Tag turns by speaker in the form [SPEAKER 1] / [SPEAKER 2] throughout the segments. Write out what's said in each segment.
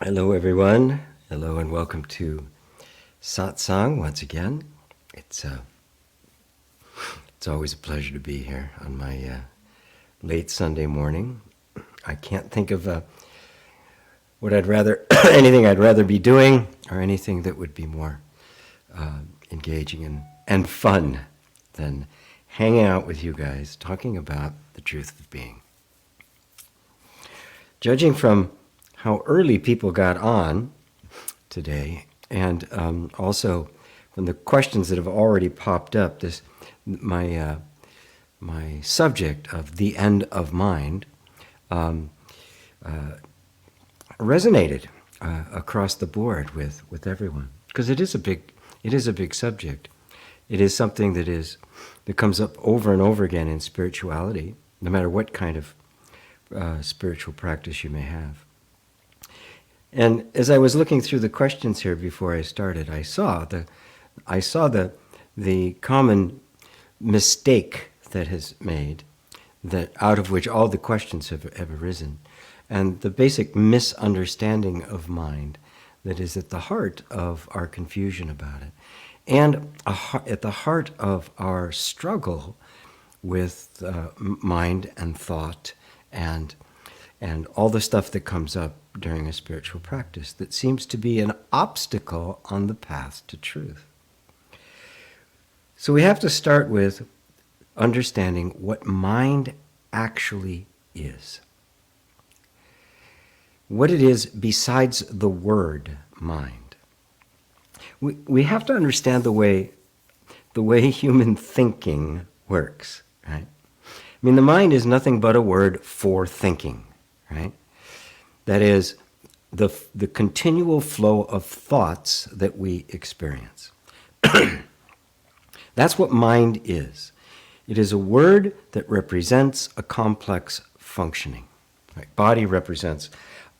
[SPEAKER 1] Hello, everyone. Hello, and welcome to Satsang once again. It's always a pleasure to be here on my late Sunday morning. I can't think of what I'd rather, anything I'd rather be doing, or anything that would be more engaging and fun than hanging out with you guys, talking about the truth of being. Judging from how early people got on today, and also from the questions that have already popped up, my subject of the end of mind resonated across the board with everyone, because it is a big subject. It is something that comes up over and over again in spirituality, no matter what kind of spiritual practice you may have. And as I was looking through the questions here before I started, I saw the common mistake that has made, that out of which all the questions have arisen, and the basic misunderstanding of mind that is at the heart of our confusion about it, and at the heart of our struggle with mind and thought and all the stuff that comes up during a spiritual practice that seems to be an obstacle on the path to truth. So we have to start with understanding what mind actually is. What it is besides the word mind. We have to understand the way human thinking works, right? I mean, the mind is nothing but a word for thinking, right? That is the continual flow of thoughts that we experience. That's what mind is. It is a word that represents a complex functioning. Right? Body represents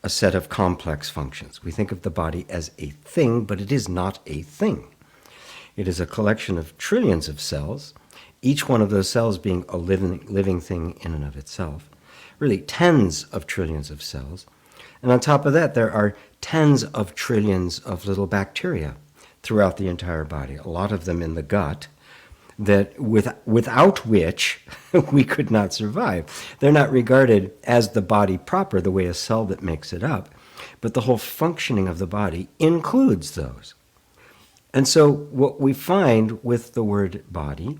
[SPEAKER 1] a set of complex functions. We think of the body as a thing, but it is not a thing. It is a collection of trillions of cells, each one of those cells being a living thing in and of itself. Really, tens of trillions of cells. And on top of that, there are tens of trillions of little bacteria throughout the entire body, a lot of them in the gut, that without which we could not survive. They're not regarded as the body proper, the way a cell that makes it up, but the whole functioning of the body includes those. And so what we find with the word body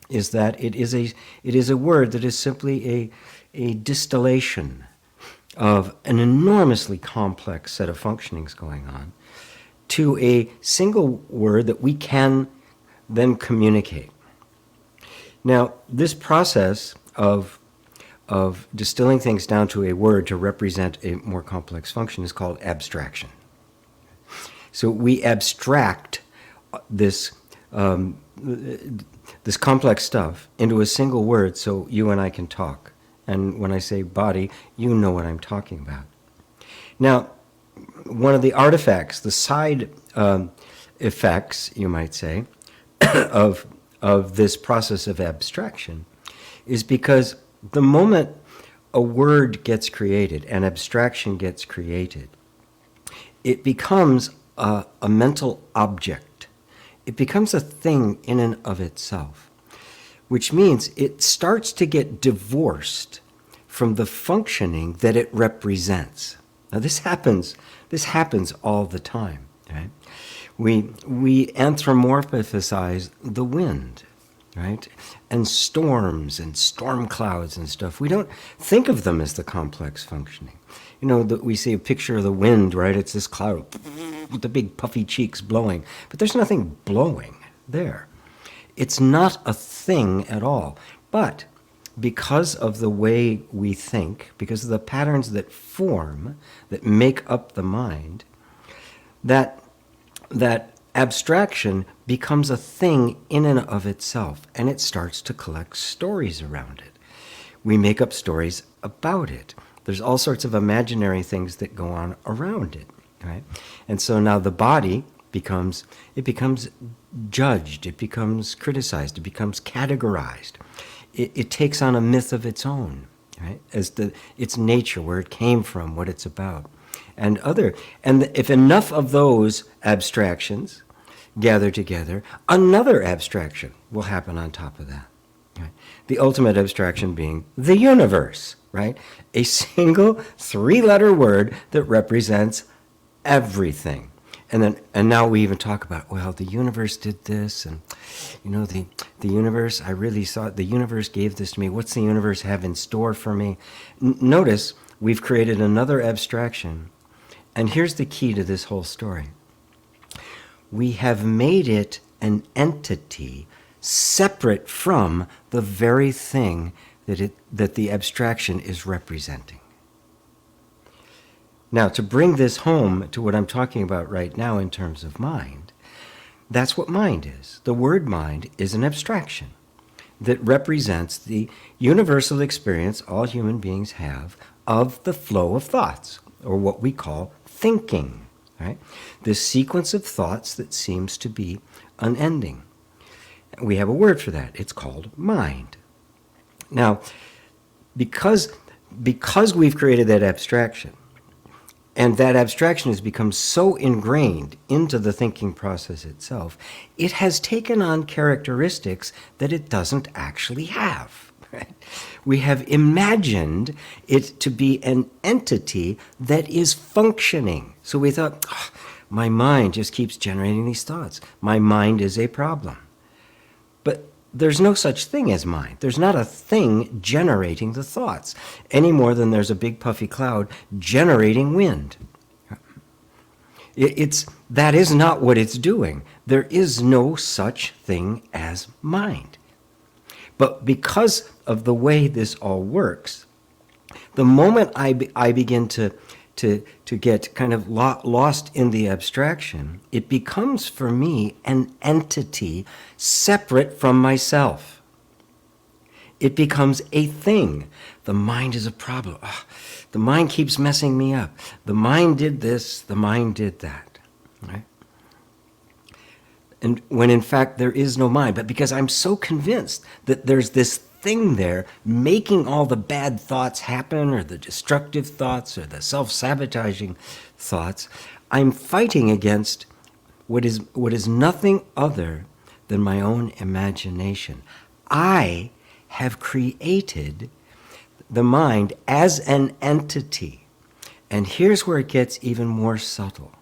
[SPEAKER 1] is that it is a word that is simply a distillation of an enormously complex set of functionings going on to a single word that we can then communicate. Now, this process of distilling things down to a word to represent a more complex function is called abstraction. So we abstract this complex stuff into a single word so you and I can talk. And when I say body, you know what I'm talking about. Now, one of the artifacts, the side effects, you might say, of this process of abstraction is because the moment a word gets created, an abstraction gets created, it becomes a mental object. It becomes a thing in and of itself, which means it starts to get divorced from the functioning that it represents. Now this happens all the time, right? We anthropomorphize the wind, right? And storms and storm clouds and stuff. We don't think of them as the complex functioning. You know, we see a picture of the wind, right? It's this cloud with the big puffy cheeks blowing, but there's nothing blowing there. It's not a thing at all. But because of the way we think, because of the patterns that form, that make up the mind, that abstraction becomes a thing in and of itself, and it starts to collect stories around it. We make up stories about it. There's all sorts of imaginary things that go on around it, right? And so now the body becomes judged, it becomes criticized, it becomes categorized. It takes on a myth of its own, right? As its nature, where it came from, what it's about. and other. And if enough of those abstractions gather together, another abstraction will happen on top of that. Right? The ultimate abstraction being the universe, right? A single three-letter word that represents everything. And now we even talk about, well, the universe did this, and the universe, I really thought the universe gave this to me. What's the universe have in store for me? Notice we've created another abstraction. And here's the key to this whole story. We have made it an entity separate from the very thing that the abstraction is representing. Now, to bring this home to what I'm talking about right now in terms of mind, that's what mind is. The word mind is an abstraction that represents the universal experience all human beings have of the flow of thoughts, or what we call thinking, right? This sequence of thoughts that seems to be unending. We have a word for that. It's called mind. Now, because we've created that abstraction, and that abstraction has become so ingrained into the thinking process itself, it has taken on characteristics that it doesn't actually have. Right? We have imagined it to be an entity that is functioning. So we thought, my mind just keeps generating these thoughts. My mind is a problem. But there's no such thing as mind. There's not a thing generating the thoughts, any more than there's a big puffy cloud generating wind. That is not what it's doing. There is no such thing as mind. But because of the way this all works, the moment I begin to get kind of lost in the abstraction, it becomes for me an entity separate from myself. It becomes a thing. The mind is a problem. The mind keeps messing me up. The mind did this, the mind did that. Right? And when in fact there is no mind, but because I'm so convinced that there's this thing there making all the bad thoughts happen, or the destructive thoughts, or the self-sabotaging thoughts, I'm fighting against what is nothing other than my own imagination. I have created the mind as an entity. And here's where it gets even more subtle.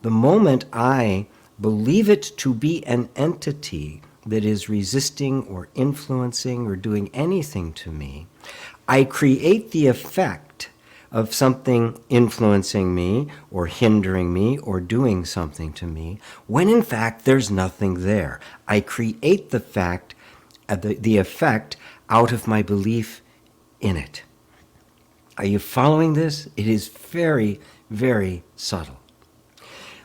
[SPEAKER 1] The moment I believe it to be an entity that is resisting or influencing or doing anything to me, I create the effect of something influencing me or hindering me or doing something to me, when in fact there's nothing there. I create the effect out of my belief in it. Are you following this? It is very, very subtle.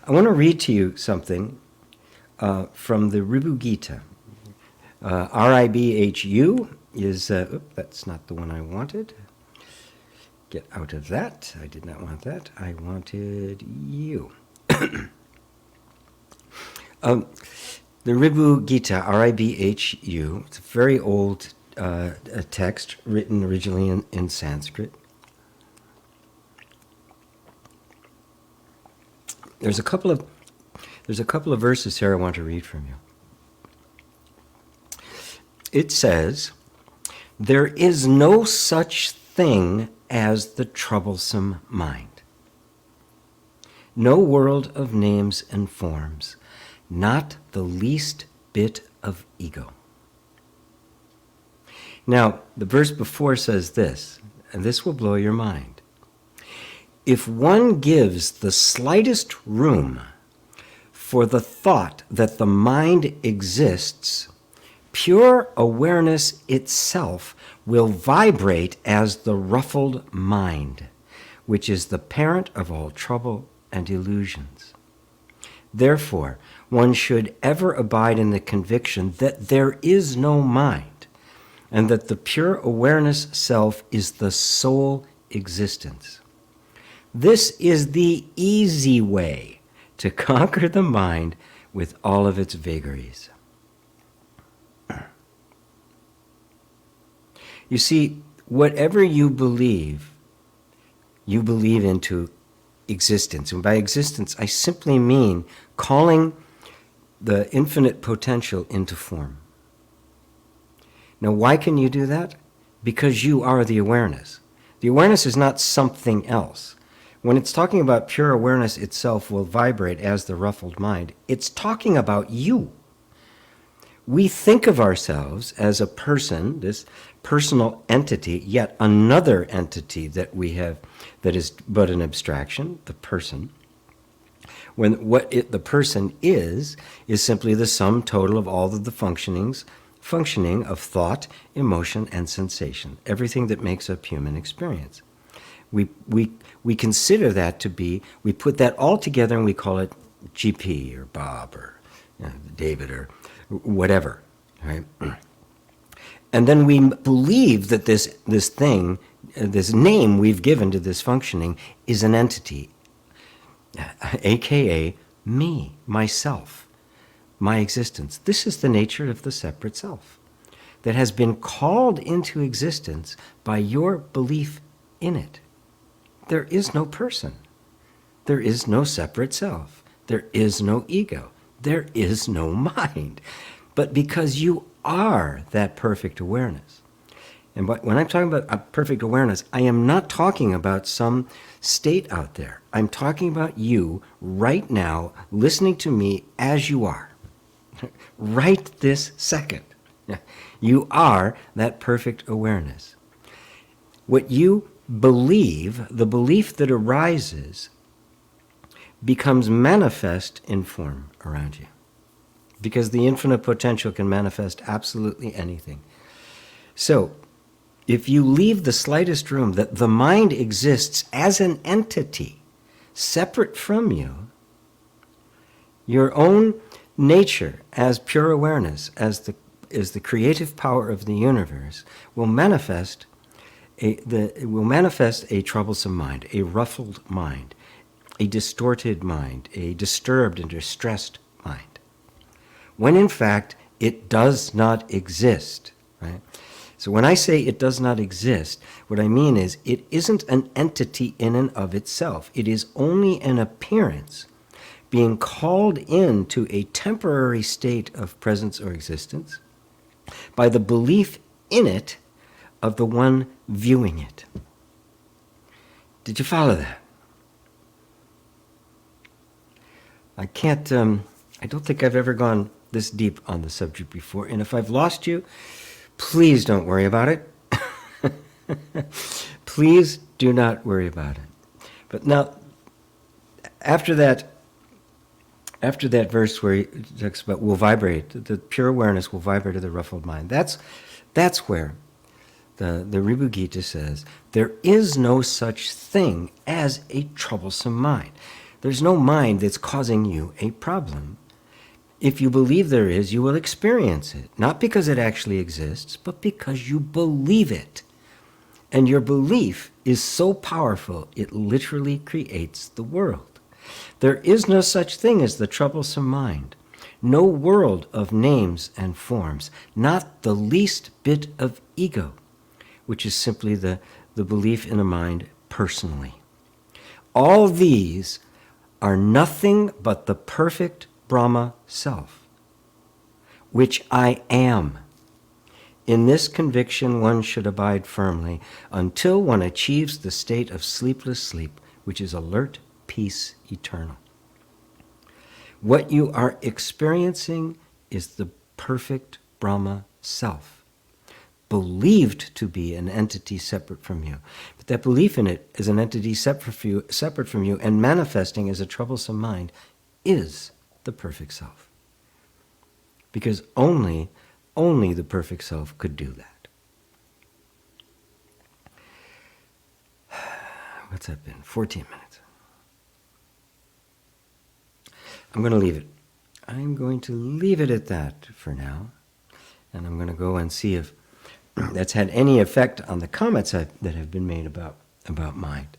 [SPEAKER 1] I want to read to you something from the Ribhu Gita. Ribhu is, that's not the one I wanted. Get out of that. I did not want that. I wanted you. The Ribhu Gita, Ribhu, it's a very old text written originally in Sanskrit. There's a couple of verses here I want to read from you. It says, "There is no such thing as the troublesome mind. No world of names and forms, not the least bit of ego." Now, the verse before says this, and this will blow your mind. If one gives the slightest room for the thought that the mind exists, pure awareness itself will vibrate as the ruffled mind, which is the parent of all trouble and illusions. Therefore, one should ever abide in the conviction that there is no mind, and that the pure awareness self is the sole existence. This is the easy way to conquer the mind with all of its vagaries. You see, whatever you believe into existence. And by existence, I simply mean calling the infinite potential into form. Now, why can you do that? Because you are the awareness. The awareness is not something else. When it's talking about pure awareness itself will vibrate as the ruffled mind, it's talking about you. We think of ourselves as a person, this personal entity, yet another entity that we have that is but an abstraction, the person. When the person is simply the sum total of all of the functioning of thought, emotion, and sensation, everything that makes up human experience. We consider that to be, we put that all together and we call it GP or Bob or David or whatever, right? And then we believe that this thing, this name we've given to this functioning is an entity, aka me, myself, my existence. This is the nature of the separate self that has been called into existence by your belief in it. There is no person. There is no separate self. There is no ego. There is no mind. But because you are that perfect awareness. And when I'm talking about a perfect awareness, I am not talking about some state out there. I'm talking about you right now, listening to me as you are. Right this second. You are that perfect awareness. What you believe, the belief that arises, becomes manifest in form around you. Because the infinite potential can manifest absolutely anything. So, if you leave the slightest room that the mind exists as an entity, separate from you, your own nature as pure awareness, as the creative power of the universe, will manifest a troublesome mind, a ruffled mind, a distorted mind, a disturbed and distressed mind, when in fact it does not exist, right? So when I say it does not exist, what I mean is it isn't an entity in and of itself. It is only an appearance being called into a temporary state of presence or existence by the belief in it of the one viewing it. Did you follow that? I don't think I've ever gone this deep on the subject before, and if I've lost you, please don't worry about it. Please do not worry about it. But now, after that verse where he talks about will vibrate, the pure awareness will vibrate to the ruffled mind. That's where the Ribhu Gita says, there is no such thing as a troublesome mind. There's no mind that's causing you a problem. If you believe there is, you will experience it. Not because it actually exists, but because you believe it. And your belief is so powerful, it literally creates the world. There is no such thing as the troublesome mind. No world of names and forms, not the least bit of ego, which is simply the belief in a mind personally. All these are nothing but the perfect Brahma self, which I am. In this conviction one should abide firmly until one achieves the state of sleepless sleep, which is alert peace eternal. What you are experiencing is the perfect Brahma self, believed to be an entity separate from you. But that belief in it as an entity separate from you and manifesting as a troublesome mind is the perfect self. Because only the perfect self could do that. What's that been? 14 minutes. I'm going to leave it. I'm going to leave it at that for now. And I'm going to go and see if that's had any effect on the comments that have been made about mind.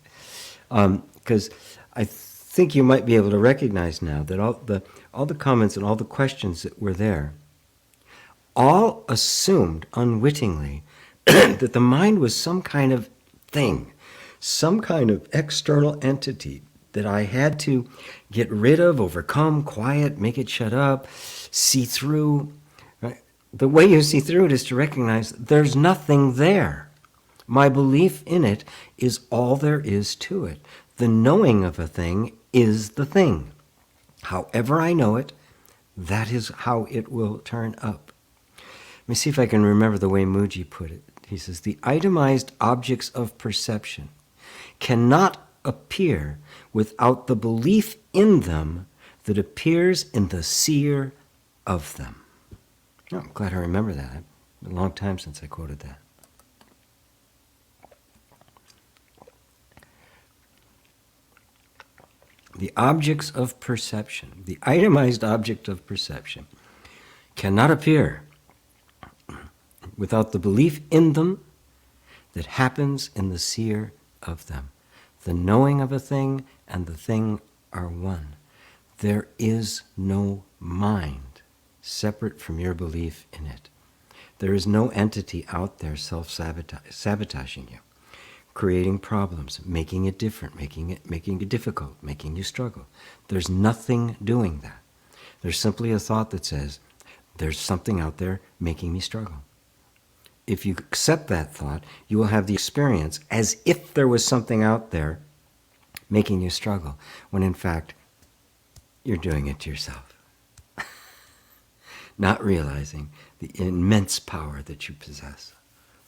[SPEAKER 1] Because I think you might be able to recognize now that all the comments and all the questions that were there all assumed unwittingly that the mind was some kind of thing, some kind of external entity that I had to get rid of, overcome, quiet, make it shut up, see through. Right? The way you see through it is to recognize there's nothing there. My belief in it is all there is to it. The knowing of a thing is the thing. However I know it, that is how it will turn up. Let me see if I can remember the way Muji put it. He says, the itemized objects of perception cannot appear without the belief in them that appears in the seer of them. Oh, I'm glad I remember that. It's been a long time since I quoted that. The objects of perception, the itemized object of perception, cannot appear without the belief in them that happens in the seer of them. The knowing of a thing and the thing are one. There is no mind separate from your belief in it. There is no entity out there self-sabotaging you, creating problems, making it different, making it difficult, making you struggle. There's nothing doing that. There's simply a thought that says, there's something out there making me struggle. If you accept that thought, you will have the experience as if there was something out there making you struggle, when in fact, you're doing it to yourself. Not realizing the immense power that you possess,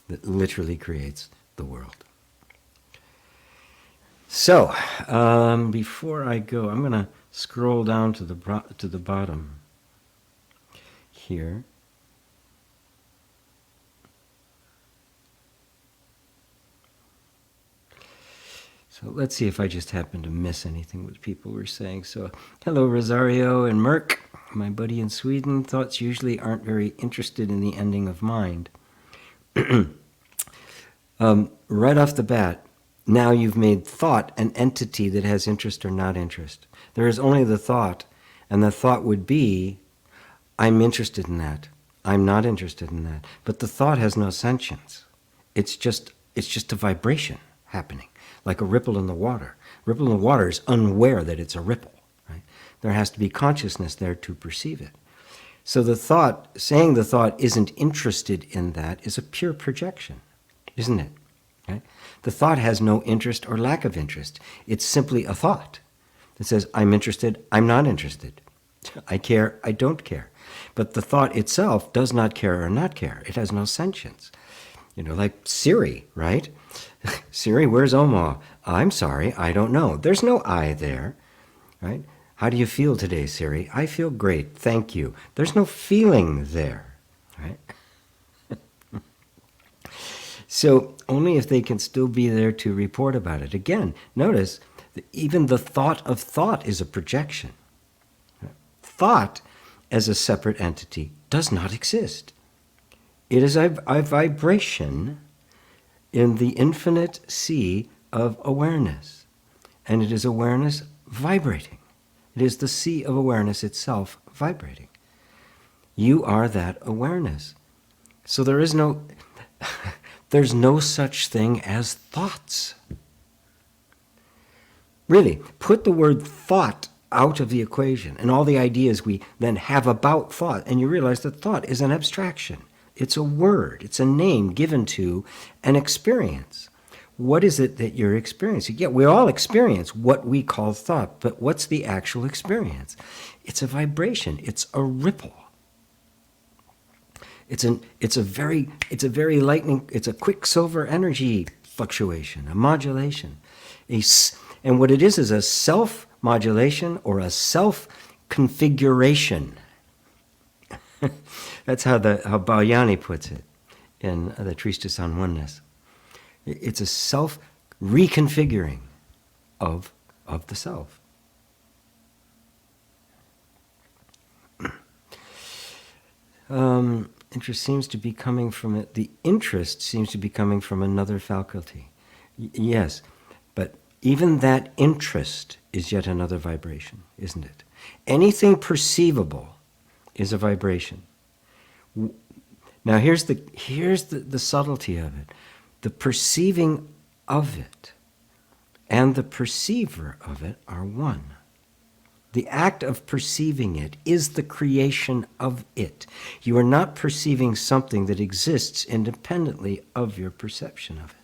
[SPEAKER 1] that literally creates the world. So, before I go, I'm going to scroll down to the bottom here. So let's see if I just happen to miss anything what people were saying. So, hello Rosario and Merck, my buddy in Sweden. Thoughts usually aren't very interested in the ending of mind. Right off the bat, now you've made thought an entity that has interest or not interest. There is only the thought, and the thought would be, I'm interested in that. I'm not interested in that. But the thought has no sentience. It's just a vibration happening, like a ripple in the water. Ripple in the water is unaware that it's a ripple. Right? There has to be consciousness there to perceive it. So the thought, saying the thought isn't interested in that is a pure projection, isn't it? Right? The thought has no interest or lack of interest. It's simply a thought that says, I'm interested, I'm not interested. I care, I don't care. But the thought itself does not care or not care. It has no sentience. You know, like Siri, right? Siri, where's Oma? I'm sorry, I don't know. There's no I there, right? How do you feel today, Siri? I feel great, thank you. There's no feeling there, right? So only if they can still be there to report about it. Again, notice that even the thought of thought is a projection. Thought as a separate entity does not exist. It is a vibration in the infinite sea of awareness. And it is awareness vibrating. It is the sea of awareness itself vibrating. You are that awareness. So there is no... There's no such thing as thoughts. Really, put the word thought out of the equation and all the ideas we then have about thought, and you realize that thought is an abstraction. It's a word. It's a name given to an experience. What is it that you're experiencing? Yeah, we all experience what we call thought, but what's the actual experience? It's a vibration. It's a ripple. It's a very lightning, it's a quicksilver energy fluctuation, a modulation. And what it is a self-modulation or a self-configuration. That's how Balyani puts it in the Treatise on Oneness. It's a self-reconfiguring of the self. Interest seems to be coming from it. The interest seems to be coming from another faculty. Yes, but even that interest is yet another vibration, isn't it? Anything perceivable is a vibration. Now here's the subtlety of it. The perceiving of it and the perceiver of it are one. The act of perceiving it is the creation of it. You are not perceiving something that exists independently of your perception of it.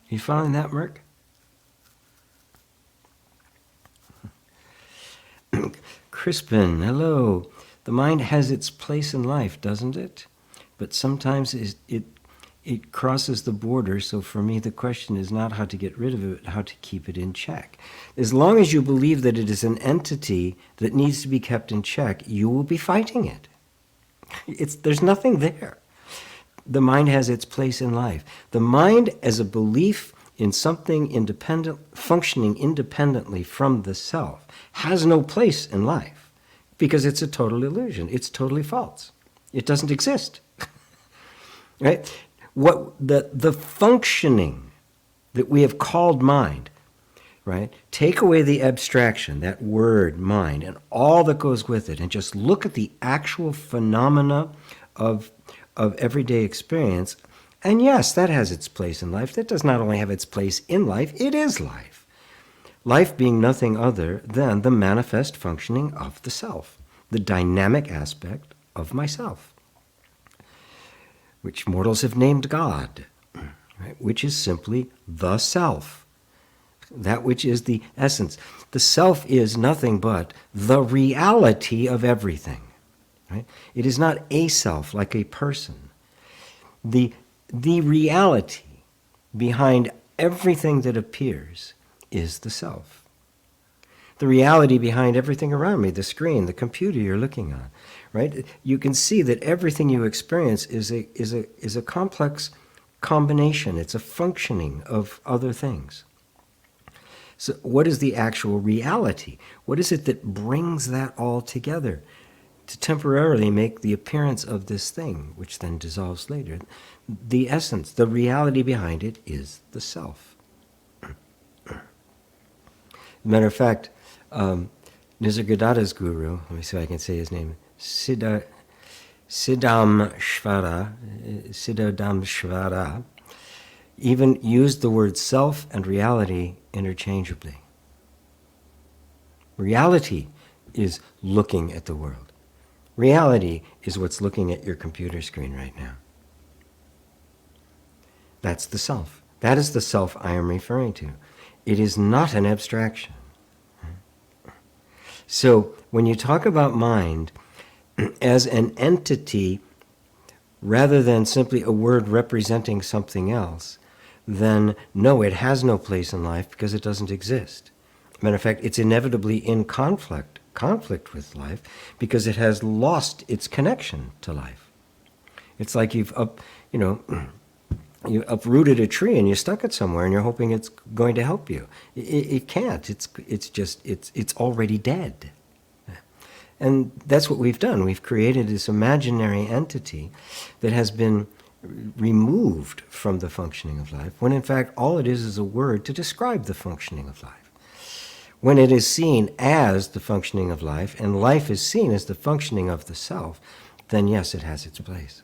[SPEAKER 1] You following that, Merck? Crispin, hello. The mind has its place in life, doesn't it? But sometimes it crosses the border, so for me the question is not how to get rid of it, but how to keep it in check. As long as you believe that it is an entity that needs to be kept in check, you will be fighting it. There's nothing there. The mind has its place in life. The mind as a belief in something independent, functioning independently from the self, has no place in life because it's a total illusion. It's totally false. It doesn't exist. Right? What the functioning that we have called mind, right? Take away the abstraction, that word mind, and all that goes with it, and just look at the actual phenomena of everyday experience. And yes, that has its place in life. That does not only have its place in life, it is life. Life being nothing other than the manifest functioning of the self, the dynamic aspect of myself, which mortals have named God, right? Which is simply the self, that which is the essence. The self is nothing but the reality of everything. Right? It is not a self like a person. The reality behind everything that appears is the self. The reality behind everything around me, the screen, the computer you're looking on, right? You can see that everything you experience is a complex combination. It's a functioning of other things. So what is the actual reality? What is it that brings that all together to temporarily make the appearance of this thing, which then dissolves later? The essence, the reality behind it is the self. Matter of fact, Nisargadatta's guru, let me see if I can say his name, Siddham Shvara, even used the word self and reality interchangeably. Reality is looking at the world. Reality is what's looking at your computer screen right now. That's the self. That is the self I am referring to. It is not an abstraction. So when you talk about mind as an entity rather than simply a word representing something else, then no, it has no place in life because it doesn't exist. Matter of fact, it's inevitably in conflict with life because it has lost its connection to life. It's like you uprooted a tree and you stuck it somewhere and you're hoping it's going to help you. It can't. It's already dead. And that's what we've done. We've created this imaginary entity that has been removed from the functioning of life, when in fact all it is a word to describe the functioning of life. When it is seen as the functioning of life, and life is seen as the functioning of the self, then yes, it has its place.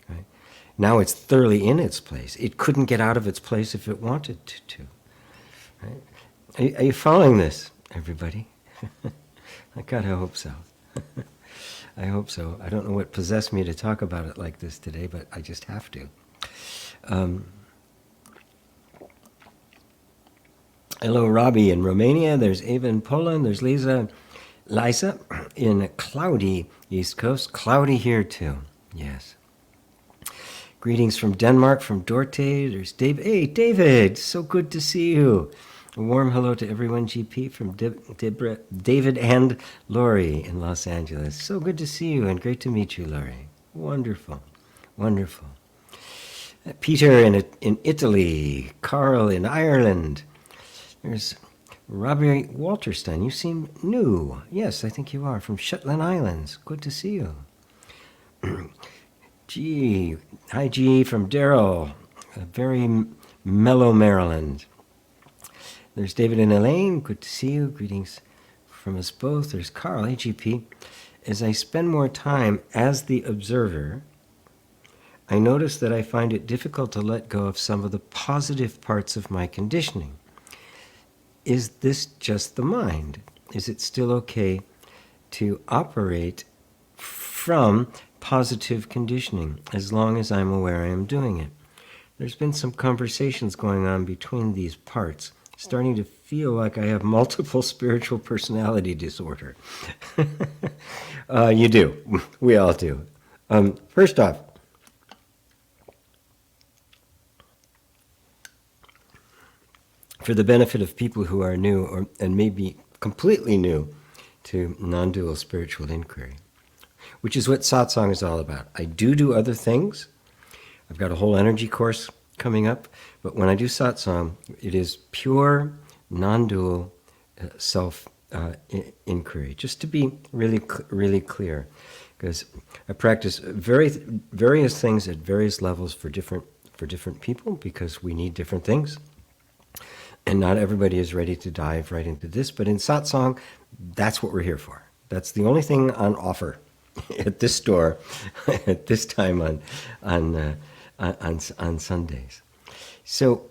[SPEAKER 1] Right? Now it's thoroughly in its place. It couldn't get out of its place if it wanted to. Right? Are you following this, everybody? I kind of hope so. I hope so. I don't know what possessed me to talk about it like this today, but I just have to. Hello, Robbie in Romania. There's Ava in Poland. There's Liza in cloudy East Coast. Cloudy here too. Yes. Greetings from Denmark, from Dorte. There's Dave. Hey, David. So good to see you. A warm hello to everyone, GP, from David and Lori in Los Angeles. So good to see you and great to meet you, Lori. Wonderful. Wonderful. Peter in Italy. Carl in Ireland. There's Robbie Walterstein. You seem new. Yes, I think you are. From Shetland Islands. Good to see you. G. Hi, G. From Darrell. Very mellow Maryland. There's David and Elaine. Good to see you. Greetings from us both. There's Carl, AGP. As I spend more time as the observer, I notice that I find it difficult to let go of some of the positive parts of my conditioning. Is this just the mind? Is it still okay to operate from positive conditioning as long as I'm aware I am doing it? There's been some conversations going on between these parts, starting to feel like I have multiple spiritual personality disorder. You do. We all do. First off, for the benefit of people who are new and maybe completely new to non-dual spiritual inquiry, which is what satsang is all about. I do other things. I've got a whole energy course coming up, but when I do satsang, it is pure, non-dual self-inquiry, just to be really clear, because I practice various things at various levels for different people, because we need different things. And not everybody is ready to dive right into this, but in satsang, that's what we're here for. That's the only thing on offer at this store at this time on Sundays. So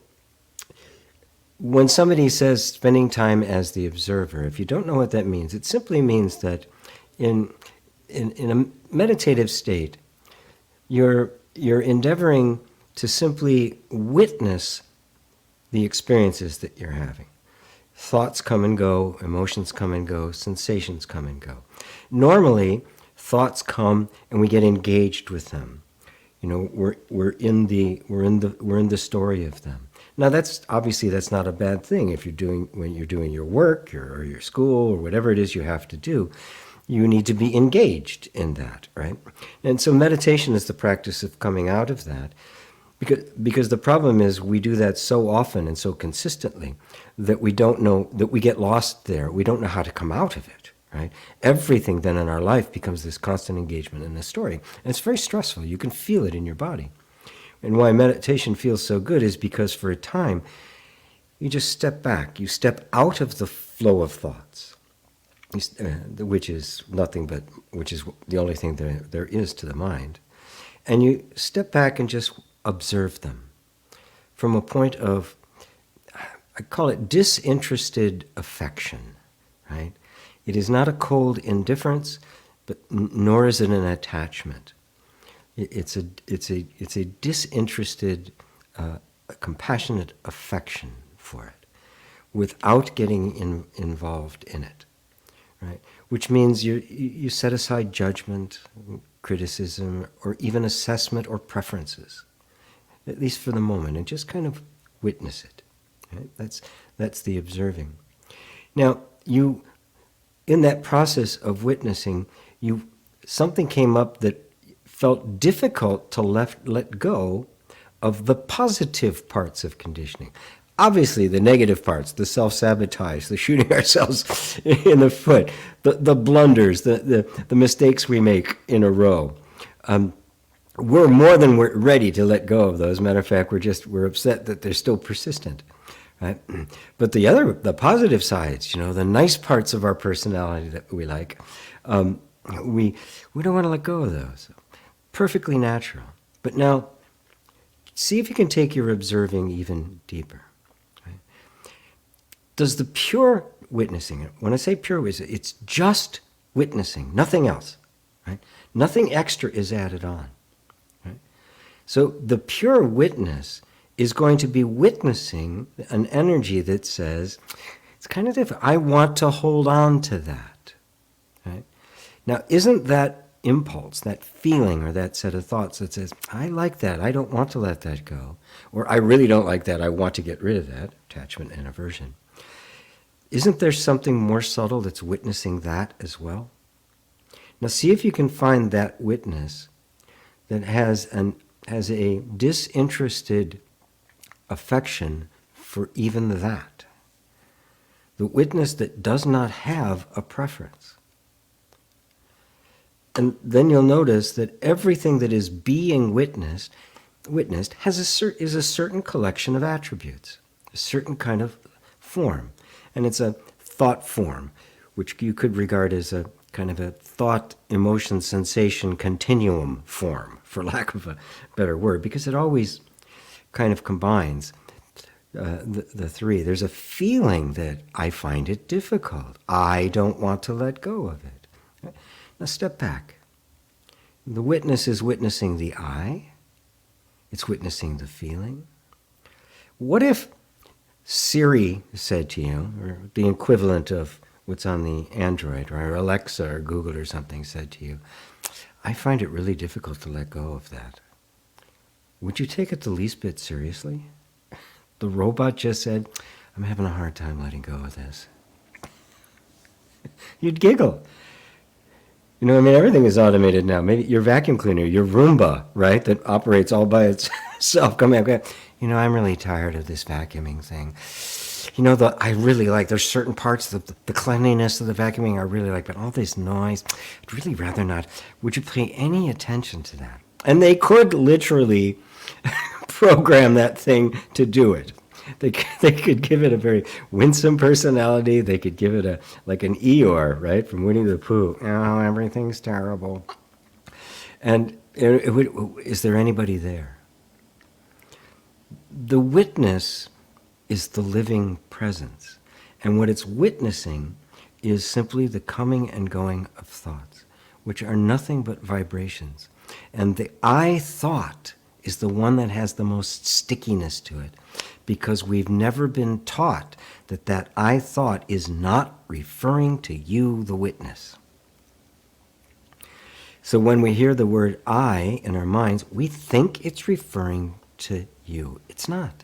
[SPEAKER 1] when somebody says spending time as the observer, if you don't know what that means, it simply means that in a meditative state, you're endeavoring to simply witness the experiences that you're having. Thoughts come and go, emotions come and go, sensations come and go. Normally, thoughts come and we get engaged with them. You know, we're in the story of them. Now that's not a bad thing when you're doing your work or your school or whatever it is you have to do. You need to be engaged in that, right? And so meditation is the practice of coming out of that. Because the problem is we do that so often and so consistently that we don't know, that we get lost there. We don't know how to come out of it, right? Everything then in our life becomes this constant engagement in the story. And it's very stressful. You can feel it in your body. And why meditation feels so good is because for a time, you just step back. You step out of the flow of thoughts, which is the only thing there is to the mind. And you step back and just observe them from a point of, I call it disinterested affection, right? It is not a cold indifference, but nor is it an attachment. It's a disinterested, compassionate affection for it, without getting involved in it, right? Which means you set aside judgment, criticism, or even assessment or preferences, at least for the moment, and just kind of witness it. Right? That's the observing. Now, in that process of witnessing, something came up that felt difficult to let go of the positive parts of conditioning. Obviously, the negative parts, the self-sabotage, the shooting ourselves in the foot, the blunders, the mistakes we make in a row. We're more than ready to let go of those. Matter of fact, we're upset that they're still persistent, right? But the positive sides, the nice parts of our personality that we like, we don't want to let go of those. Perfectly natural. But now, see if you can take your observing even deeper. Right? Does the pure witnessing, when I say pure witnessing, it's just witnessing, nothing else, right? Nothing extra is added on. So the pure witness is going to be witnessing an energy that says, it's kind of different. I want to hold on to that. Right? Now, isn't that impulse, that feeling or that set of thoughts that says, I like that, I don't want to let that go, or I really don't like that, I want to get rid of that, attachment and aversion. Isn't there something more subtle that's witnessing that as well? Now see if you can find that witness that has a disinterested affection for even that. The witness that does not have a preference. And then you'll notice that everything that is being witnessed is a certain collection of attributes, a certain kind of form. And it's a thought form, which you could regard as a kind of a thought, emotion, sensation continuum form, for lack of a better word, because it always kind of combines the three. There's a feeling that I find it difficult. I don't want to let go of it. Now step back. The witness is witnessing the I. It's witnessing the feeling. What if Siri said to you, or the equivalent of what's on the Android, or Alexa or Google or something said to you, I find it really difficult to let go of that. Would you take it the least bit seriously? The robot just said, I'm having a hard time letting go of this. You'd giggle. You know, I mean, everything is automated now. Maybe your vacuum cleaner, your Roomba, right, that operates all by itself. Come here. You know, I'm really tired of this vacuuming thing. You know, I really like, there's certain parts of the cleanliness of the vacuuming I really like, but all this noise, I'd really rather not. Would you pay any attention to that? And they could literally program that thing to do it. They could give it a very winsome personality. They could give it like an Eeyore, right, from Winnie the Pooh. Oh, everything's terrible. And is there anybody there? The witness is the living presence. And what it's witnessing is simply the coming and going of thoughts, which are nothing but vibrations. And the I thought is the one that has the most stickiness to it, because we've never been taught that that I thought is not referring to you, the witness. So when we hear the word I in our minds, we think it's referring to you. It's not.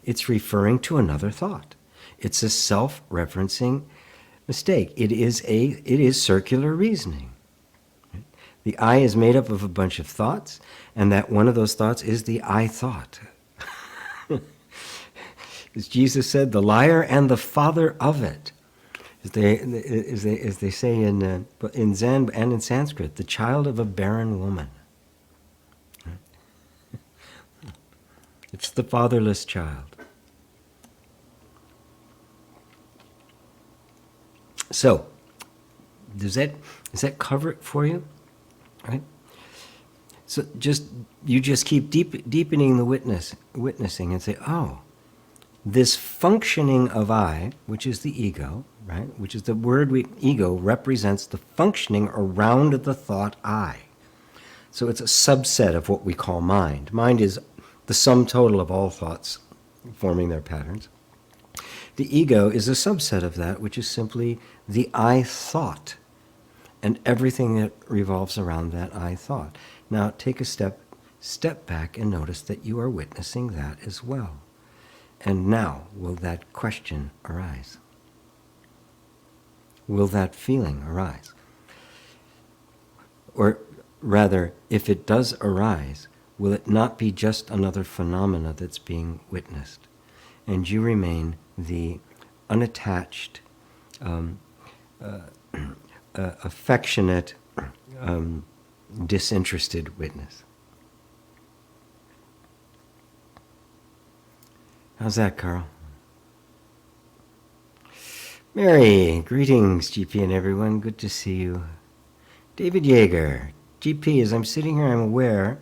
[SPEAKER 1] It's referring to another thought. It's a self-referencing mistake. It is circular reasoning. The I is made up of a bunch of thoughts, and that one of those thoughts is the I thought. As Jesus said, the liar and the father of it. As they say in Zen and in Sanskrit, the child of a barren woman. It's the fatherless child. So, does that cover it for you? Right? So you just keep deepening the witnessing and say, oh, this functioning of I, which is the ego, right? Which is the word ego represents the functioning around the thought I. So it's a subset of what we call mind. Mind is the sum total of all thoughts forming their patterns. The ego is a subset of that, which is simply the I thought and everything that revolves around that I thought. Now take a step back and notice that you are witnessing that as well. And now, will that question arise? Will that feeling arise? Or rather, if it does arise, will it not be just another phenomena that's being witnessed? And you remain the unattached, affectionate, disinterested witness. How's that, Carl? Mary, greetings, GP and everyone. Good to see you. David Yeager, GP, as I'm sitting here, I'm aware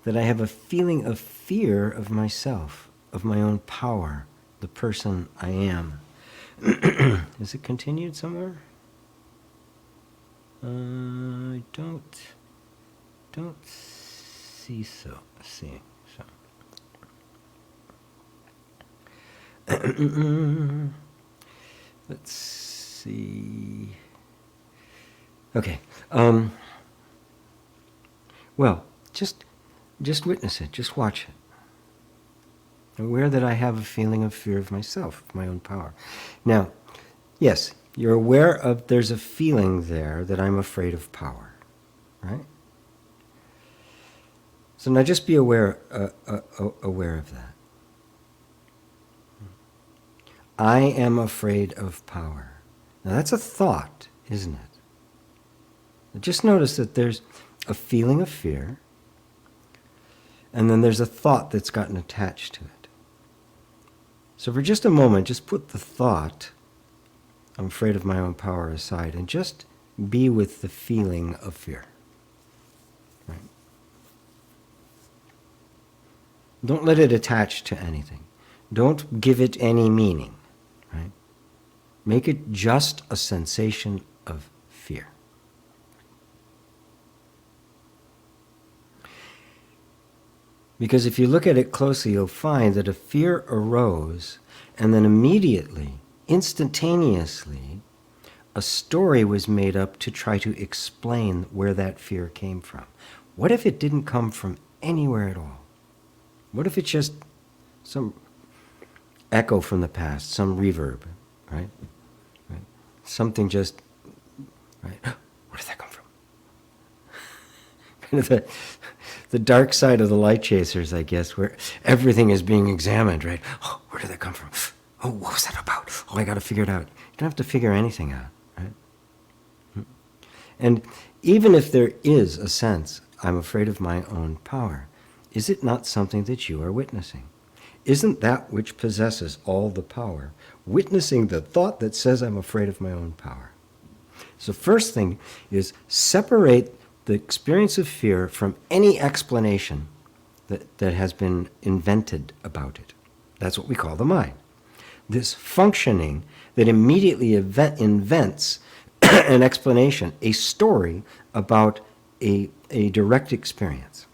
[SPEAKER 1] that I have a feeling of fear of myself, of my own power, the person I am. Is it continued somewhere? I don't see so. Let's see. Okay. Well, just witness it. Just watch it. Aware that I have a feeling of fear of myself, of my own power. Now, yes, you're aware of there's a feeling there that I'm afraid of power, right? So now just be aware of that. I am afraid of power. Now that's a thought, isn't it? Just notice that there's a feeling of fear, and then there's a thought that's gotten attached to it. So for just a moment, just put the thought, I'm afraid of my own power, aside, and just be with the feeling of fear. Right? Don't let it attach to anything. Don't give it any meaning. Right? Make it just a sensation of fear. Because if you look at it closely, you'll find that a fear arose, and then immediately, instantaneously, a story was made up to try to explain where that fear came from. What if it didn't come from anywhere at all? What if it's just some echo from the past, some reverb, right? Something just, right? Where did that come from? Kind of the dark side of the light chasers, I guess, where everything is being examined, right? Oh, where did that come from? Oh, what was that about? Oh, I got to figure it out. You don't have to figure anything out, right? And even if there is a sense, I'm afraid of my own power, is it not something that you are witnessing? Isn't that which possesses all the power witnessing the thought that says I'm afraid of my own power? So first thing is separate the experience of fear from any explanation that has been invented about it. That's what we call the mind. This functioning that immediately invents an explanation, a story about a direct experience.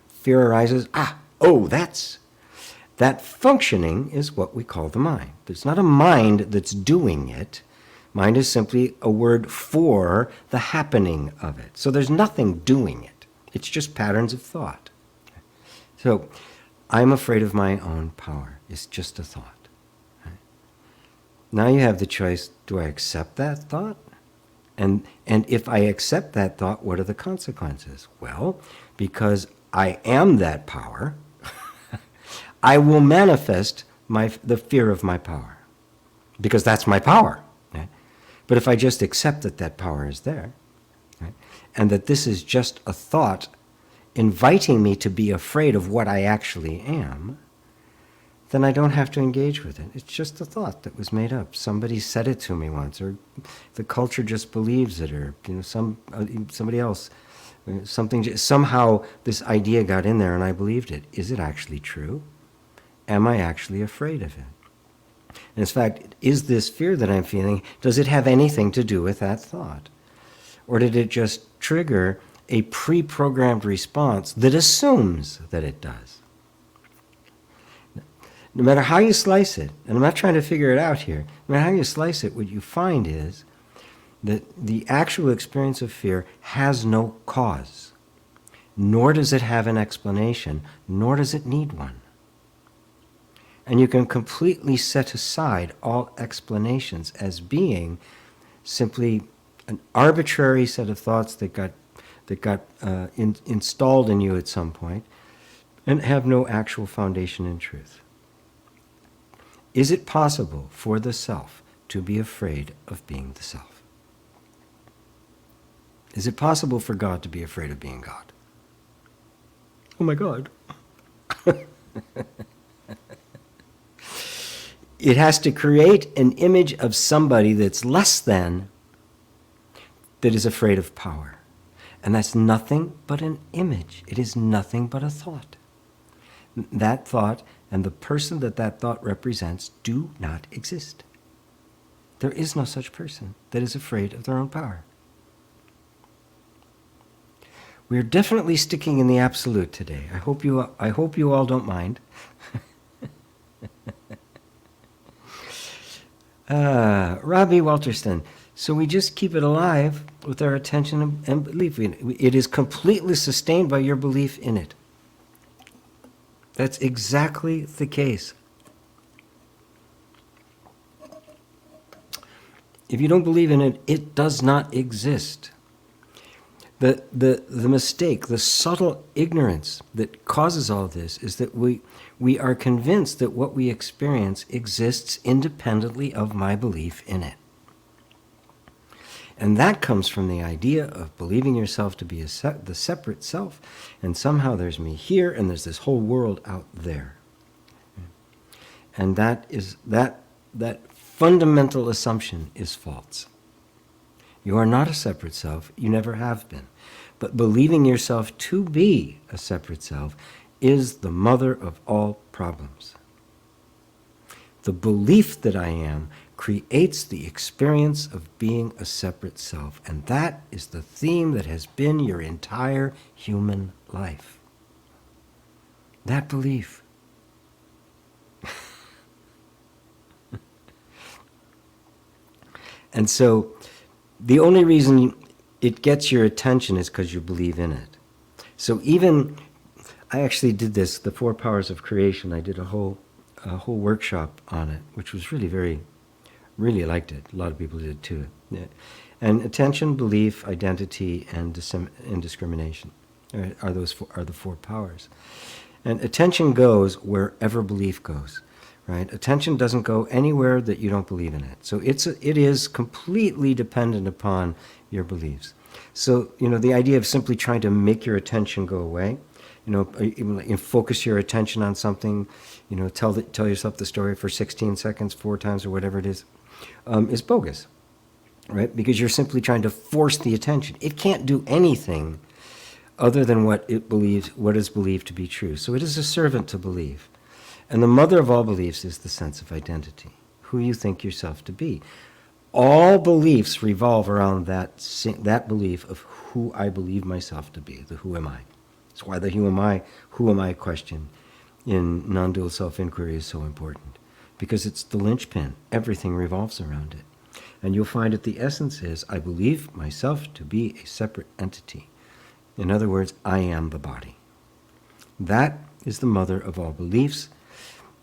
[SPEAKER 1] Fear arises, that functioning is what we call the mind. There's not a mind that's doing it. Mind is simply a word for the happening of it. So there's nothing doing it. It's just patterns of thought. So I'm afraid of my own power. It's just a thought. Now you have the choice, do I accept that thought? And if I accept that thought, what are the consequences? Well, because I am that power, I will manifest the fear of my power. Because that's my power. Right? But if I just accept that power is there, right, and that this is just a thought inviting me to be afraid of what I actually am, then I don't have to engage with it. It's just a thought that was made up. Somebody said it to me once, or the culture just believes it, or somebody else, somehow this idea got in there and I believed it. Is it actually true? Am I actually afraid of it? And in fact, is this fear that I'm feeling, does it have anything to do with that thought? Or did it just trigger a pre-programmed response that assumes that it does? No matter how you slice it, and I'm not trying to figure it out here, no matter how you slice it, what you find is that the actual experience of fear has no cause, nor does it have an explanation, nor does it need one. And you can completely set aside all explanations as being simply an arbitrary set of thoughts that got installed in you at some point and have no actual foundation in truth. Is it possible for the self to be afraid of being the self? Is it possible for God to be afraid of being God? Oh my God. It has to create an image of somebody that's less than, that is afraid of power. And that's nothing but an image. It is nothing but a thought. That thought and the person that thought represents do not exist. There is no such person that is afraid of their own power. We're definitely sticking in the absolute today. I hope you all don't mind. Robbie Walterston. So we just keep it alive with our attention and belief in it. It is completely sustained by your belief in it. That's exactly the case. If you don't believe in it, it does not exist. The mistake, the subtle ignorance that causes all this is that we are convinced that what we experience exists independently of my belief in it. And that comes from the idea of believing yourself to be the separate self, and somehow there's me here and there's this whole world out there. And that fundamental assumption is false. You are not a separate self. You never have been. But believing yourself to be a separate self is the mother of all problems. The belief that I am creates the experience of being a separate self. And that is the theme that has been your entire human life. That belief. And so the only reason it gets your attention is because you believe in it. So even, I actually did this, the 4 powers of creation. I did a whole workshop on it, which was really liked it. A lot of people did too. Yeah. And attention, belief, identity, and discrimination are the 4 powers. And attention goes wherever belief goes. Right? Attention doesn't go anywhere that you don't believe in it. So it is completely dependent upon your beliefs. So, the idea of simply trying to make your attention go away, focus your attention on something, tell yourself the story for 16 seconds, 4 times, or whatever it is bogus, right? Because you're simply trying to force the attention. It can't do anything other than what is believed to be true. So it is a servant to belief. And the mother of all beliefs is the sense of identity, who you think yourself to be. All beliefs revolve around that belief of who I believe myself to be, the who am I. That's why the who am I question in non-dual self-inquiry is so important, because it's the linchpin. Everything revolves around it. And you'll find that the essence is, I believe myself to be a separate entity. In other words, I am the body. That is the mother of all beliefs.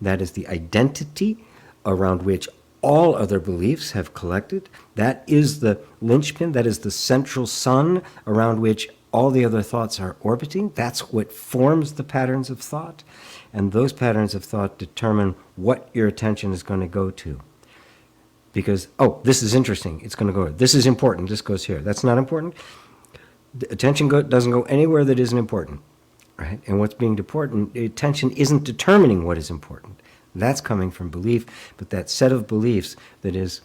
[SPEAKER 1] That is the identity around which all other beliefs have collected. That is the linchpin, that is the central sun around which all the other thoughts are orbiting. That's what forms the patterns of thought. And those patterns of thought determine what your attention is going to go to. Because, this is interesting, it's going to go, this is important, this goes here. That's not important. The attention doesn't go anywhere that isn't important. Right? And what's being important, attention isn't determining what is important. That's coming from belief, but that set of beliefs that is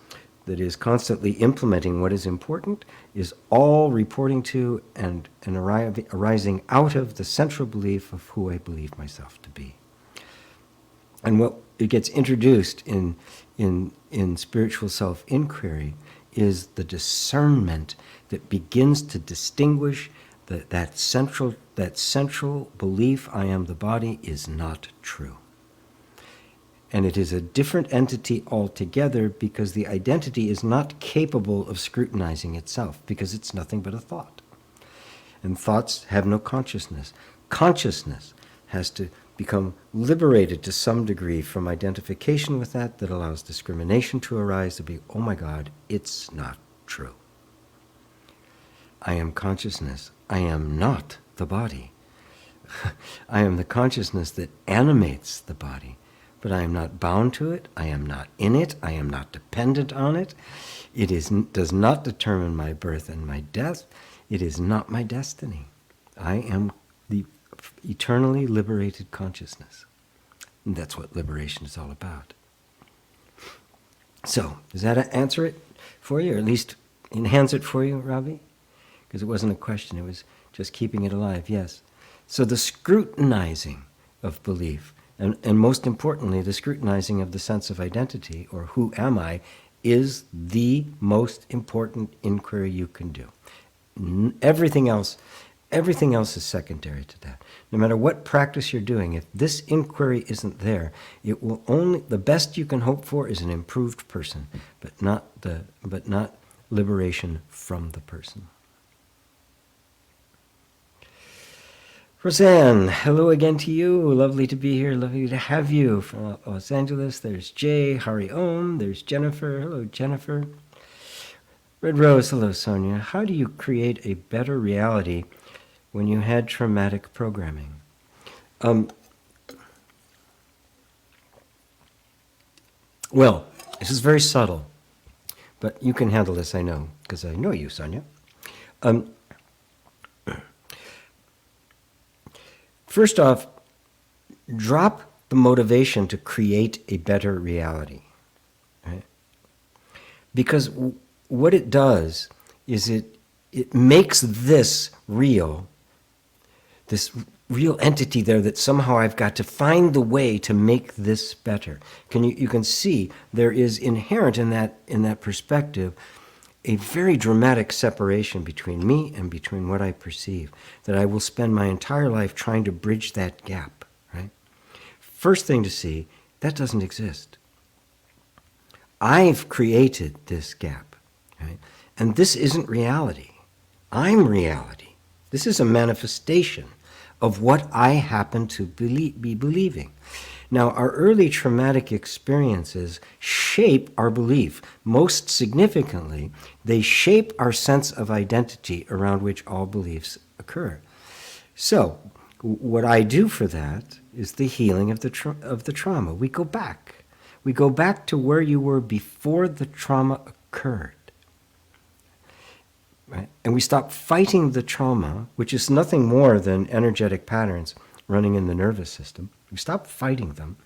[SPEAKER 1] constantly implementing what is important is all reporting to and arising out of the central belief of who I believe myself to be. And what it gets introduced in spiritual self-inquiry is the discernment that begins to distinguish that central belief, I am the body, is not true. And it is a different entity altogether because the identity is not capable of scrutinizing itself because it's nothing but a thought. And thoughts have no consciousness. Consciousness has to become liberated to some degree from identification with that allows discrimination to arise, to be, oh my God, it's not true. I am consciousness. I am not the body. I am the consciousness that animates the body, but I am not bound to it. I am not in it. I am not dependent on it. It does not determine my birth and my death. It is not my destiny. I am the eternally liberated consciousness. And that's what liberation is all about. So, does that answer it for you, or at least enhance it for you, Ravi? Because it wasn't a question, it was just keeping it alive, yes. So the scrutinizing of belief, and most importantly, the scrutinizing of the sense of identity, or who am I, is the most important inquiry you can do. Everything else is secondary to that. No matter what practice you're doing, if this inquiry isn't there, it will the best you can hope for is an improved person, but not liberation from the person. Roseanne, hello again to you. Lovely to be here. Lovely to have you from Los Angeles. There's Jay, Hari Om. There's Jennifer. Hello, Jennifer. Red Rose, hello, Sonia. How do you create a better reality when you had traumatic programming? Well, this is very subtle, but you can handle this, I know, because I know you, Sonia. First off, drop the motivation to create a better reality. Right? Because what it does is it makes this real entity there that somehow I've got to find the way to make this better. You can see there is inherent in that perspective a very dramatic separation between me and between what I perceive, that I will spend my entire life trying to bridge that gap, right? First thing to see, that doesn't exist. I've created this gap, right? And this isn't reality. I'm reality. This is a manifestation of what I happen to be believing. Now, our early traumatic experiences shape our belief. Most significantly, they shape our sense of identity around which all beliefs occur. So, what I do for that is the healing of the trauma. We go back. We go back to where you were before the trauma occurred. Right? And we stop fighting the trauma, which is nothing more than energetic patterns running in the nervous system. We stop fighting them.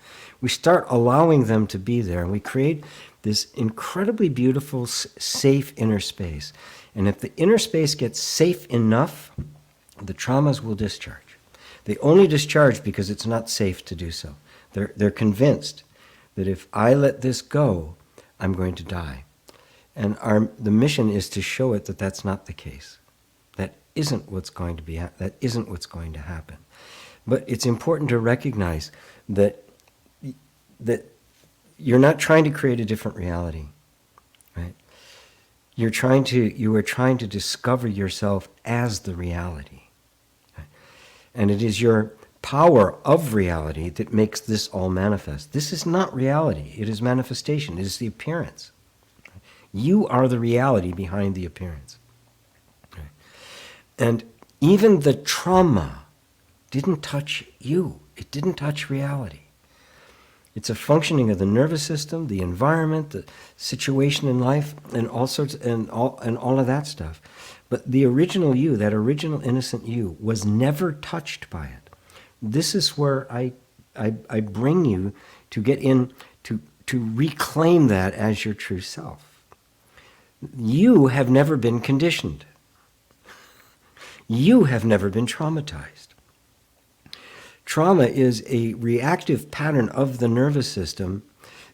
[SPEAKER 1] We start allowing them to be there, and we create this incredibly beautiful, safe inner space. And if the inner space gets safe enough, the traumas will discharge. They only discharge because it's not safe to do so. They're convinced that if I let this go, I'm going to die. And the mission is to show it that that's not the case. That isn't what's going to be. That isn't what's going to happen. But it's important to recognize that you're not trying to create a different reality, right? You are trying to discover yourself as the reality, right? And it is your power of reality that makes this all manifest. This is not reality. It is manifestation. It is the appearance. You are the reality behind the appearance. Right? And even the trauma didn't touch you. It didn't touch reality. It's a functioning of the nervous system, the environment, the situation in life, and all of that stuff. But the original you, that original innocent you, was never touched by it. This is where I bring you to get in, to reclaim that as your true self. You have never been conditioned. You have never been traumatized. Trauma is a reactive pattern of the nervous system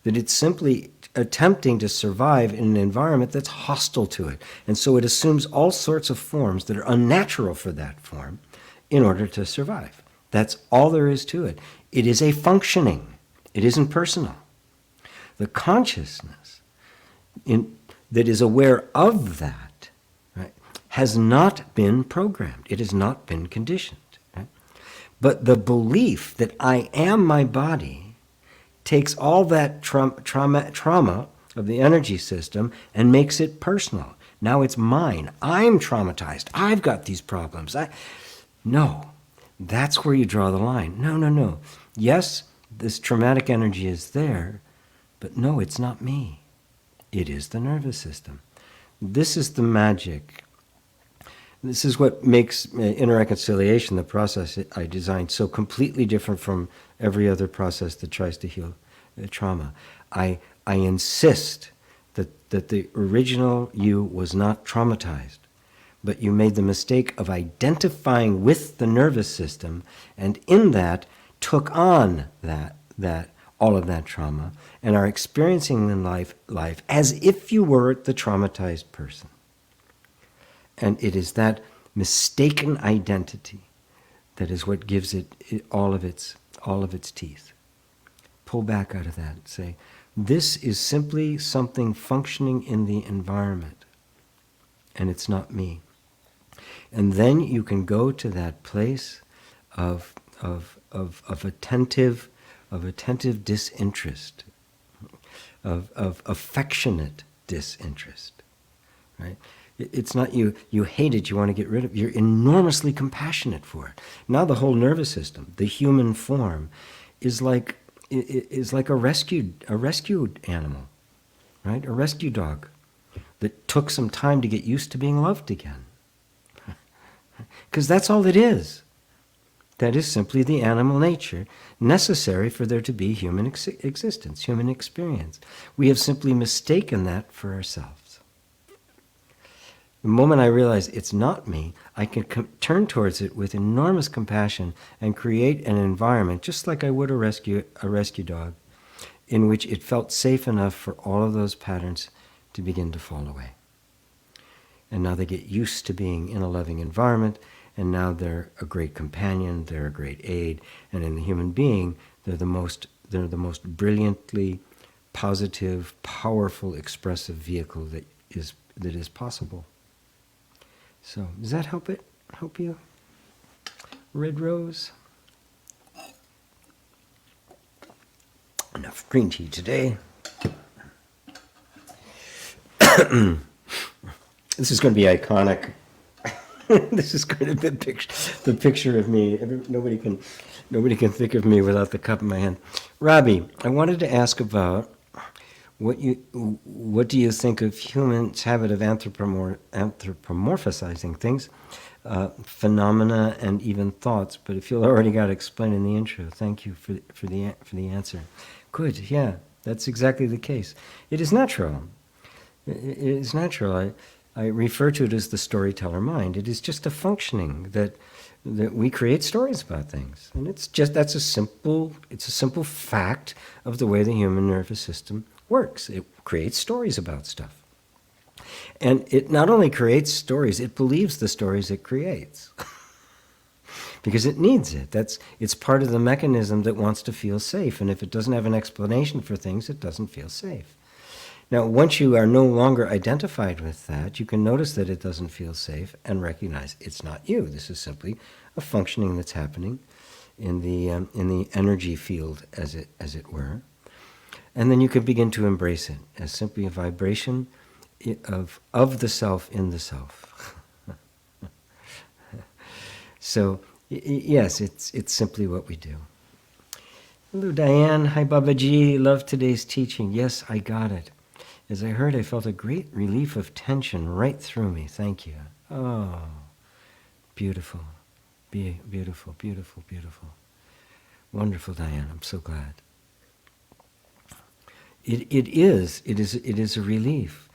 [SPEAKER 1] that it's simply attempting to survive in an environment that's hostile to it. And so it assumes all sorts of forms that are unnatural for that form in order to survive. That's all there is to it. It is a functioning. It isn't personal. The consciousness that is aware of that, right, has not been programmed. It has not been conditioned. Right? But the belief that I am my body takes all that trauma of the energy system and makes it personal. Now it's mine. I'm traumatized. I've got these problems. No, that's where you draw the line. No. Yes, this traumatic energy is there, but no, it's not me. It is the nervous system. This is the magic. This is what makes inner reconciliation, the process I designed, so completely different from every other process that tries to heal trauma. I insist that the original you was not traumatized, but you made the mistake of identifying with the nervous system, and in that took on that all of that trauma, and are experiencing in life as if you were the traumatized person. And it is that mistaken identity that is what gives it all of its teeth. Pull back out of that and say, this is simply something functioning in the environment, and it's not me. And then you can go to that place of attentive disinterest, of affectionate disinterest, right? It's not you hate it, you want to get rid of it. You're enormously compassionate for it. Now the whole nervous system, the human form, is like a rescued animal, right? A rescue dog that took some time to get used to being loved again. Because that's all it is. That is simply the animal nature necessary for there to be human existence, human experience. We have simply mistaken that for ourselves. The moment I realize it's not me, I can turn towards it with enormous compassion and create an environment, just like I would a rescue dog, in which it felt safe enough for all of those patterns to begin to fall away. And now they get used to being in a loving environment, and now they're a great companion, they're a great aid, and in the human being, they're the most brilliantly positive, powerful, expressive vehicle that is possible. So, does that help you? Red Rose? Enough green tea today. This is going to be iconic. This is going to be the picture of me. Nobody can think of me without the cup in my hand. Robbie, I wanted to ask about what do you think of humans' habit of anthropomorphizing things, phenomena, and even thoughts? But if you already got explained in the intro, thank you for the answer. Good, yeah, that's exactly the case. It is natural. It is natural. I refer to it as the storyteller mind. It is just a functioning that we create stories about things, and that's a simple fact of the way the human nervous system works. It creates stories about stuff, and it not only creates stories; it believes the stories it creates because it needs it. It's part of the mechanism that wants to feel safe, and if it doesn't have an explanation for things, it doesn't feel safe. Now, once you are no longer identified with that, you can notice that it doesn't feel safe and recognize it's not you. This is simply a functioning that's happening in the energy field, as it were. And then you can begin to embrace it as simply a vibration of the self in the self. So, yes, it's simply what we do. Hello, Diane. Hi, Babaji. Love today's teaching. Yes, I got it. As I heard, I felt a great relief of tension right through me. Thank you. Oh, beautiful. Beautiful, beautiful, beautiful. Wonderful, Diane. I'm so glad. It is a relief.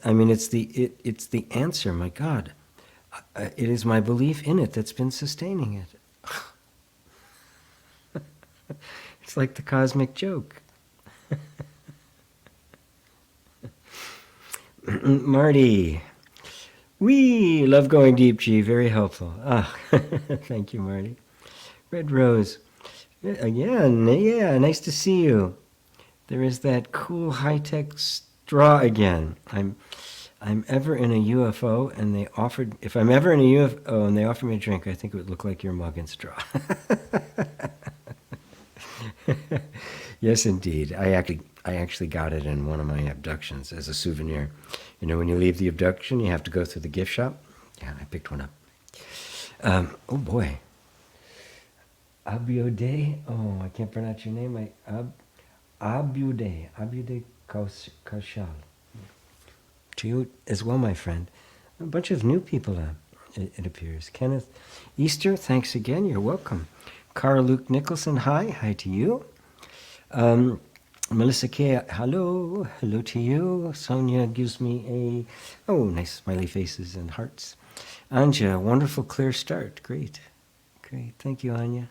[SPEAKER 1] I mean, it's the answer. My God, it is my belief in it that's been sustaining it. It's like the cosmic joke. Marty, we love going deep, G. Very helpful. Thank you, Marty. Red Rose, again, yeah, nice to see you. There is that cool high-tech straw again. I'm ever in a UFO, and if I'm ever in a UFO and they offer me a drink, I think it would look like your mug and straw. Yes, indeed. I actually got it in one of my abductions as a souvenir. You know, when you leave the abduction, you have to go through the gift shop. Yeah, I picked one up. Oh boy. Abiode. Oh, I can't pronounce your name. Abiode Kaushal. To you as well, my friend. A bunch of new people, it appears. Kenneth Easter, thanks again. You're welcome. Carl Luke Nicholson, hi. Hi to you. Melissa K, hello to you. Sonia gives me nice smiley faces and hearts. Anja, wonderful clear start. Great. Thank you, Anja.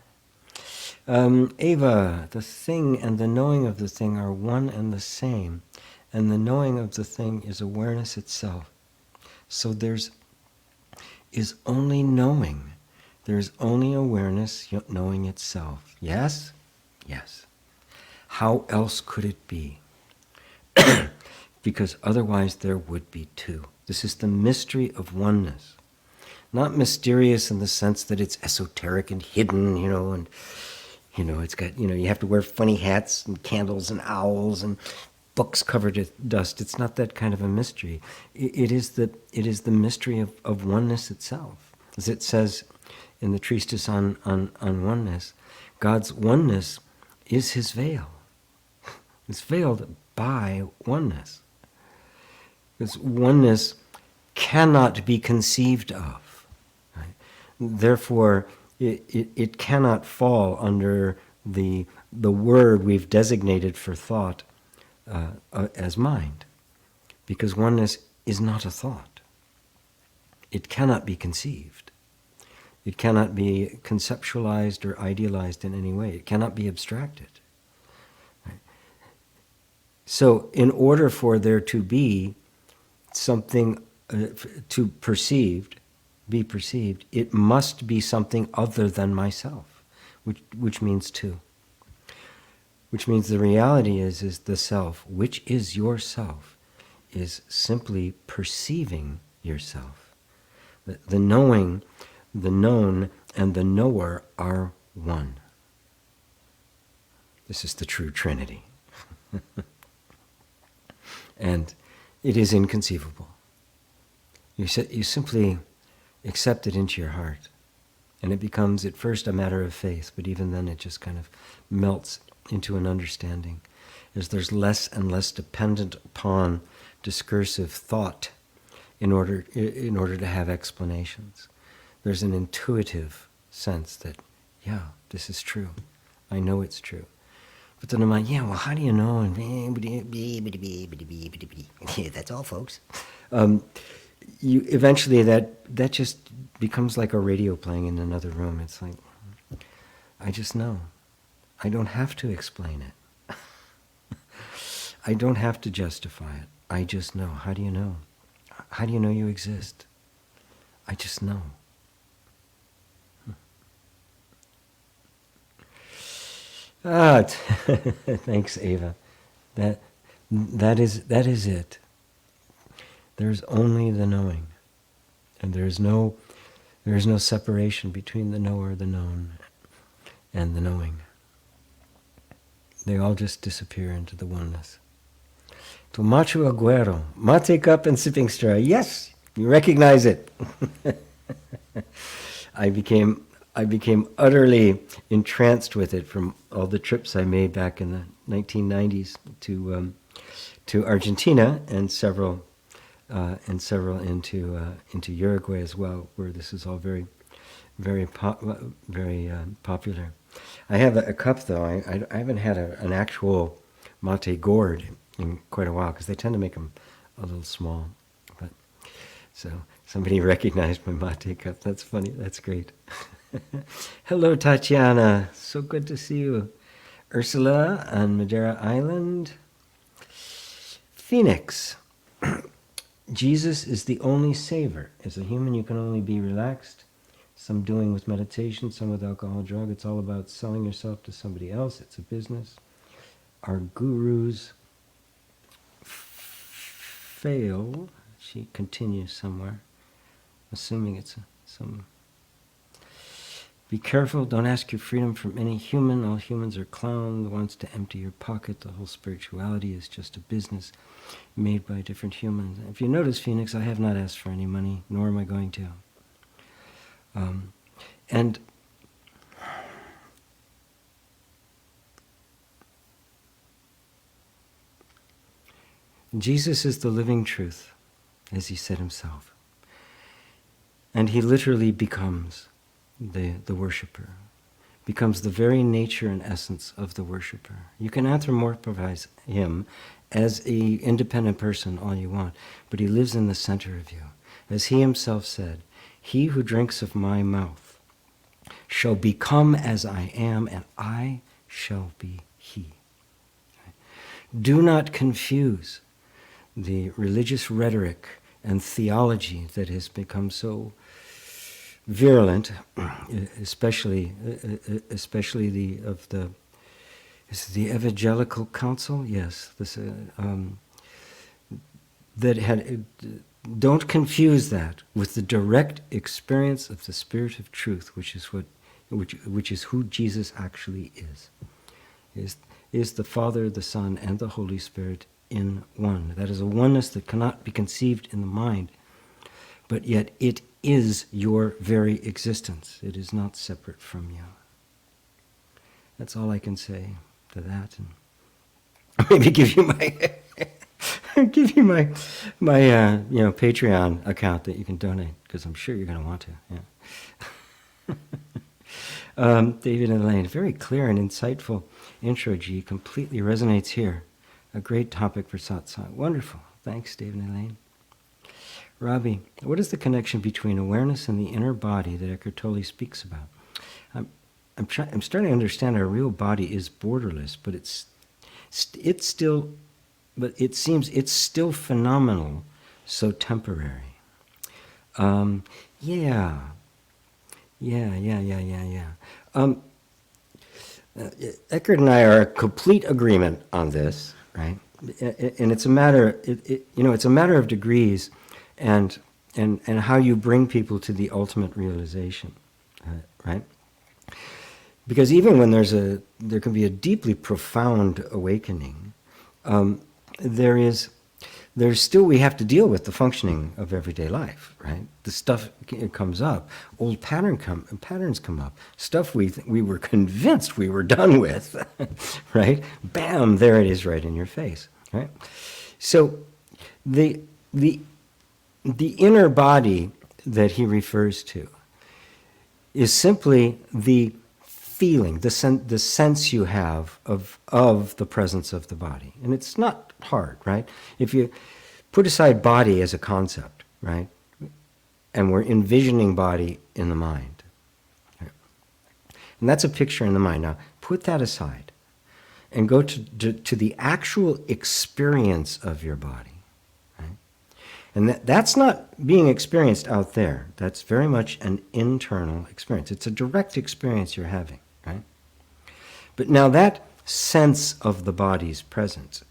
[SPEAKER 1] Ava, the thing and the knowing of the thing are one and the same, and the knowing of the thing is awareness itself. So there's only knowing. There's only awareness knowing itself. Yes? Yes. How else could it be? Because otherwise there would be two. This is the mystery of oneness. Not mysterious in the sense that it's esoteric and hidden, and it's got, you have to wear funny hats and candles and owls and books covered with dust. It's not that kind of a mystery. It is the mystery of oneness itself. As it says in the treatise on oneness, God's oneness is his veil. It's veiled by oneness. This oneness cannot be conceived of. Right? Therefore, it cannot fall under the word we've designated for thought as mind, because oneness is not a thought. it cannot be conceived. It cannot be conceptualized or idealized in any way. It cannot be abstracted. Right? So in order for there to be something to be perceived, it must be something other than myself, which means two. Which means the reality is the self, which is yourself, is simply perceiving yourself. The knowing, the known, and the knower are one. This is the true Trinity. And it is inconceivable. You simply accept it into your heart. And it becomes at first a matter of faith, but even then it just kind of melts into an understanding, as there's less and less dependent upon discursive thought in order to have explanations. There's an intuitive sense that, yeah, this is true. I know it's true. But then I'm like, yeah, well, how do you know? And that's all, folks. Eventually that just becomes like a radio playing in another room. It's like, I just know. I don't have to explain it. I don't have to justify it. I just know. How do you know? How do you know you exist? I just know. Thanks, Ava. That is it. There's only the knowing, and there is no separation between the knower, the known, and the knowing. They all just disappear into the oneness. Tomacho Aguero, mate cup and sipping straw. Yes, you recognize it. I became utterly entranced with it from all the trips I made back in the 1990s to Argentina and several into Uruguay as well, where this is all very, very popular. I have a cup though. I haven't had an actual mate gourd in quite a while because they tend to make them a little small. But so somebody recognized my mate cup. That's funny. That's great. Hello, Tatiana. So good to see you. Ursula on Madeira Island. Phoenix. Jesus is the only saver. As a human, you can only be relaxed. Some doing with meditation, some with alcohol, drug. It's all about selling yourself to somebody else. It's a business. Our gurus fail. She continues somewhere, assuming it's some. Be careful. Don't ask your freedom from any human. All humans are clowns. Wants to empty your pocket. The whole spirituality is just a business made by different humans. If you notice, Phoenix, I have not asked for any money, nor am I going to. And Jesus is the living truth, as he said himself. And he literally becomes the worshipper, becomes the very nature and essence of the worshipper. You can anthropomorphize him as an independent person all you want, but he lives in the center of you. As he himself said, he who drinks of my mouth shall become as I am, and I shall be he. Do not confuse the religious rhetoric and theology that has become so virulent, especially the Evangelical Council. Yes, this that had. Don't confuse that with the direct experience of the Spirit of Truth, which is who Jesus actually is the Father, the Son, and the Holy Spirit in one. That is a oneness that cannot be conceived in the mind, but yet it is your very existence. It is not separate from you. That's all I can say to that, and maybe give you my Patreon account that you can donate, because I'm sure you're going to want to. Yeah. David and Elaine, very clear and insightful intro, G. Completely resonates here. A great topic for satsang. Wonderful. Thanks, David and Elaine. Ravi, what is the connection between awareness and the inner body that Eckhart Tolle speaks about? I'm starting to understand our real body is borderless, but it seems it's still phenomenal, so temporary. Yeah. Eckhart and I are in complete agreement on this, right? And it's a matter, it's a matter of degrees, and how you bring people to the ultimate realization, right? Because even when there can be a deeply profound awakening, there's still, we have to deal with the functioning of everyday life, right? The stuff comes up, old patterns come up, stuff we were convinced we were done with, right? Bam, there it is right in your face, right? So the inner body that he refers to is simply the feeling, the sense you have of the presence of the body. And it's not hard, right? If you put aside body as a concept, right? And we're envisioning body in the mind. Right? And that's a picture in the mind. Now, put that aside and go to the actual experience of your body. Right? And that's not being experienced out there. That's very much an internal experience. It's a direct experience you're having. Right? But now that sense of the body's presence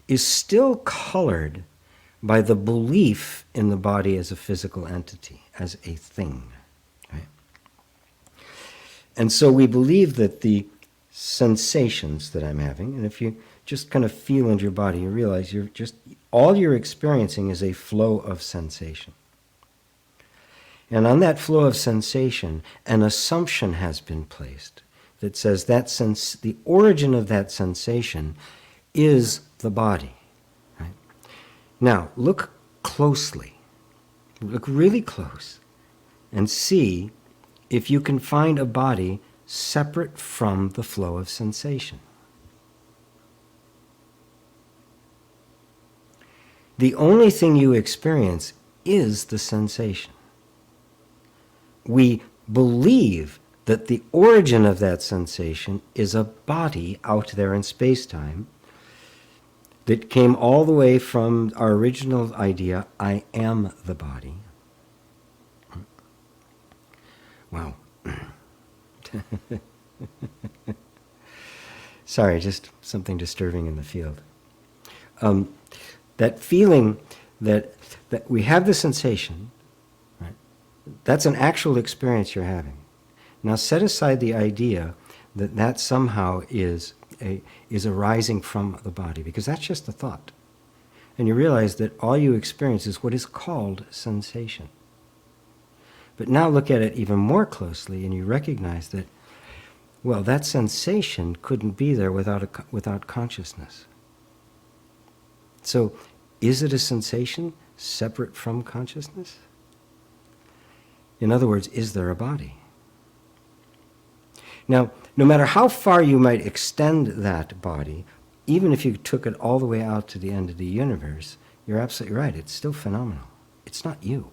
[SPEAKER 1] is still colored by the belief in the body as a physical entity, as a thing. Right? And so we believe that the sensations that I'm having, and if you just kind of feel into your body, you realize all you're experiencing is a flow of sensation. And on that flow of sensation, an assumption has been placed that says the origin of that sensation is the body. Right? Now, look closely. Look really close and see if you can find a body separate from the flow of sensation. The only thing you experience is the sensation. We believe that the origin of that sensation is a body out there in space-time that came all the way from our original idea, I am the body. Wow. Sorry, just something disturbing in the field. That feeling that we have the sensation, right? That's an actual experience you're having. Now set aside the idea that somehow is arising from the body, because that's just a thought. And you realize that all you experience is what is called sensation. But now look at it even more closely and you recognize that, well, that sensation couldn't be there without consciousness. So, is it a sensation separate from consciousness? In other words, is there a body? Now, no matter how far you might extend that body, even if you took it all the way out to the end of the universe, you're absolutely right, it's still phenomenal. It's not you.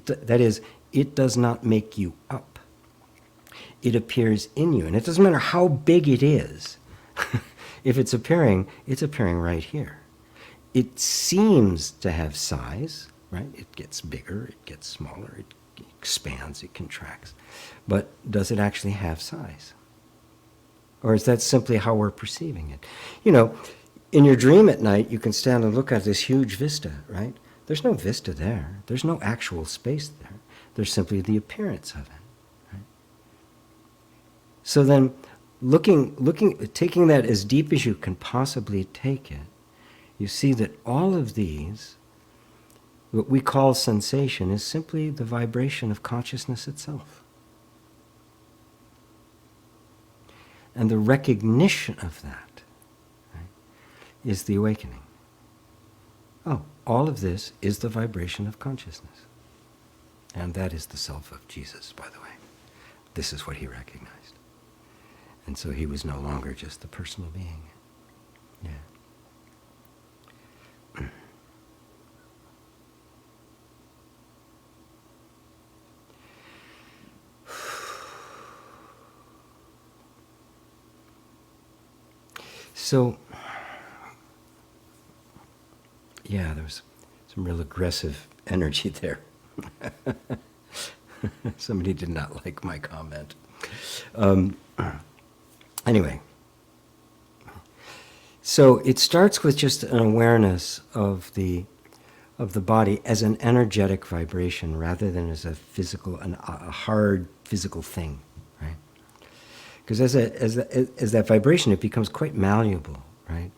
[SPEAKER 1] That is, it does not make you up. It appears in you. And it doesn't matter how big it is. If it's appearing right here. It seems to have size, right? It gets bigger, it gets smaller, it expands, it contracts. But does it actually have size? Or is that simply how we're perceiving it? You know, in your dream at night, you can stand and look at this huge vista, right? There's no vista there. There's no actual space there. There's simply the appearance of it. Right? So then, taking that as deep as you can possibly take it, you see that all of these, what we call sensation, is simply the vibration of consciousness itself. And the recognition of that, right, is the awakening. Oh, all of this is the vibration of consciousness. And that is the self of Jesus, by the way. This is what he recognized. And so he was no longer just the personal being. Yeah. So, yeah, there was some real aggressive energy there. Somebody did not like my comment. Anyway, so it starts with just an awareness of the body as an energetic vibration rather than as a physical, a hard physical thing, right? Because as that vibration, it becomes quite malleable, right?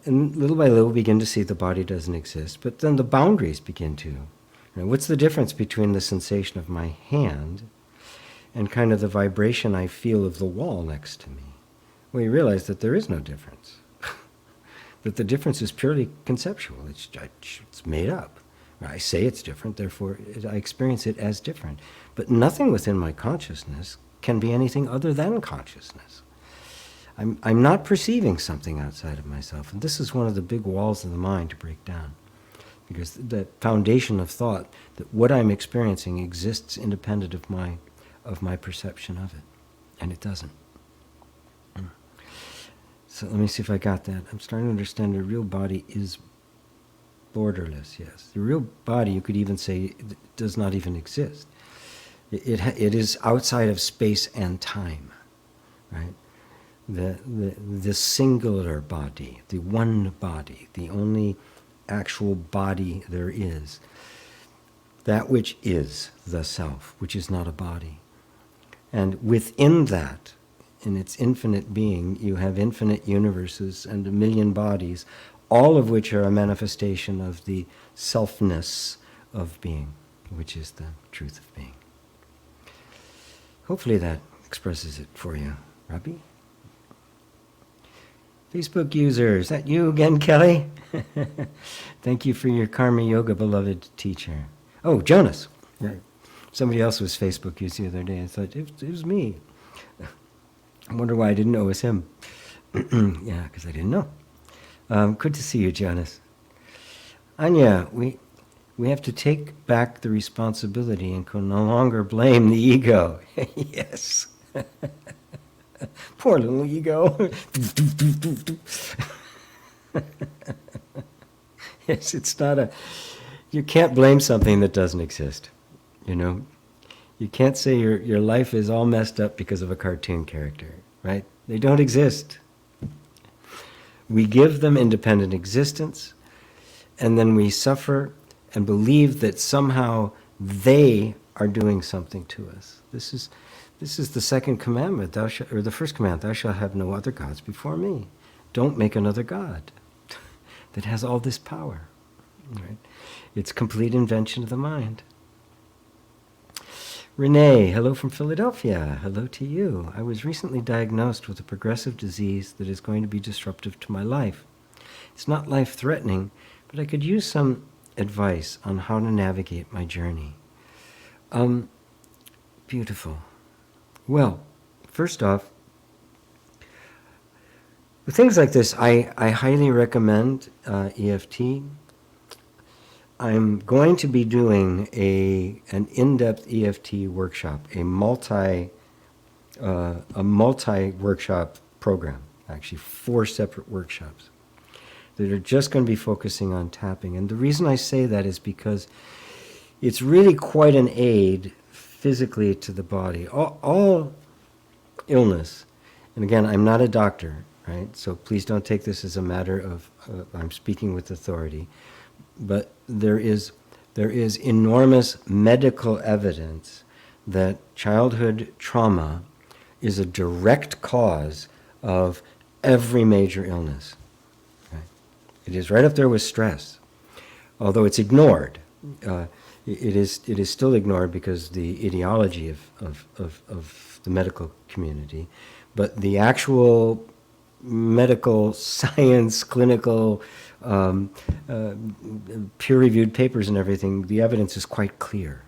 [SPEAKER 1] And little by little, we begin to see the body doesn't exist, but then the boundaries begin to. What's the difference between the sensation of my hand and kind of the vibration I feel of the wall next to me? Well, you realize that there is no difference. That the difference is purely conceptual. It's made up. I say it's different, therefore I experience it as different. But nothing within my consciousness can be anything other than consciousness. I'm not perceiving something outside of myself. And this is one of the big walls of the mind to break down. Because the foundation of thought, that what I'm experiencing exists independent of my perception of it. And it doesn't. So let me see if I got that. I'm starting to understand the real body is borderless, yes. The real body, you could even say, does not even exist. It is outside of space and time, right? The singular body, the one body, the only actual body there is, that which is the self, which is not a body. And within that, in its infinite being, you have infinite universes and a million bodies, all of which are a manifestation of the selfness of being, which is the truth of being. Hopefully that expresses it for you. Rabbi? Facebook user, is that you again, Kelly? Thank you for your Karma Yoga, beloved teacher. Oh, Jonas. Right. Somebody else was Facebook used the other day. I thought, it was me. I wonder why I didn't know it was him. Yeah, because I didn't know. Good to see you, Jonas. Anya, we have to take back the responsibility and can no longer blame the ego. Yes. Poor little ego. Yes, it's not you can't blame something that doesn't exist, you know. You can't say your life is all messed up because of a cartoon character, right? They don't exist. We give them independent existence, and then we suffer and believe that somehow they are doing something to us. This is the second commandment, or the first commandment, thou shalt have no other gods before me. Don't make another god that has all this power, right? It's complete invention of the mind. Renee, hello from Philadelphia. Hello to you. I was recently diagnosed with a progressive disease that is going to be disruptive to my life. It's not life-threatening, but I could use some advice on how to navigate my journey. Beautiful. Well, first off, with things like this, I highly recommend EFT. I'm going to be doing an in-depth EFT workshop, a multi-workshop program, actually 4 separate workshops that are just going to be focusing on tapping. And the reason I say that is because it's really quite an aid physically to the body. All illness, and again, I'm not a doctor, right? So please don't take this as a matter of I'm speaking with authority. But there is enormous medical evidence that childhood trauma is a direct cause of every major illness. Right? It is right up there with stress, although it's ignored. It is still ignored because the ideology of the medical community, but the actual medical science, clinical, peer-reviewed papers and everything, the evidence is quite clear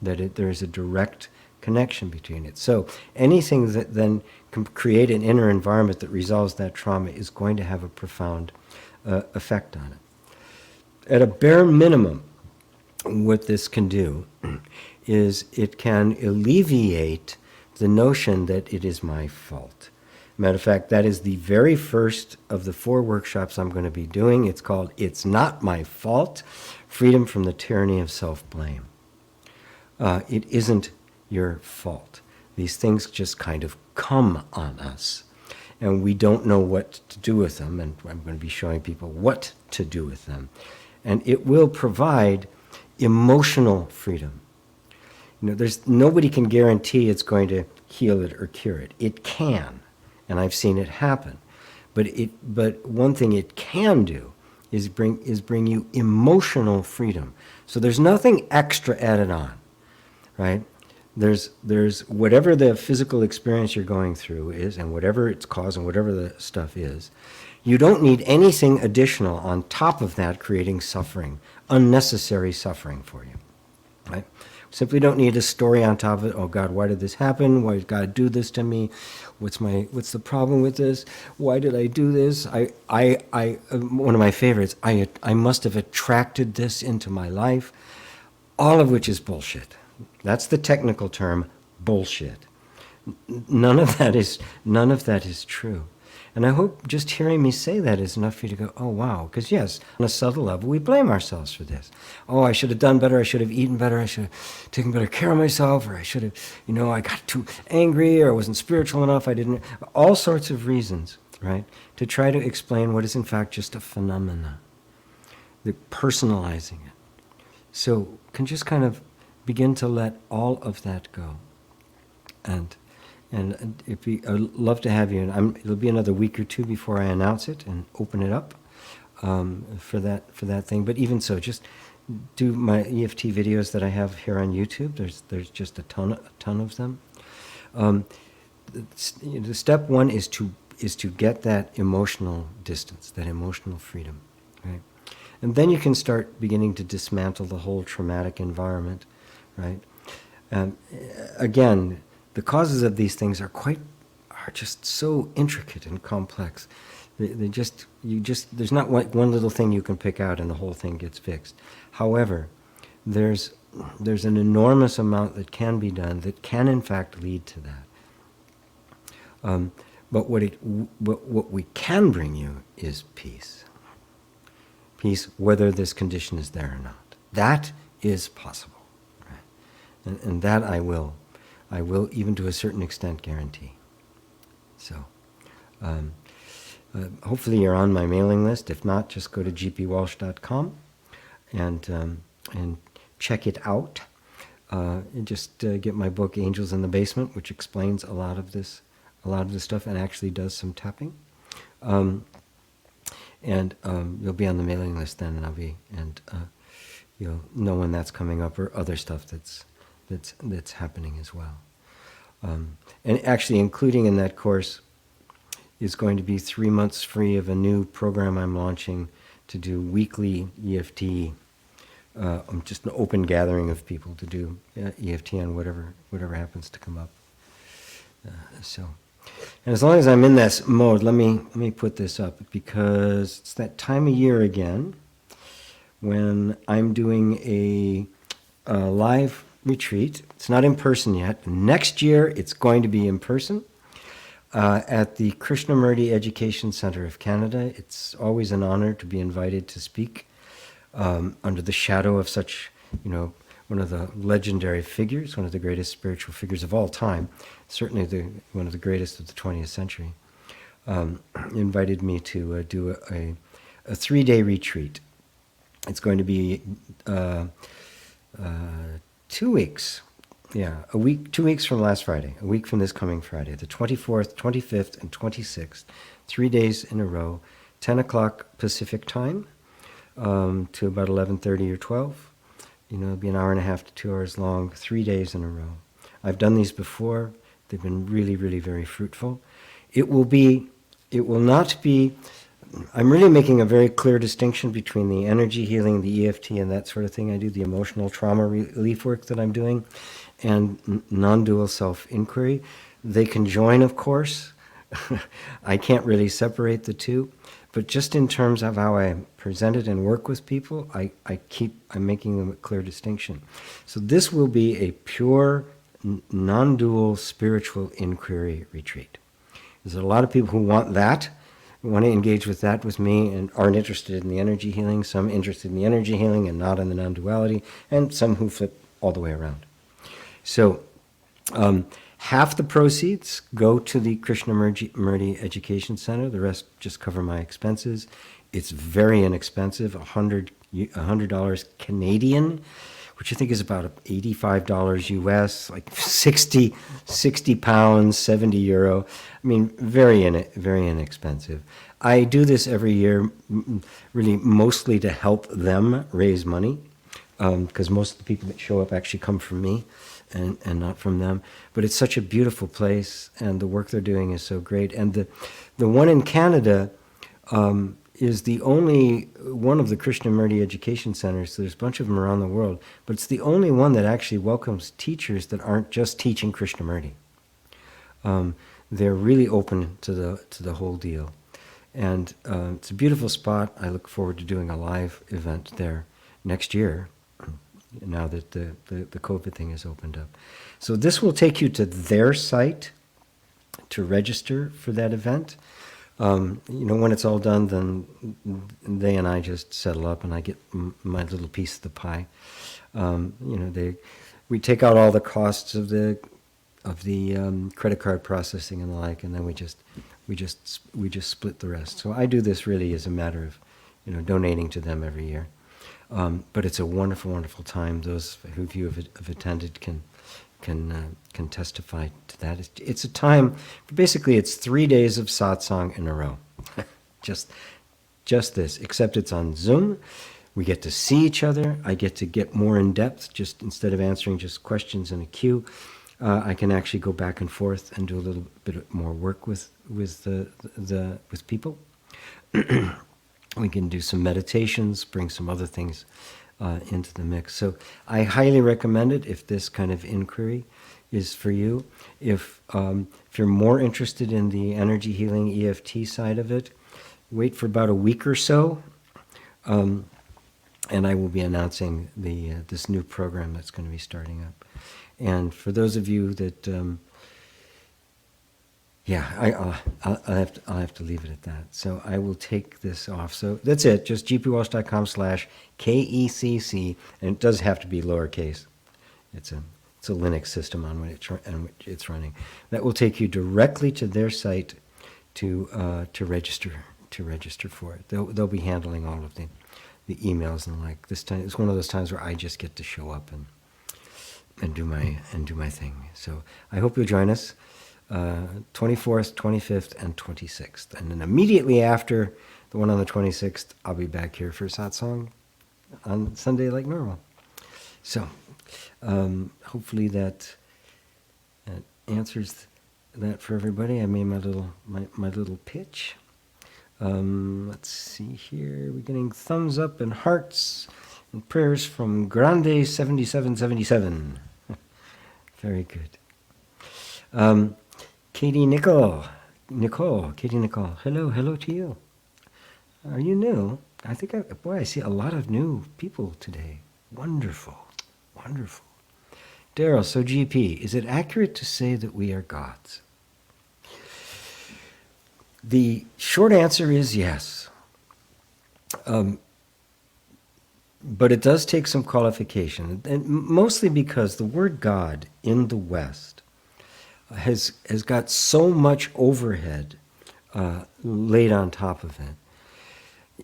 [SPEAKER 1] that there is a direct connection between it. So anything that then can create an inner environment that resolves that trauma is going to have a profound effect on it. At a bare minimum, what this can do is it can alleviate the notion that it is my fault. Matter of fact, that is the very first of the 4 workshops I'm going to be doing. It's called It's Not My Fault, Freedom from the Tyranny of Self-Blame. It isn't your fault. These things just kind of come on us, and we don't know what to do with them, and I'm going to be showing people what to do with them. And it will provide emotional freedom. Nobody can guarantee it's going to heal it or cure it. It can, and I've seen it happen. But one thing it can do is bring you emotional freedom. So there's nothing extra added on, right? There's whatever the physical experience you're going through is, and whatever it's causing, whatever the stuff is, you don't need anything additional on top of that creating suffering, unnecessary suffering for you, right? Simply don't need a story on top of it. Oh God, why did this happen? Why did God do this to me? What's the problem with this? Why did I do this? One of my favorites, I must have attracted this into my life, all of which is bullshit. That's the technical term, bullshit. None of that is true. And I hope just hearing me say that is enough for you to go, oh, wow. Because yes, on a subtle level, we blame ourselves for this. Oh, I should have done better. I should have eaten better. I should have taken better care of myself. Or I should have, I got too angry, or I wasn't spiritual enough. I didn't. All sorts of reasons, right? To try to explain what is in fact just a phenomena. The personalizing it. So can just kind of begin to let all of that go. And I'd love to have you. And it'll be another week or 2 before I announce it and open it up for that thing. But even so, just do my EFT videos that I have here on YouTube. There's just a ton of them. The step 1 is to get that emotional distance, that emotional freedom, right? And then you can start beginning to dismantle the whole traumatic environment, right? Again, the causes of these things are just so intricate and complex. There's not one little thing you can pick out and the whole thing gets fixed. However, there's an enormous amount that can be done that can in fact lead to that. But what we can bring you is peace. Peace, whether this condition is there or not. That is possible, right? And that I will even to a certain extent guarantee. So, hopefully you're on my mailing list. If not, just go to gpwalsh.com and check it out. And just get my book Angels in the Basement, which explains a lot of this stuff and actually does some tapping. And you'll be on the mailing list then, and you'll know when that's coming up or other stuff that's happening as well. And actually including in that course is going to be 3 months free of a new program I'm launching to do weekly EFT, just an open gathering of people to do EFT on whatever happens to come up. And as long as I'm in this mode, let me put this up, because it's that time of year again when I'm doing a live retreat. It's not in person yet. Next year, it's going to be in person at the Krishnamurti Education Center of Canada. It's always an honor to be invited to speak under the shadow of such, one of the legendary figures, one of the greatest spiritual figures of all time, certainly one of the greatest of the 20th century. Invited me to do a 3-day retreat. It's going to be 2 weeks. Yeah, a week, 2 weeks from last Friday, a week from this coming Friday, the 24th, 25th, and 26th, 3 days in a row, 10 o'clock Pacific time to about 11:30 or 12. It'll be an hour and a half to 2 hours long, 3 days in a row. I've done these before. They've been really, really very fruitful. It will not be, I'm really making a very clear distinction between the energy healing, the EFT, and that sort of thing I do, the emotional trauma relief work that I'm doing, and non-dual self-inquiry. They can join, of course. I can't really separate the two. But just in terms of how I present it and work with people, I'm making them a clear distinction. So this will be a pure, non-dual spiritual inquiry retreat. There's a lot of people who want that, who want to engage with that with me and aren't interested in the energy healing, some interested in the energy healing and not in the non-duality, and some who flip all the way around. So half the proceeds go to the Krishnamurti Education Center. The rest just cover my expenses. It's very inexpensive, $100 Canadian, which I think is about $85 US, like 60 pounds, 70 euro. I mean, very inexpensive. I do this every year, really mostly to help them raise money, because most of the people that show up actually come from me and not from them. But it's such a beautiful place, and the work they're doing is so great. And the one in Canada is the only one of the Krishnamurti Education Centers. There's a bunch of them around the world, but it's the only one that actually welcomes teachers that aren't just teaching Krishnamurti. They're really open to the whole deal. And it's a beautiful spot. I look forward to doing a live event there next year, now that the COVID thing has opened up. So this will take you to their site to register for that event. When it's all done, then they and I just settle up, and I get my little piece of the pie. We take out all the costs of the credit card processing and the like, and then we just split the rest. So I do this really as a matter of, donating to them every year. But it's a wonderful, wonderful time. Those of you who have attended can testify to that. It's a time, basically it's 3 days of satsang in a row. just this, except it's on Zoom. We get to see each other. I get to get more in depth, just instead of answering just questions in a queue. I can actually go back and forth and do a little bit more work with people. We can do some meditations, bring some other things into the mix. So I highly recommend it if this kind of inquiry is for you. If you're more interested in the energy healing EFT side of it, wait for about a week or so, and I will be announcing this new program that's going to be starting up. And for those of you that, I'll have to leave it at that. So I will take this off. So that's it. Just gpwalsh.com/KECC, and it does have to be lowercase. It's a Linux system on which it's running. That will take you directly to their site to register for it. They'll be handling all of the emails and the like. This time it's one of those times where I just get to show up and do my thing. So I hope you'll join us 24th, 25th, and 26th. And then immediately after the one on the 26th, I'll be back here for Satsang on Sunday like normal. So hopefully that answers that for everybody. I made my little pitch. Let's see here. We're getting thumbs up and hearts and prayers from Grande 7777. Very good. Katie Nicole, hello to you. Are you new? I think I see a lot of new people today. Wonderful. Daryl, so GP, is it accurate to say that we are gods? The short answer is yes. But it does take some qualification, and mostly because the word God in the West has got so much overhead laid on top of it.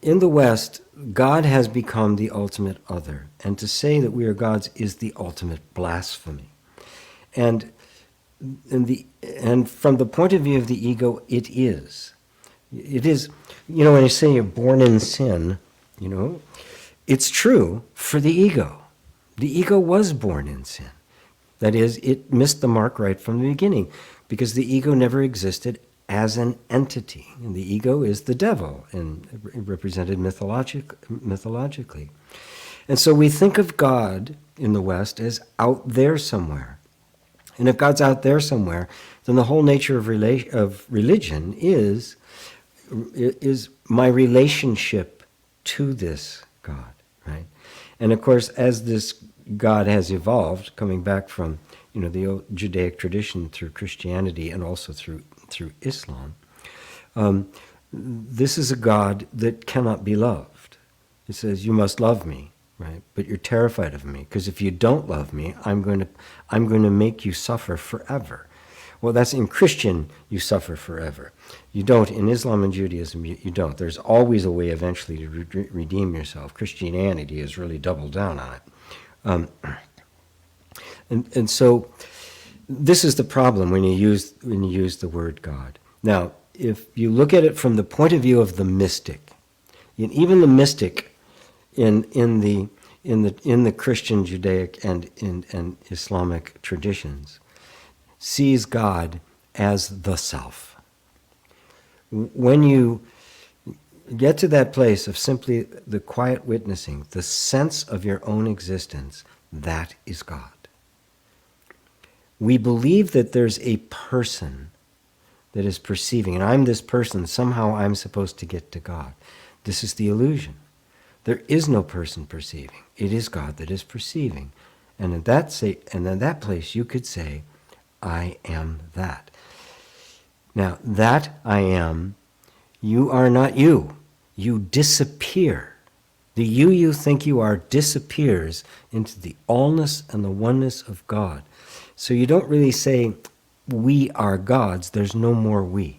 [SPEAKER 1] In the West, God has become the ultimate other, and to say that we are gods is the ultimate blasphemy. And from the point of view of the ego, it is. It is, when you say you're born in sin, it's true for the ego. The ego was born in sin. That is, it missed the mark right from the beginning, because the ego never existed as an entity. And the ego is the devil, and represented mythologically. And so we think of God in the West as out there somewhere. And if God's out there somewhere, then the whole nature of religion is my relationship to this God, right? And of course, as this God has evolved, coming back from the old Judaic tradition through Christianity and also through through Islam, this is a God that cannot be loved. It says, you must love me, right? But you're terrified of me, because if you don't love me, I'm going to make you suffer forever. Well, that's in Christian, you suffer forever. You don't. In Islam and Judaism, you don't. There's always a way eventually to redeem yourself. Christianity has really doubled down on it. And so this is the problem when you use the word God. Now, if you look at it from the point of view of the mystic, even the mystic in the Christian, Judaic, and Islamic traditions sees God as the self. When you get to that place of simply the quiet witnessing, the sense of your own existence, that is God. We believe that there's a person that is perceiving, and I'm this person, somehow I'm supposed to get to God. This is the illusion. There is no person perceiving. It is God that is perceiving. And in that place you could say, I am that. Now, that I am, you are not you. You disappear. The you think you are disappears into the allness and the oneness of God. So you don't really say, we are gods. There's no more we.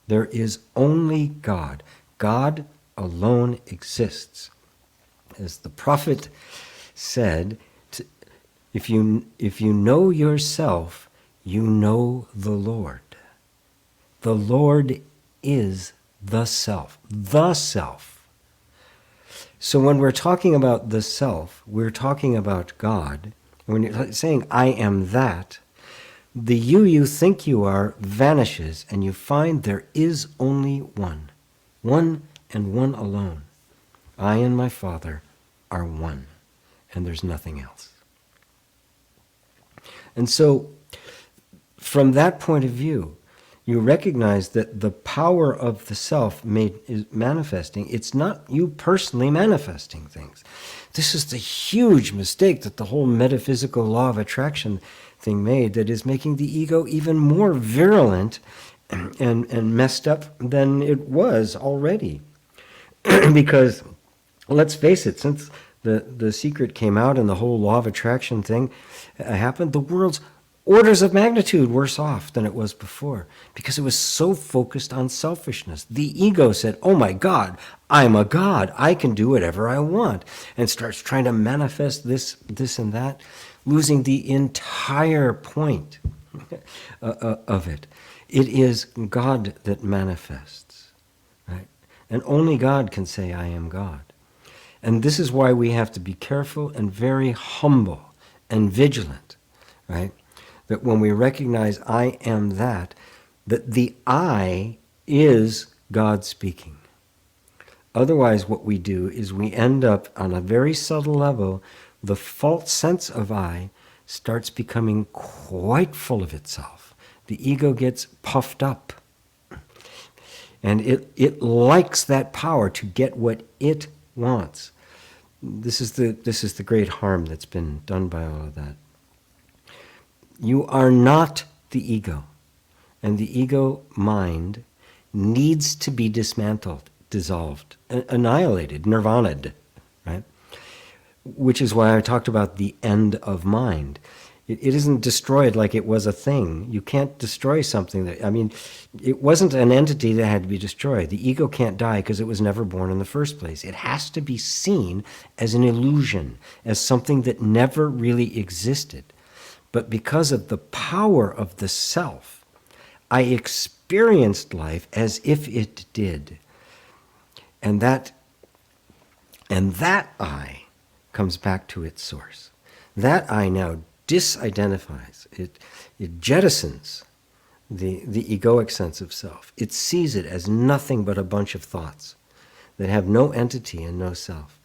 [SPEAKER 1] There is only God. God alone exists. As the prophet said, if you know yourself, you know the Lord. The Lord is the self. The self. So when we're talking about the self, we're talking about God. When you're saying, I am that, the you think you are vanishes, and you find there is only one. One and one alone. I and my Father are one, and there's nothing else. And so, from that point of view, you recognize that the power of the self is manifesting. It's not you personally manifesting things. This is the huge mistake that the whole metaphysical law of attraction thing made, that is making the ego even more virulent and messed up than it was already. Because, let's face it, since the secret came out and the whole law of attraction thing happened, the world's orders of magnitude worse off than it was before, because it was so focused on selfishness. The ego said, oh my God, I'm a God, I can do whatever I want, and starts trying to manifest this and that, losing the entire point of it. It is God that manifests, right? And only God can say, I am God. And this is why we have to be careful and very humble and vigilant, right? That when we recognize I am that the I is God speaking. Otherwise, what we do is we end up on a very subtle level, the false sense of I starts becoming quite full of itself. The ego gets puffed up. And it likes that power to get what it wants. This is the great harm that's been done by all of that. You are not the ego. And the ego mind needs to be dismantled, dissolved, annihilated, nirvana'd, right? Which is why I talked about the end of mind. It isn't destroyed like it was a thing. You can't destroy something that, it wasn't an entity that had to be destroyed. The ego can't die because it was never born in the first place. It has to be seen as an illusion, as something that never really existed. But because of the power of the self, I experienced life as if it did. And that I comes back to its source. That I now disidentifies. It jettisons the egoic sense of self. It sees it as nothing but a bunch of thoughts that have no entity and no self.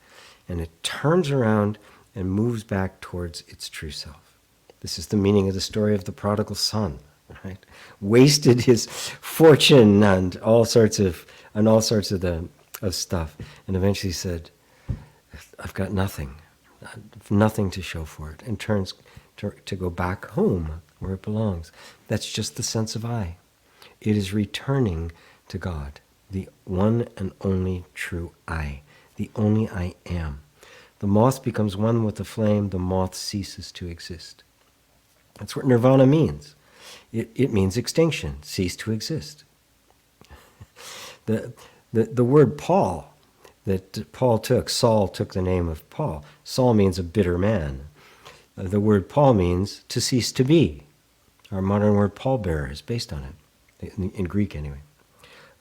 [SPEAKER 1] And it turns around and moves back towards its true self. This is the meaning of the story of the prodigal son, right? Wasted his fortune and all sorts of stuff, and eventually said, "I've got nothing, nothing to show for it," and turns to go back home where it belongs. That's just the sense of I. It is returning to God, the one and only true I, the only I am. The moth becomes one with the flame, the moth ceases to exist. That's what nirvana means. It means extinction, cease to exist. The word Paul, that Paul took, Saul took the name of Paul. Saul means a bitter man. The word Paul means to cease to be. Our modern word pallbearer is based on it, in Greek anyway.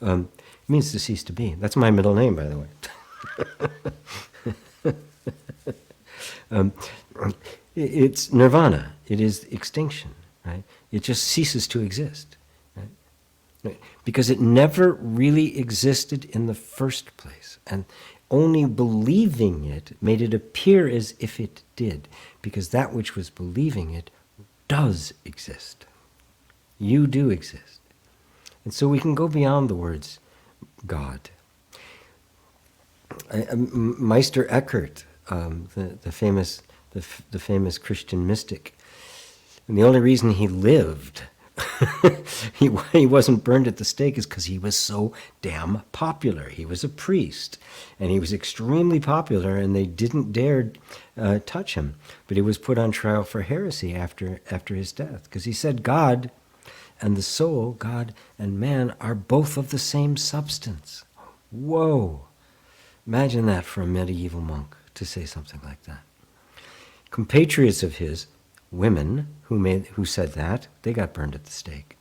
[SPEAKER 1] It means to cease to be. That's my middle name, by the way. It's nirvana. It is extinction, right? It just ceases to exist, right? Because it never really existed in the first place. And only believing it made it appear as if it did, because that which was believing it does exist. You do exist. And so we can go beyond the words God. Meister Eckhart, the famous Christian mystic, and the only reason he lived, he wasn't burned at the stake, is because he was so damn popular. He was a priest, and he was extremely popular, and they didn't dare touch him. But he was put on trial for heresy after his death, because he said God and the soul, God and man, are both of the same substance. Whoa! Imagine that for a medieval monk to say something like that. Compatriots of his, women who said that, they got burned at the stake.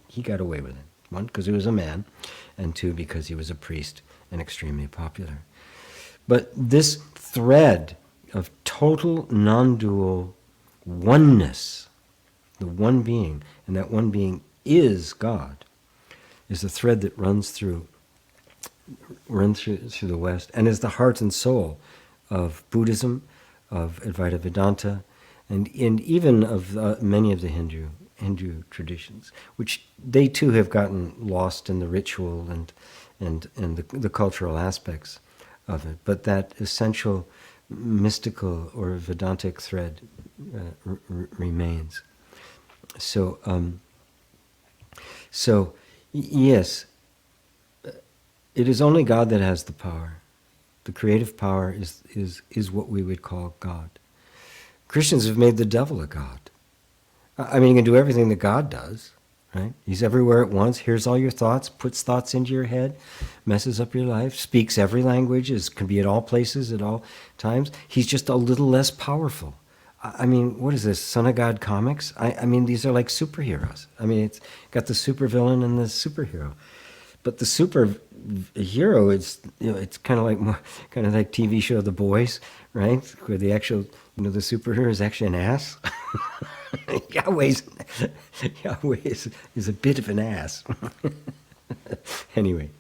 [SPEAKER 1] He got away with it. One, because he was a man, and two, because he was a priest and extremely popular. But this thread of total non-dual oneness, the one being, and that one being is God, is the thread that runs through the West, and is the heart and soul of Buddhism, of Advaita Vedanta, and even of many of the Hindu traditions, which they too have gotten lost in the ritual and the cultural aspects of it. But that essential mystical or Vedantic thread remains. So yes, it is only God that has the power. The creative power is what we would call God. Christians have made the devil a god. I mean, you can do everything that God does, right? He's everywhere at once, hears all your thoughts, puts thoughts into your head, messes up your life, speaks every language, can be at all places, at all times. He's just a little less powerful. I mean, what is this, Son of God comics? I mean, these are like superheroes. I mean, it's got the supervillain and the superhero. But the superhero is, it's kind of like TV show The Boys, right? Where the actual, the superhero is actually an ass. Yahweh is a bit of an ass. Anyway.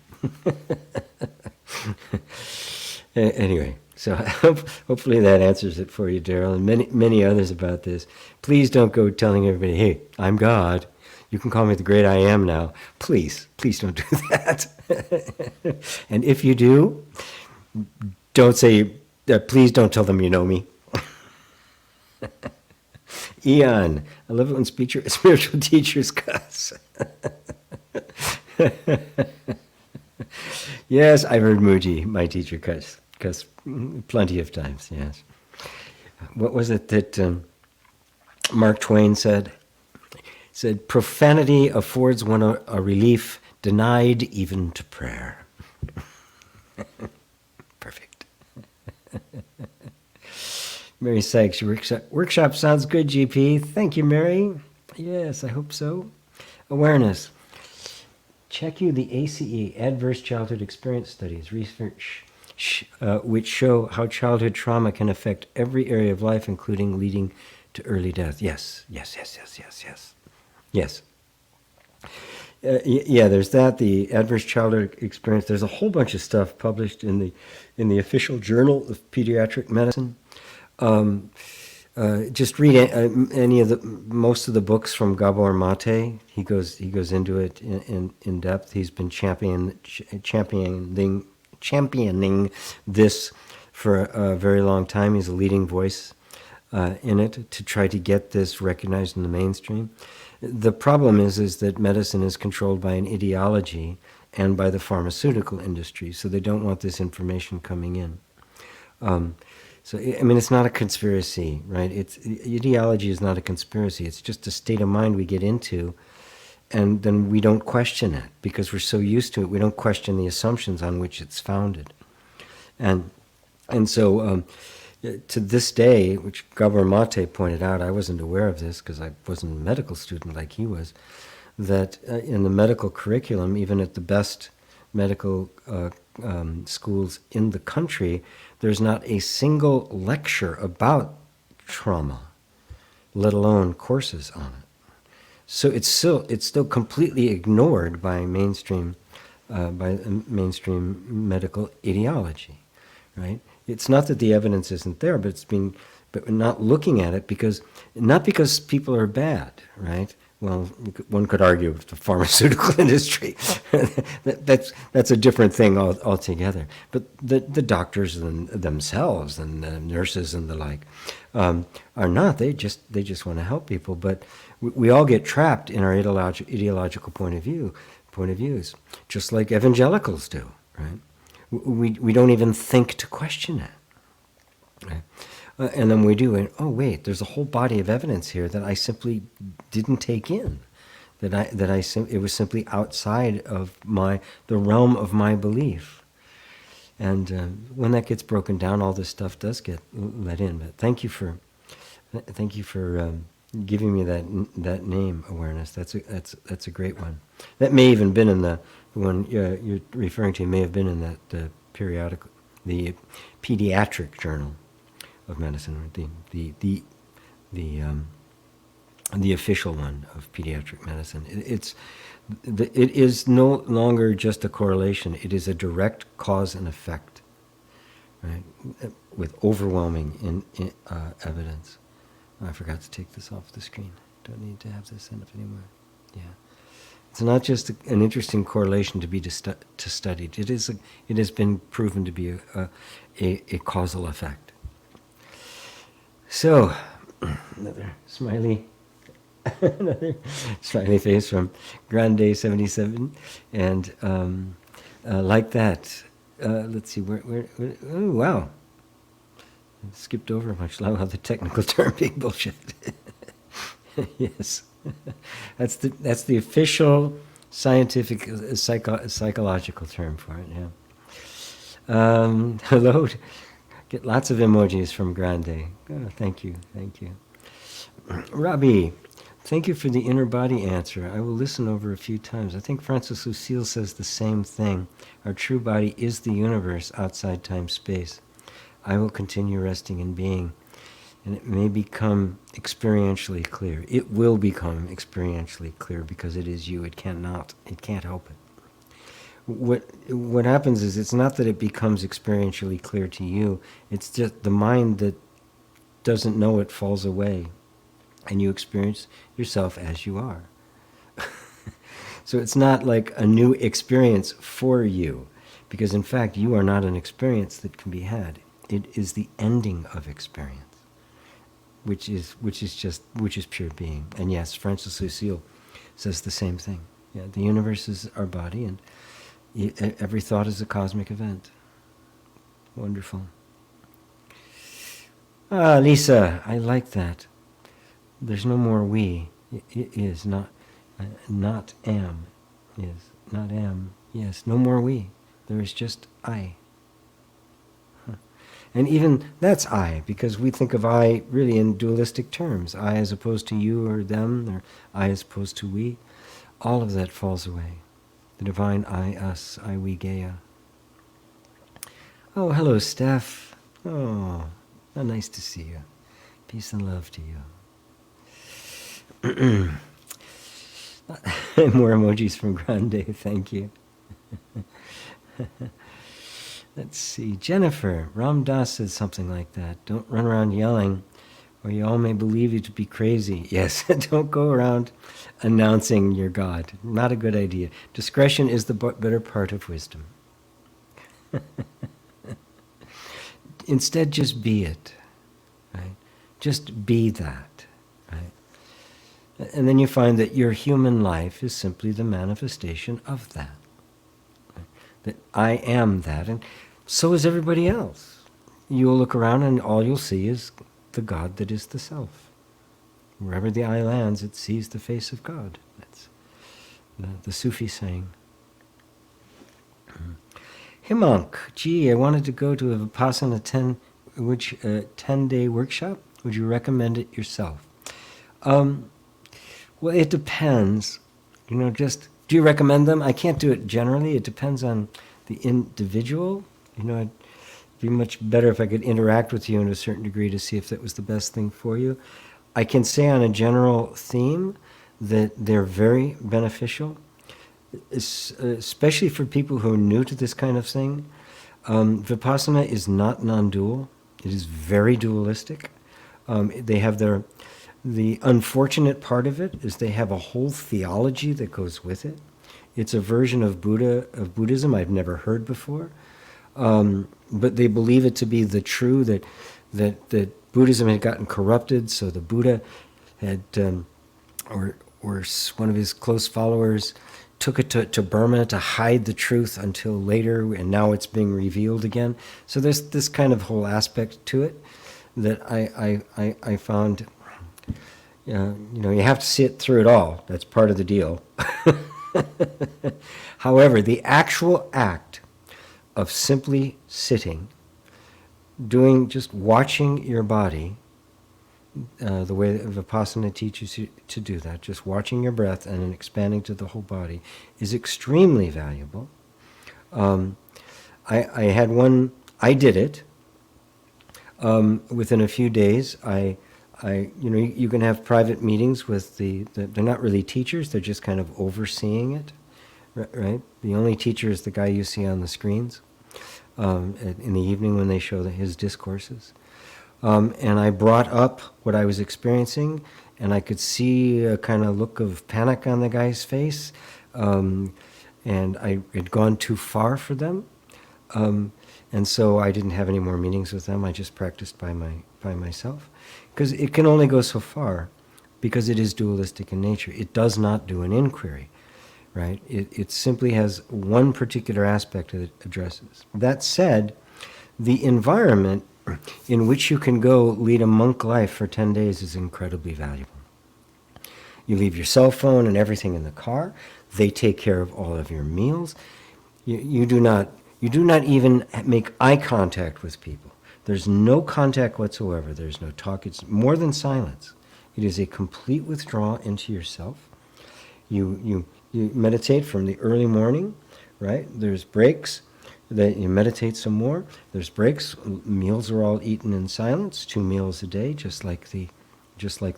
[SPEAKER 1] Anyway, so hopefully that answers it for you, Daryl, and many others about this. Please don't go telling everybody, hey, I'm God. You can call me the great I am now. Please don't do that. And if you do, don't say, please don't tell them you know me. Eon, I love it when spiritual teachers cuss. Yes, I've heard Muji, my teacher, cuss plenty of times, yes. What was it that Mark Twain said? Said, profanity affords one a relief denied even to prayer. Perfect. Mary Sykes, your workshop sounds good, GP. Thank you, Mary. Yes, I hope so. Awareness. Check you the ACE, Adverse Childhood Experience Studies, research which show how childhood trauma can affect every area of life, including leading to early death. Yes. Yes. Yeah, there's that, the adverse childhood experience. There's a whole bunch of stuff published in the official journal of pediatric medicine. Just read most of the books from Gabor Mate. He goes into it in depth. He's been championing this for a very long time. He's a leading voice in it to try to get this recognized in the mainstream. The problem is that medicine is controlled by an ideology and by the pharmaceutical industry, so they don't want this information coming in. So, I mean, it's not a conspiracy, right? Ideology is not a conspiracy. It's just a state of mind we get into, and then we don't question it because we're so used to it. We don't question the assumptions on which it's founded. And so to this day, which Gabor Mate pointed out, I wasn't aware of this because I wasn't a medical student like he was, that in the medical curriculum, even at the best medical schools in the country, there's not a single lecture about trauma, let alone courses on it. So it's still completely ignored by mainstream medical ideology, right? It's not that the evidence isn't there, but but we're not looking at it not because people are bad, right? Well, one could argue with the pharmaceutical industry. that's a different thing altogether. But the doctors themselves and the nurses and the like are not. They just want to help people. But we all get trapped in our ideological point of views, just like evangelicals do, right? We don't even think to question it, right? And then we do, and oh wait, there's a whole body of evidence here that I simply didn't take in, it was simply outside of the realm of my belief. And when that gets broken down, all this stuff does get let in. But thank you for giving me that name, awareness. That's a great one. That may even been in the one you're referring to. May have been in that periodical, the pediatric journal of medicine, the official one of pediatric medicine. It is no longer just a correlation. It is a direct cause and effect, right? With overwhelming evidence. Oh, I forgot to take this off the screen. Don't need to have this in up anymore. Yeah, it's not just an interesting correlation to be studied. It has been proven to be a causal effect. So, another smiley face from Grande 77, and like that. Let's see where. Oh wow! I skipped over much. How the technical term being bullshit. Yes, that's the official scientific psychological term for it. Yeah. Hello. Get lots of emojis from Grande. Oh, thank you. Robbie, thank you for the inner body answer. I will listen over a few times. I think Francis Lucille says the same thing. Our true body is the universe outside time-space. I will continue resting in being, and it may become experientially clear. It will become experientially clear because it is you. It can't help it. What happens is it's not that it becomes experientially clear to you, it's just the mind that doesn't know it falls away, and you experience yourself as you are. So it's not like a new experience for you, because in fact you are not an experience that can be had. It is the ending of experience, which is pure being. And yes, Francis Lucille says the same thing. Yeah, the universe is our body, and every thought is a cosmic event. Wonderful. Ah, Lisa, I like that. There's no more we. It is not am. Is not am. Yes, no more we. There is just I. Huh. And even that's I, because we think of I really in dualistic terms. I as opposed to you or them, or I as opposed to we. All of that falls away. The divine I, us, I, we, Gaia. Oh, hello, Steph. Oh, how nice to see you. Peace and love to you. More emojis from Grande, thank you. Let's see, Jennifer. Ram Dass said something like that. Don't run around yelling, or you all may believe you to be crazy. Yes, don't go around announcing your God. Not a good idea. Discretion is the better part of wisdom. Instead, just be it. Right? Just be that. Right? And then you find that your human life is simply the manifestation of that. That I am that, and so is everybody else. You'll look around and all you'll see is the God that is the self. Wherever the eye lands, it sees the face of God. That's the Sufi saying. Himank, gee, I wanted to go to a Vipassana 10-day workshop. Would you recommend it yourself? Well, it depends. Just, do you recommend them? I can't do it generally. It depends on the individual. It'd be much better if I could interact with you in a certain degree to see if that was the best thing for you. I can say on a general theme that they're very beneficial, especially for people who are new to this kind of thing. Vipassana is not non-dual. It is very dualistic. They have the unfortunate part of it is they have a whole theology that goes with it. It's a version of Buddhism I've never heard before. But they believe it to be the true, that Buddhism had gotten corrupted, so the Buddha had, or one of his close followers took it to Burma to hide the truth until later, and now it's being revealed again. So there's this kind of whole aspect to it that I found, you have to see it through it all. That's part of the deal. However, the actual act of simply sitting, just watching your body, the way that Vipassana teaches you to do that, just watching your breath and then expanding to the whole body, is extremely valuable. I had one, I did it. Within a few days, you can have private meetings with they're not really teachers, they're just kind of overseeing it, right? The only teacher is the guy you see on the screens in the evening when they show his discourses. And I brought up what I was experiencing, and I could see a kind of look of panic on the guy's face, and I had gone too far for them. And so I didn't have any more meetings with them. I just practiced by myself. Because it can only go so far, because it is dualistic in nature. It does not do an inquiry, right? It simply has one particular aspect that it addresses. That said, the environment in which you can go lead a monk life for 10 days is incredibly valuable. You leave your cell phone and everything in the car. They take care of all of your meals. You do not even make eye contact with people. There's no contact whatsoever. There's no talk. It's more than silence. It is a complete withdrawal into yourself. You meditate from the early morning, right? There's breaks. That you meditate some more. There's breaks. Meals are all eaten in silence. 2 meals a day, just like the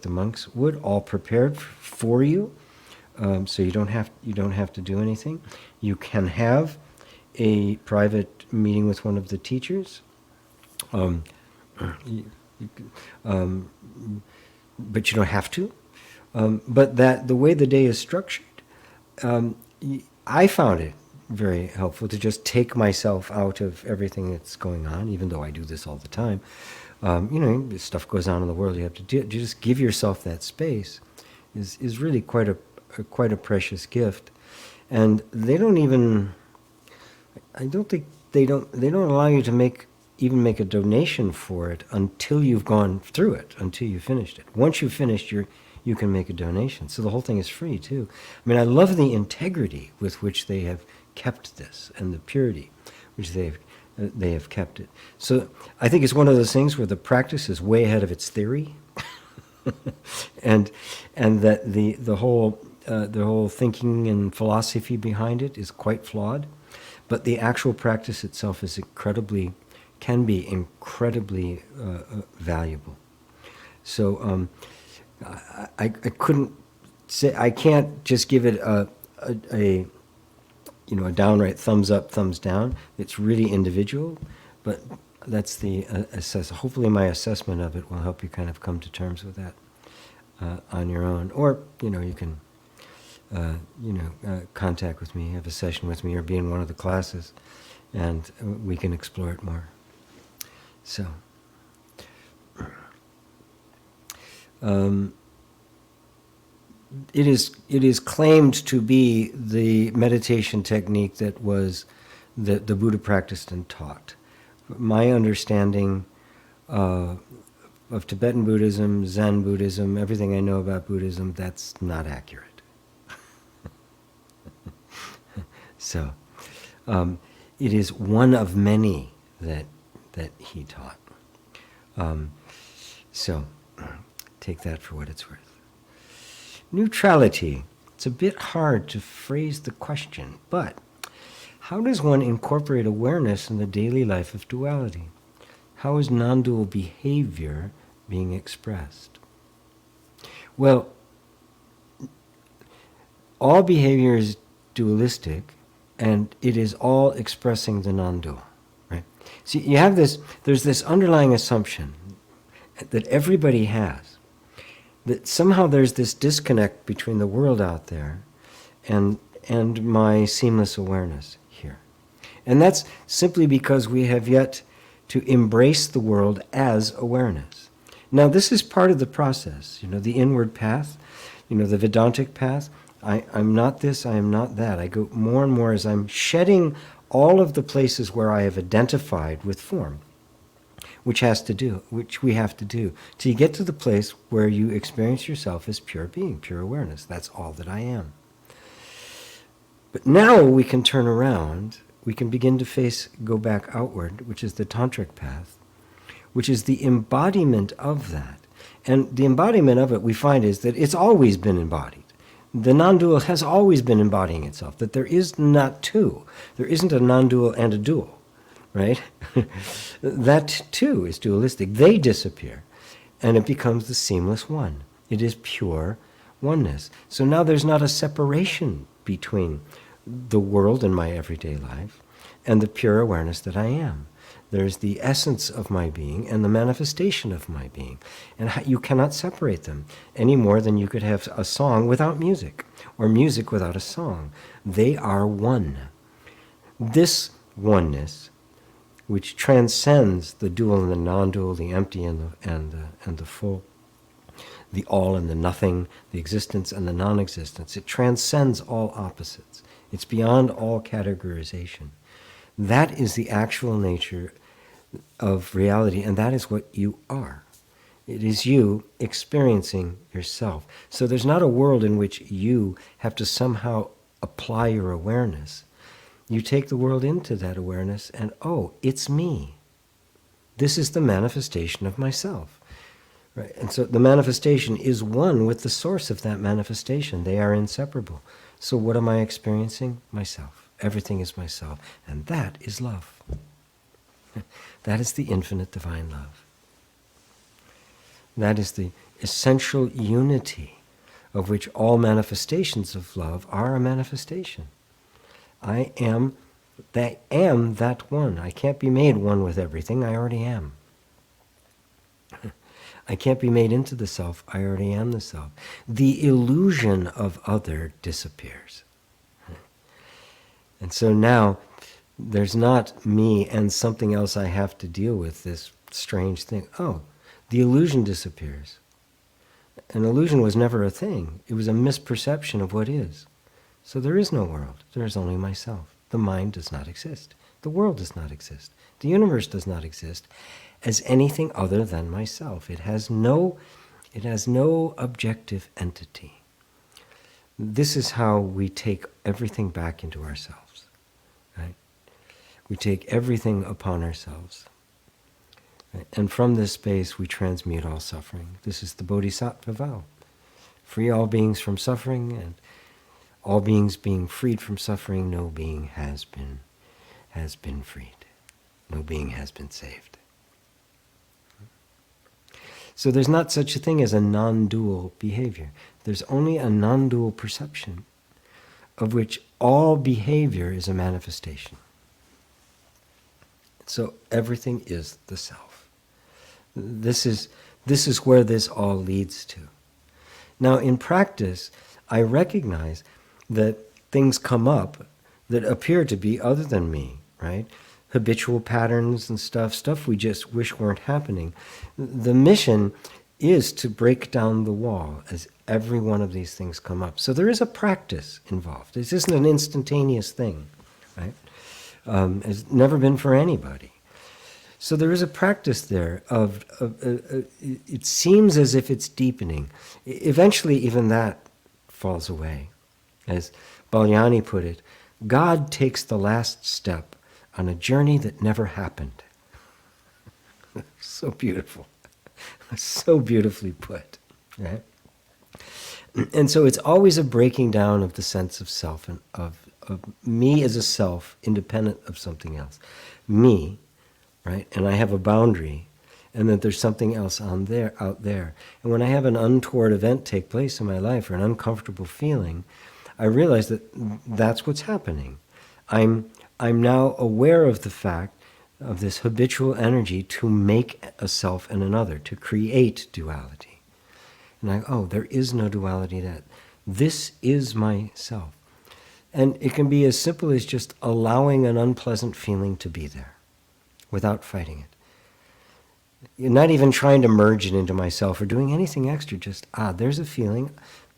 [SPEAKER 1] monks would, all prepared for you. So you don't have to do anything. You can have a private meeting with one of the teachers, but you don't have to. But that the way the day is structured, I found it very helpful to just take myself out of everything that's going on, even though I do this all the time. Stuff goes on in the world. You have to just give yourself that space. Is really quite a precious gift, and they don't even. I don't think they don't allow you to make a donation for it until you've gone through it, until you finished it. Once you've finished, you can make a donation. So the whole thing is free too. I mean, I love the integrity with which they have kept this, and the purity which they have kept it. So I think it's one of those things where the practice is way ahead of its theory, and that the whole thinking and philosophy behind it is quite flawed. But the actual practice itself can be incredibly valuable. So I couldn't say, I can't just give it a downright thumbs up, thumbs down. It's really individual, but that's the hopefully my assessment of it will help you kind of come to terms with that on your own. Or, you can contact with me, have a session with me, or be in one of the classes, and we can explore it more. So, it is claimed to be the meditation technique that the Buddha practiced and taught. My understanding of Tibetan Buddhism, Zen Buddhism, everything I know about Buddhism, that's not accurate. So, it is one of many that he taught. So, take that for what it's worth. Neutrality. It's a bit hard to phrase the question, but how does one incorporate awareness in the daily life of duality? How is non-dual behavior being expressed? Well, all behavior is dualistic, and it is all expressing the non-dual, right? See, you have there's this underlying assumption that everybody has, that somehow there's this disconnect between the world out there and my seamless awareness here. And that's simply because we have yet to embrace the world as awareness. Now, this is part of the process, the inward path, the Vedantic path. I'm not this, I am not that. I go more and more as I'm shedding all of the places where I have identified with form, which we have to do, till you get to the place where you experience yourself as pure being, pure awareness. That's all that I am. But now we can turn around, we can begin to go back outward, which is the Tantric path, which is the embodiment of that. And the embodiment of it, we find, is that it's always been embodied. The non-dual has always been embodying itself, that there is not two. There isn't a non-dual and a dual, right? That too is dualistic. They disappear, and it becomes the seamless one. It is pure oneness. So now there's not a separation between the world and my everyday life and the pure awareness that I am. There's the essence of my being and the manifestation of my being. And you cannot separate them any more than you could have a song without music or music without a song. They are one. This oneness, which transcends the dual and the non-dual, the empty and the full, the all and the nothing, the existence and the non-existence, it transcends all opposites. It's beyond all categorization. That is the actual nature of reality, and that is what you are. It is you experiencing yourself. So there's not a world in which you have to somehow apply your awareness. You take the world into that awareness and, oh, it's me. This is the manifestation of myself. Right? And so the manifestation is one with the source of that manifestation. They are inseparable. So what am I experiencing? Myself. Everything is myself. And that is love. That is the infinite divine love. That is the essential unity of which all manifestations of love are a manifestation. I am that one. I can't be made one with everything. I already am. I can't be made into the self. I already am the self. The illusion of other disappears. And so now, there's not me and something else I have to deal with, this strange thing. Oh, the illusion disappears. An illusion was never a thing. It was a misperception of what is. So there is no world. There is only myself. The mind does not exist. The world does not exist. The universe does not exist as anything other than myself. It has no objective entity. This is how we take everything back into ourselves. Right? We take everything upon ourselves. Right? And from this space we transmute all suffering. This is the Bodhisattva vow. Free all beings from suffering, and all beings being freed from suffering, no being has been freed. No being has been saved. So there's not such a thing as a non-dual behavior. There's only a non-dual perception of which all behavior is a manifestation. So everything is the self. This is where this all leads to. Now in practice, I recognize that things come up that appear to be other than me, right? Habitual patterns and stuff we just wish weren't happening. The mission is to break down the wall every one of these things come up. So there is a practice involved. This isn't an instantaneous thing, right? It's never been for anybody. So there is a practice there it seems as if it's deepening. Eventually, even that falls away. As Balyani put it, God takes the last step on a journey that never happened. So beautiful. So beautifully put, right? And so it's always a breaking down of the sense of self and of me as a self, independent of something else. Me, right? And I have a boundary, and that there's something else out there. And when I have an untoward event take place in my life or an uncomfortable feeling, I realize that that's what's happening. I'm now aware of the fact of this habitual energy to make a self and another, to create duality. And there is no duality. That this is myself. And it can be as simple as just allowing an unpleasant feeling to be there without fighting it. You're not even trying to merge it into myself or doing anything extra. Just, there's a feeling.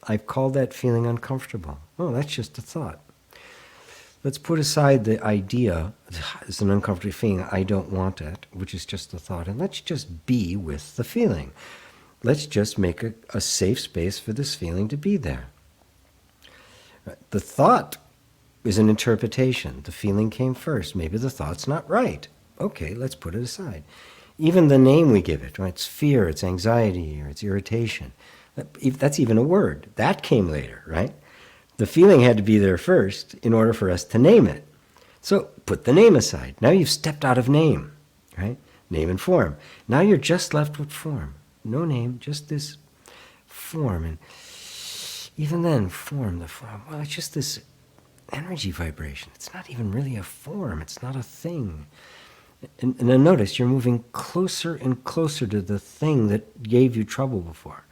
[SPEAKER 1] I've called that feeling uncomfortable. Oh, that's just a thought. Let's put aside the idea, it's an uncomfortable feeling, I don't want it, which is just a thought, and let's just be with the feeling. Let's just make a safe space for this feeling to be there. The thought is an interpretation. The feeling came first. Maybe the thought's not right. Okay, let's put it aside. Even the name we give it, right? It's fear, it's anxiety, or it's irritation. That's even a word. That came later, right? The feeling had to be there first in order for us to name it. So put the name aside. Now you've stepped out of name, right? Name and form. Now you're just left with form. No name, just this form. And even then, the form, well, it's just this energy vibration. It's not even really a form. It's not a thing. And then notice you're moving closer and closer to the thing that gave you trouble before.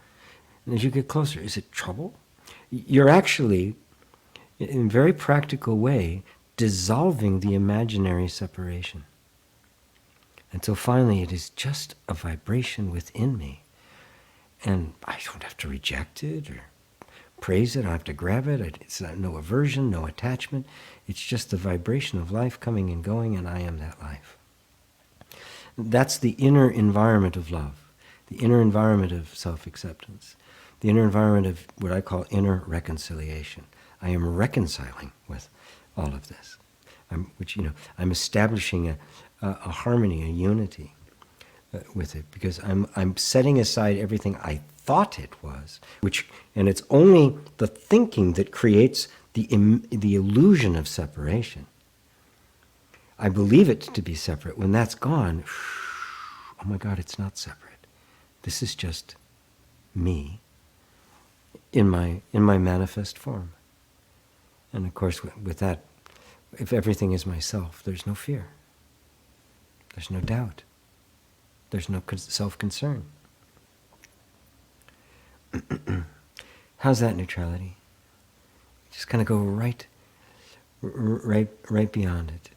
[SPEAKER 1] And as you get closer, is it trouble? You're actually, in a very practical way, dissolving the imaginary separation. Until finally it is just a vibration within me. And I don't have to reject it or praise it. I don't have to grab it. It's no aversion, no attachment. It's just the vibration of life coming and going, and I am that life. That's the inner environment of love, the inner environment of self-acceptance, the inner environment of what I call inner reconciliation. I am reconciling with all of this. I'm establishing a harmony, a unity with it, because I'm setting aside everything I thought it was, and it's only the thinking that creates the illusion of separation. I believe it to be separate. When that's gone, oh my God, it's not separate. This is just me in my manifest form. And of course, with that, if everything is myself, there's no fear. There's no doubt. There's no self-concern. How's that neutrality? Just kind of go right beyond it.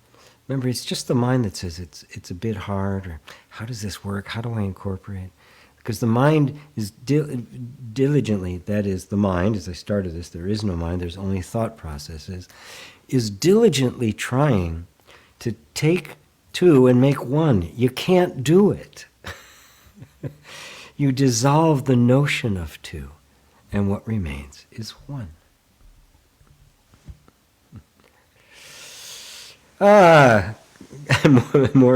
[SPEAKER 1] Remember, it's just the mind that says it's a bit hard, or how does this work? How do I incorporate? Because the mind is diligently, that is, the mind, as I started this, there is no mind, there's only thought processes, is diligently trying to take two and make one. You can't do it. You dissolve the notion of two, and what remains is one. More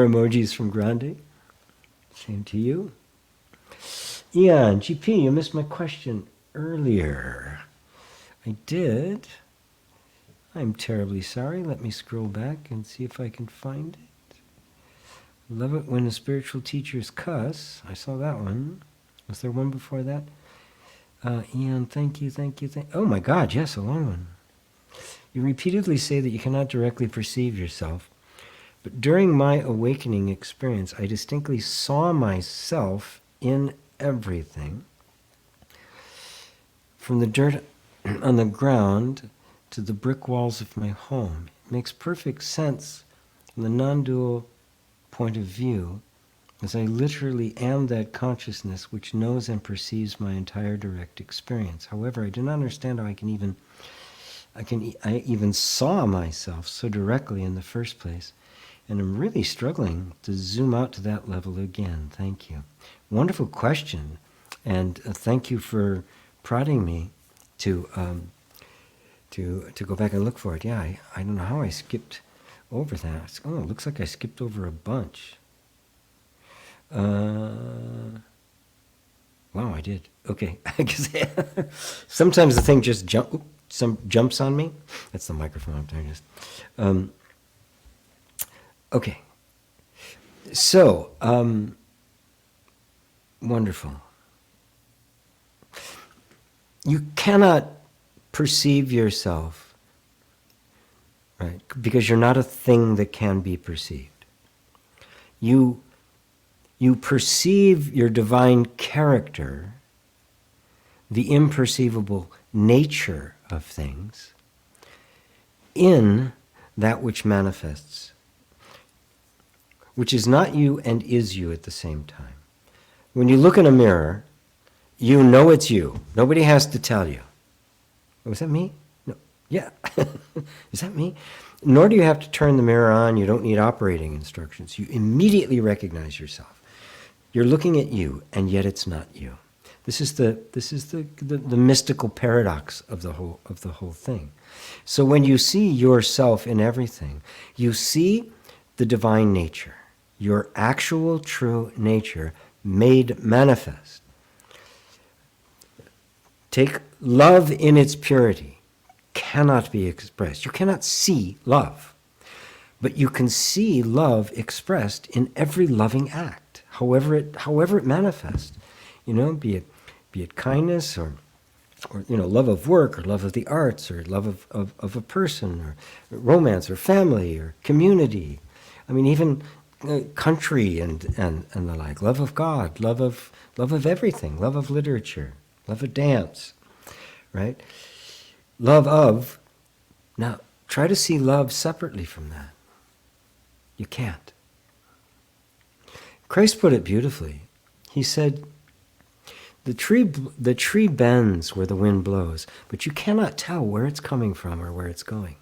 [SPEAKER 1] emojis from Grande. Same to you. Ian, GP, you missed my question earlier. I did. I'm terribly sorry. Let me scroll back and see if I can find it. Love it when the spiritual teachers cuss. I saw that one. Was there one before that? Ian, thank you. Oh my God, yes, a long one. You repeatedly say that you cannot directly perceive yourself, but during my awakening experience, I distinctly saw myself in everything, from the dirt on the ground to the brick walls of my home. It makes perfect sense from the non-dual point of view as I literally am that consciousness which knows and perceives my entire direct experience. However, I do not understand how I even saw myself so directly in the first place, and I'm really struggling to zoom out to that level again. Thank you. Wonderful question, and thank you for prodding me to go back and look for it. Yeah, I don't know how I skipped over that. Oh, it looks like I skipped over a bunch. Wow, I did. Okay. Sometimes the thing just jumps on me. That's the microphone up there. Okay. So, wonderful. You cannot perceive yourself, right? Because you're not a thing that can be perceived. You perceive your divine character, the imperceivable nature of things, in that which manifests, which is not you and is you at the same time. When you look in a mirror, you know it's you. Nobody has to tell you. Was that me? No. Yeah. Is that me? Nor do you have to turn the mirror on. You don't need operating instructions. You immediately recognize yourself. You're looking at you, and yet it's not you. This is the mystical paradox of the whole thing. So when you see yourself in everything, you see the divine nature, your actual true nature made manifest. Take love in its purity, cannot be expressed. You cannot see love, but you can see love expressed in every loving act, however it manifests. Be it kindness or love of work or love of the arts or love of a person or romance or family or community. I mean, even country and the like. Love of God, love of everything, love of literature, love of dance, right? Love of. Now, try to see love separately from that. You can't. Christ put it beautifully. He said, the tree bends where the wind blows, but you cannot tell where it's coming from or where it's going.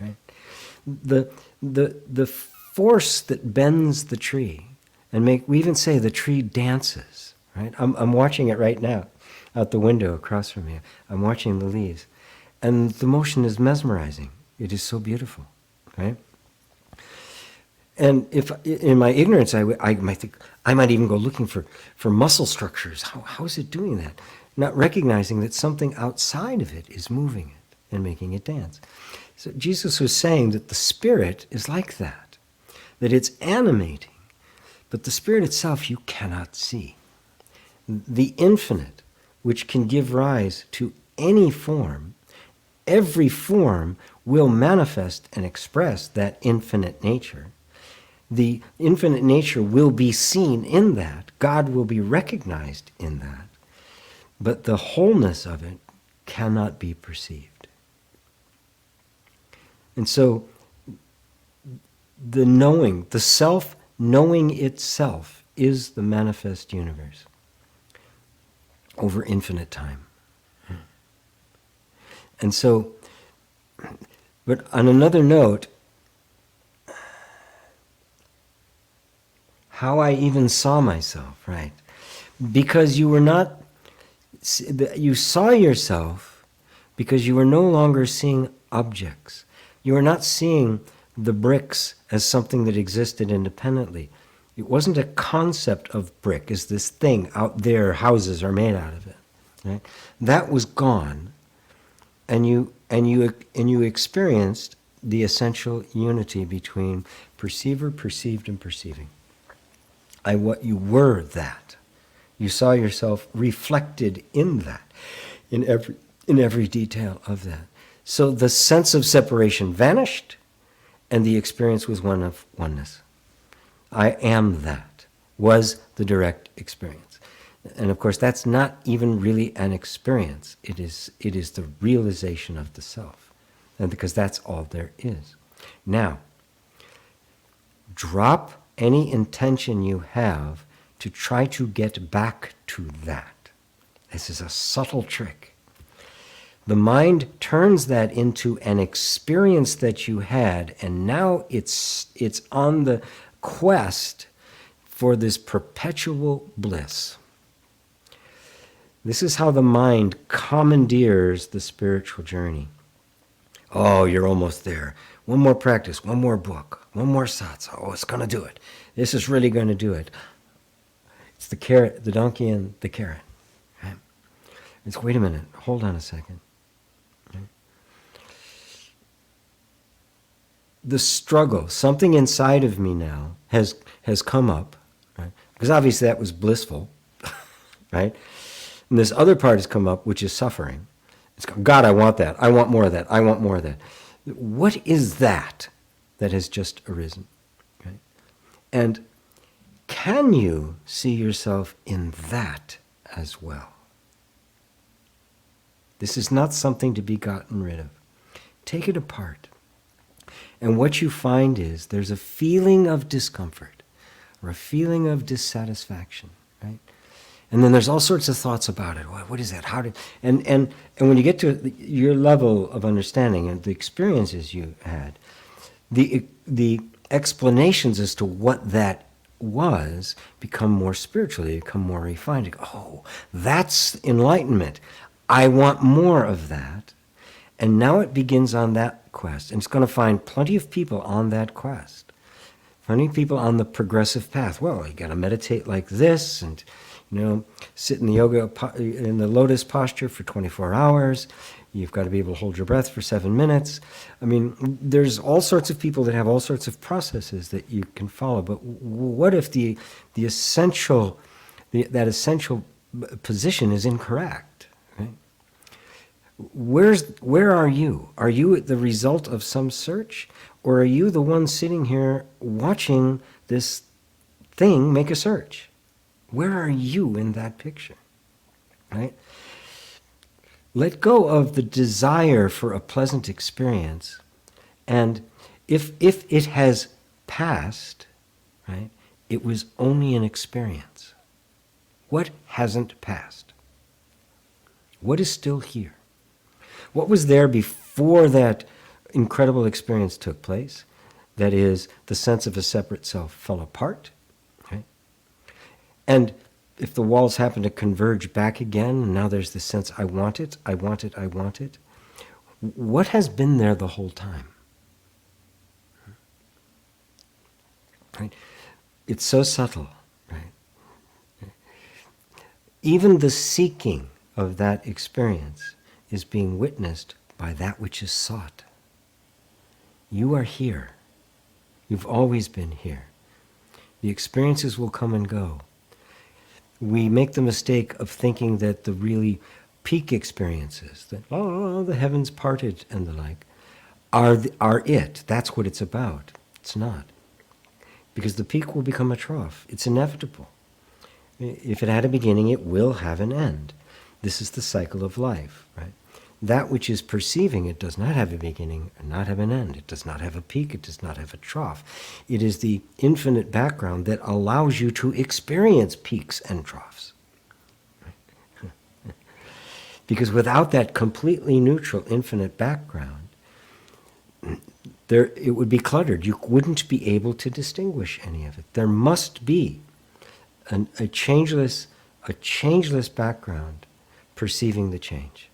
[SPEAKER 1] Right? The force that bends the tree, and we even say the tree dances. Right? I'm watching it right now, out the window across from me. I'm watching the leaves, and the motion is mesmerizing. It is so beautiful, right? And if in my ignorance, I might think, I might even go looking for muscle structures. How is it doing that? Not recognizing that something outside of it is moving it and making it dance. So Jesus was saying that the spirit is like that it's animating, but the spirit itself you cannot see. The infinite, which can give rise to any form, every form will manifest and express that infinite nature. The infinite nature will be seen in that. God will be recognized in that. But the wholeness of it cannot be perceived. And so the knowing, the self knowing itself is the manifest universe over infinite time. And so, but on another note, how I even saw myself, right? Because you saw yourself because you were no longer seeing objects. You were not seeing the bricks as something that existed independently. It wasn't a concept of brick as this thing out there, houses are made out of it. Right? That was gone, and you experienced the essential unity between perceiver, perceived, and perceiving. You were that. You saw yourself reflected in that, in every detail of that. So the sense of separation vanished, and the experience was one of oneness. I am that, was the direct experience. And of course, that's not even really an experience. It is the realization of the self, and because that's all there is. Now, drop any intention you have to try to get back to that. This is a subtle trick. The mind turns that into an experience that you had, and now it's on the quest for this perpetual bliss. This is how the mind commandeers the spiritual journey. Oh, you're almost there. One more practice, one more book, one more satsang. Oh, it's going to do it. This is really going to do it. It's the carrot, the donkey and the carrot. Right? It's, wait a minute, hold on a second. Right? The struggle, something inside of me now has come up, right? Because obviously that was blissful, right? And this other part has come up, which is suffering. It's, God, I want that. I want more of that. I want more of that. What is that has just arisen? Right? And can you see yourself in that as well? This is not something to be gotten rid of. Take it apart. And what you find is there's a feeling of discomfort or a feeling of dissatisfaction, right? And then there's all sorts of thoughts about it. What is that? How did? And when you get to your level of understanding and the experiences you had, the explanations as to what that was become more spiritual. They become more refined. You go, oh, that's enlightenment. I want more of that. And now it begins on that quest. And it's going to find plenty of people on that quest. Plenty of people on the progressive path. Well, you got to meditate like this, and sit in the yoga, in the lotus posture for 24 hours. You've got to be able to hold your breath for 7 minutes. I mean, there's all sorts of people that have all sorts of processes that you can follow. But what if the essential, that essential position is incorrect? Right? Where are you? Are you the result of some search, or are you the one sitting here watching this thing make a search? Where are you in that picture? Right? Let go of the desire for a pleasant experience, and if it has passed, right, it was only an experience. What hasn't passed? What is still here? What was there before that incredible experience took place? That is, the sense of a separate self fell apart. And if the walls happen to converge back again, and now there's this sense, I want it, I want it, I want it. What has been there the whole time? Right? It's so subtle, right? Even the seeking of that experience is being witnessed by that which is sought. You are here. You've always been here. The experiences will come and go. We make the mistake of thinking that the really peak experiences, that, oh, the heavens parted and the like, are it. That's what it's about. It's not. Because the peak will become a trough. It's inevitable. If it had a beginning, it will have an end. This is the cycle of life, right? That which is perceiving it does not have a beginning and not have an end. It does not have a peak. It does not have a trough. It is the infinite background that allows you to experience peaks and troughs. Because without that completely neutral, infinite background, it would be cluttered. You wouldn't be able to distinguish any of it. There must be a changeless background perceiving the change.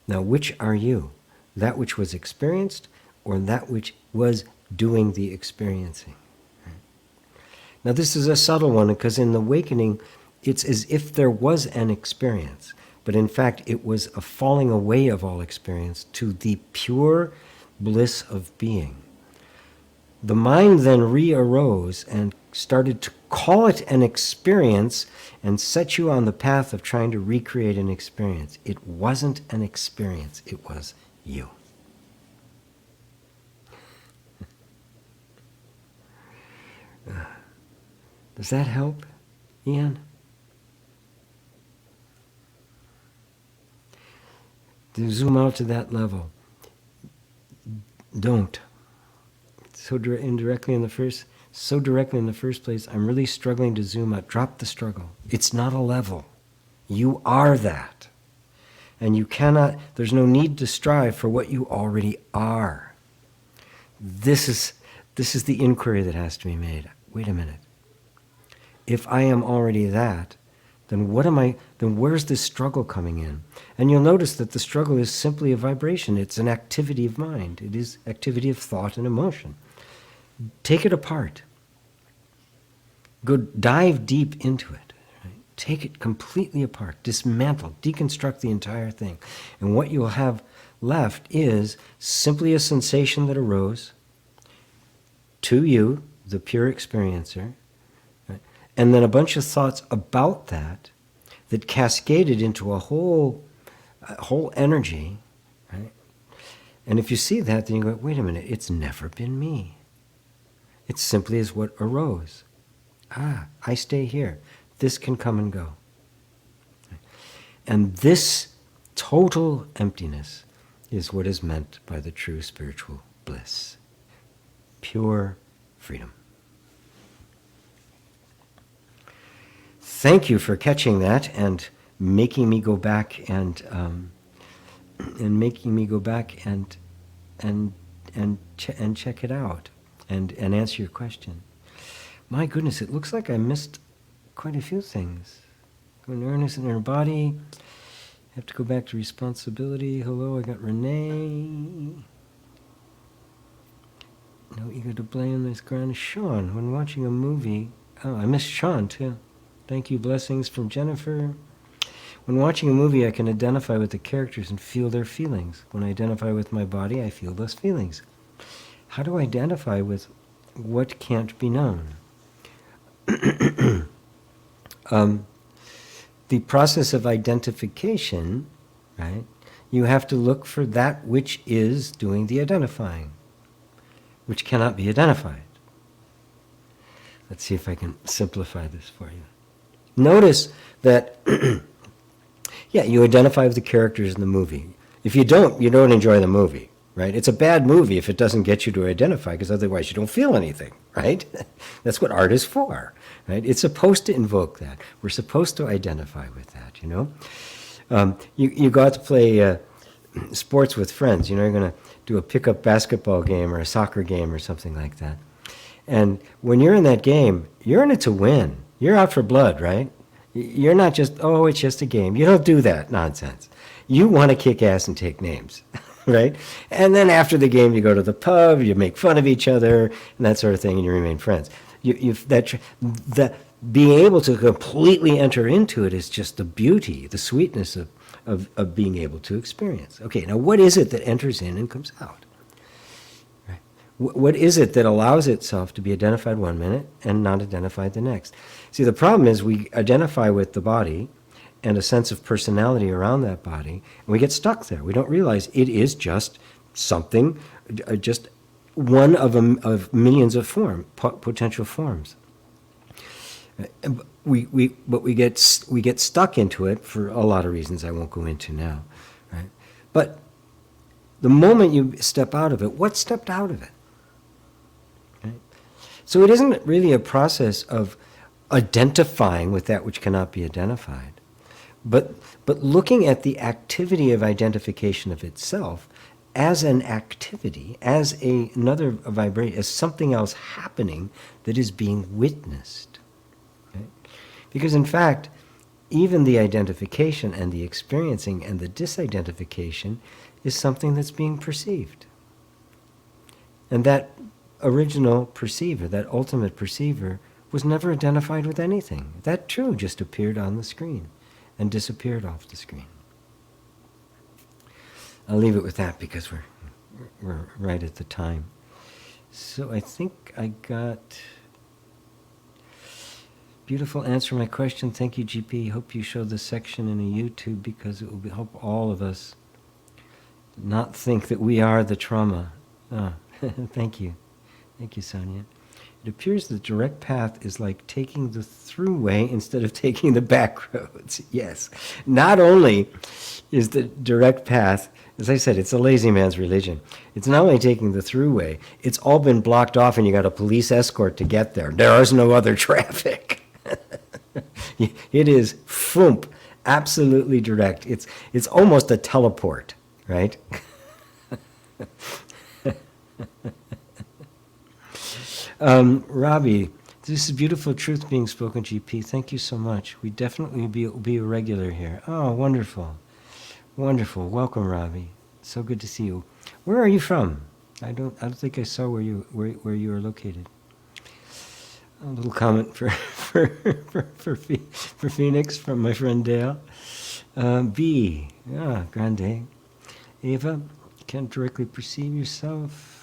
[SPEAKER 1] Now, which are you? That which was experienced, or that which was doing the experiencing? Now, this is a subtle one, because in the awakening, it's as if there was an experience, but in fact, it was a falling away of all experience to the pure bliss of being. The mind then re-arose and started to call it an experience and set you on the path of trying to recreate an experience. It wasn't an experience, it was you. Does that help, Ian? To zoom out to that level. Don't. indirectly in the first, so directly in the first place, I'm really struggling to zoom out. Drop the struggle. It's not a level. You are that. And you cannot, there's no need to strive for what you already are. This is the inquiry that has to be made. Wait a minute. If I am already that, then where's this struggle coming in? And you'll notice that the struggle is simply a vibration. It's an activity of mind. It is activity of thought and emotion. Take it apart. Go dive deep into it. Right? Take it completely apart. Dismantle, deconstruct the entire thing. And what you'll have left is simply a sensation that arose to you, the pure experiencer, right? And then a bunch of thoughts about that cascaded into a whole energy, right? And if you see that, then you go, wait a minute, it's never been me. It simply is what arose. I stay here. This can come and go. And this total emptiness is what is meant by the true spiritual bliss. Pure freedom. Thank you for catching that and making me go back and check it out and answer your question. My goodness, it looks like I missed quite a few things. Awareness in our body. I have to go back to responsibility. Hello, I got Renee. No ego to blame this ground. Sean, when watching a movie. Oh, I missed Sean too. Thank you. Blessings from Jennifer. When watching a movie, I can identify with the characters and feel their feelings. When I identify with my body, I feel those feelings. How do I identify with what can't be known? The process of identification, right? You have to look for that which is doing the identifying, which cannot be identified. Let's see if I can simplify this for you. Notice that, you identify with the characters in the movie. If you don't enjoy the movie, right? It's a bad movie if it doesn't get you to identify, because otherwise you don't feel anything, right? That's what art is for, right? It's supposed to invoke that. We're supposed to identify with that, You go out to play sports with friends, you're going to do a pickup basketball game or a soccer game or something like that. And when you're in that game, you're in it to win. You're out for blood, right? You're not just, it's just a game. You don't do that nonsense. You want to kick ass and take names, right? And then after the game, you go to the pub, you make fun of each other, and that sort of thing, and you remain friends. Being able to completely enter into it is just the beauty, the sweetness of being able to experience. Okay, now what is it that enters in and comes out? Right? What is it that allows itself to be identified one minute and not identified the next? See, the problem is we identify with the body and a sense of personality around that body, and we get stuck there. We don't realize it is just something, just one of millions of potential forms. But we get stuck into it for a lot of reasons I won't go into now, right? But the moment you step out of it, what stepped out of it? Right? So it isn't really a process of identifying with that which cannot be identified, but looking at the activity of identification of itself as an activity, as another vibration, as something else happening that is being witnessed. Right? Because in fact, even the identification and the experiencing and the disidentification is something that's being perceived. And that original perceiver, that ultimate perceiver, was never identified with anything. That too just appeared on the screen and disappeared off the screen. I'll leave it with that because we're right at the time. So I think I got beautiful answer to my question. Thank you, GP. Hope you show this section in a YouTube because it will help all of us not think that we are the trauma. Thank you. Thank you, Sonia. It appears the direct path is like taking the throughway instead of taking the back roads. Yes. Not only is the direct path, as I said, it's a lazy man's religion. It's not only taking the throughway, it's all been blocked off and you got a police escort to get there. There is no other traffic. It is foomp, absolutely direct. It's almost a teleport, right? Robbie, this is beautiful truth being spoken, GP. Thank you so much. We definitely will be a regular here. Oh, wonderful. Wonderful. Welcome, Robbie. So good to see you. Where are you from? I don't think I saw where you are located. A little comment for Phoenix from my friend Dale. B. Grande. Ava, can't directly perceive yourself.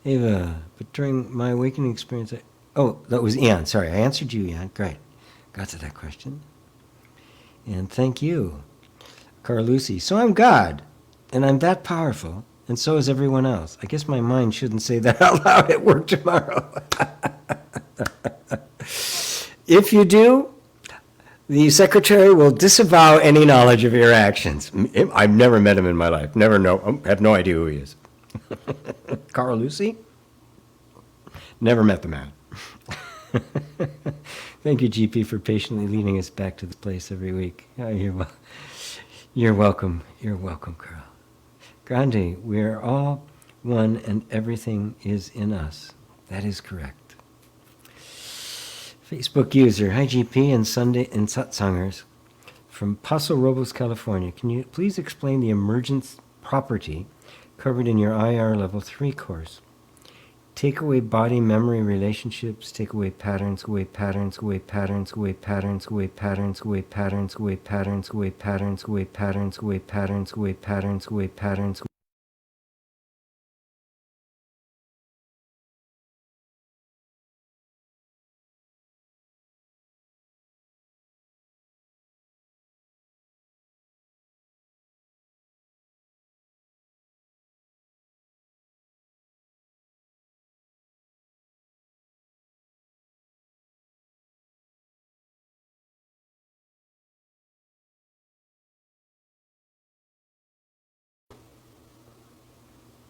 [SPEAKER 1] Ava, but during my awakening experience, that was Ian. Sorry, I answered you, Ian. Great. Got to that question. And thank you, Carlucci. So I'm God, and I'm that powerful, and so is everyone else. I guess my mind shouldn't say that out loud at work tomorrow. If you do, the secretary will disavow any knowledge of your actions. I've never met him in my life. Never know. Have no idea who he is. Carl Lucy? Never met the man. Thank you, GP, for patiently leading us back to this place every week. Oh, you're welcome. You're welcome, Carl. Grande, we are all one and everything is in us. That is correct. Facebook user, hi GP and Sunday and Satsangers from Paso Robles, California. Can you please explain the emergence property covered in your IR Level 3 course? Take away body, memory, relationships, take away patterns, away patterns, away patterns, away patterns, away patterns, away patterns, away patterns, away patterns, away patterns, away patterns, away patterns, away patterns.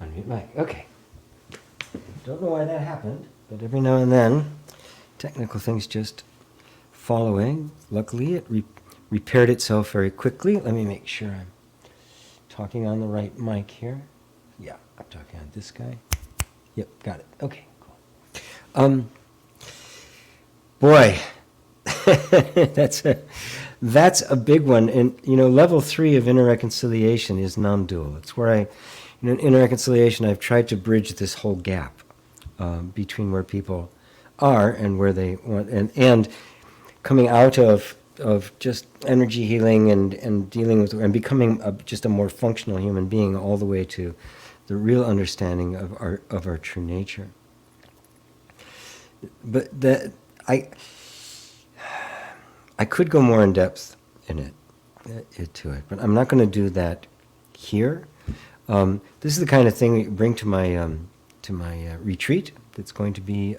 [SPEAKER 1] Unmute mic. Okay. Don't know why that happened, but every now and then, technical things just following. Luckily, it repaired itself very quickly. Let me make sure I'm talking on the right mic here. Yeah, I'm talking on this guy. Yep, got it. Okay, cool. Boy, that's a big one. And level 3 of inner reconciliation is non-dual. It's where in inner reconciliation, I've tried to bridge this whole gap between where people are and where they want, and coming out of just energy healing and dealing with and becoming just a more functional human being, all the way to the real understanding of our true nature. But I could go more in depth in it, but I'm not going to do that here. This is the kind of thing we bring to my retreat that's going to be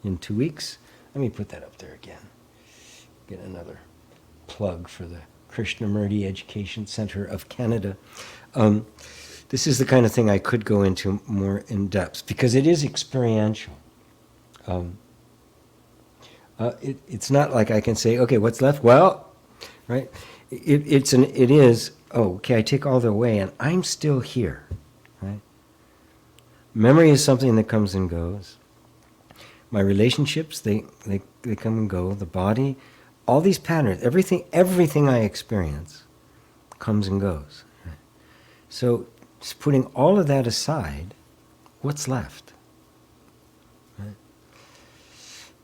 [SPEAKER 1] in 2 weeks. Let me put that up there again. Get another plug for the Krishnamurti Education Center of Canada. This is the kind of thing I could go into more in depth because it is experiential. It's not like I can say, okay, what's left? Well, right? It is. Oh, okay, I take all that away, and I'm still here, right? Memory is something that comes and goes. My relationships, they come and go. The body, all these patterns, everything I experience comes and goes. Right? So, just putting all of that aside, what's left? Right?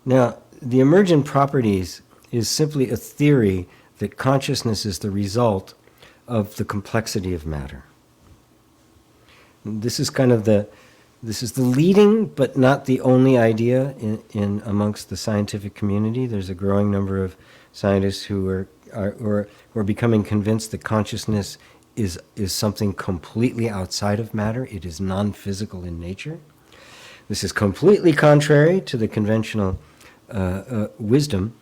[SPEAKER 1] Now, the emergent properties is simply a theory that consciousness is the result of the complexity of matter. This is the leading but not the only idea in amongst the scientific community. There's a growing number of scientists who are becoming convinced that consciousness is something completely outside of matter. It is non-physical in nature. This is completely contrary to the conventional wisdom,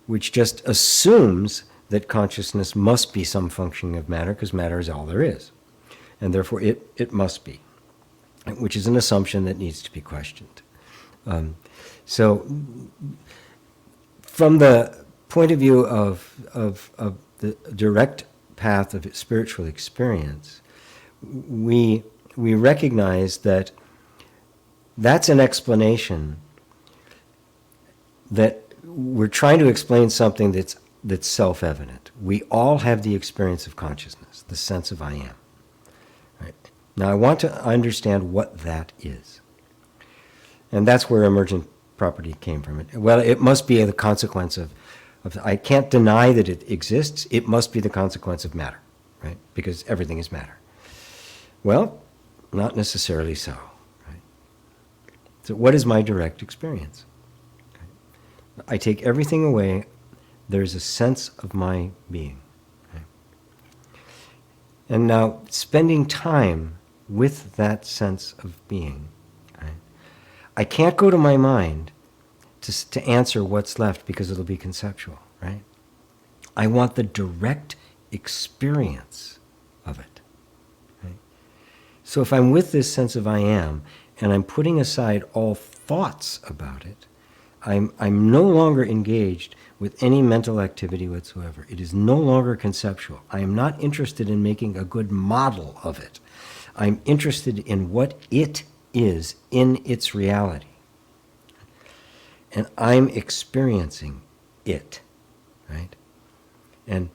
[SPEAKER 1] which just assumes that consciousness must be some functioning of matter, because matter is all there is. And therefore it must be, which is an assumption that needs to be questioned. So from the point of view of the direct path of spiritual experience, we recognize that that's an explanation, that we're trying to explain something that's self-evident. We all have the experience of consciousness, the sense of I am. Right? Now I want to understand what that is. And that's where emergent property came from. Well, it must be the consequence of I can't deny that it exists. It must be the consequence of matter, right? Because everything is matter. Well, not necessarily so. Right? So what is my direct experience? Okay. I take everything away. There's a sense of my being. Okay? And now, spending time with that sense of being, right? I can't go to my mind to answer what's left, because it'll be conceptual, right? I want the direct experience of it. Right? So if I'm with this sense of I am, and I'm putting aside all thoughts about it, I'm no longer engaged with any mental activity whatsoever. It is no longer conceptual. I am not interested in making a good model of it. I'm interested in what it is in its reality. And I'm experiencing it, right? And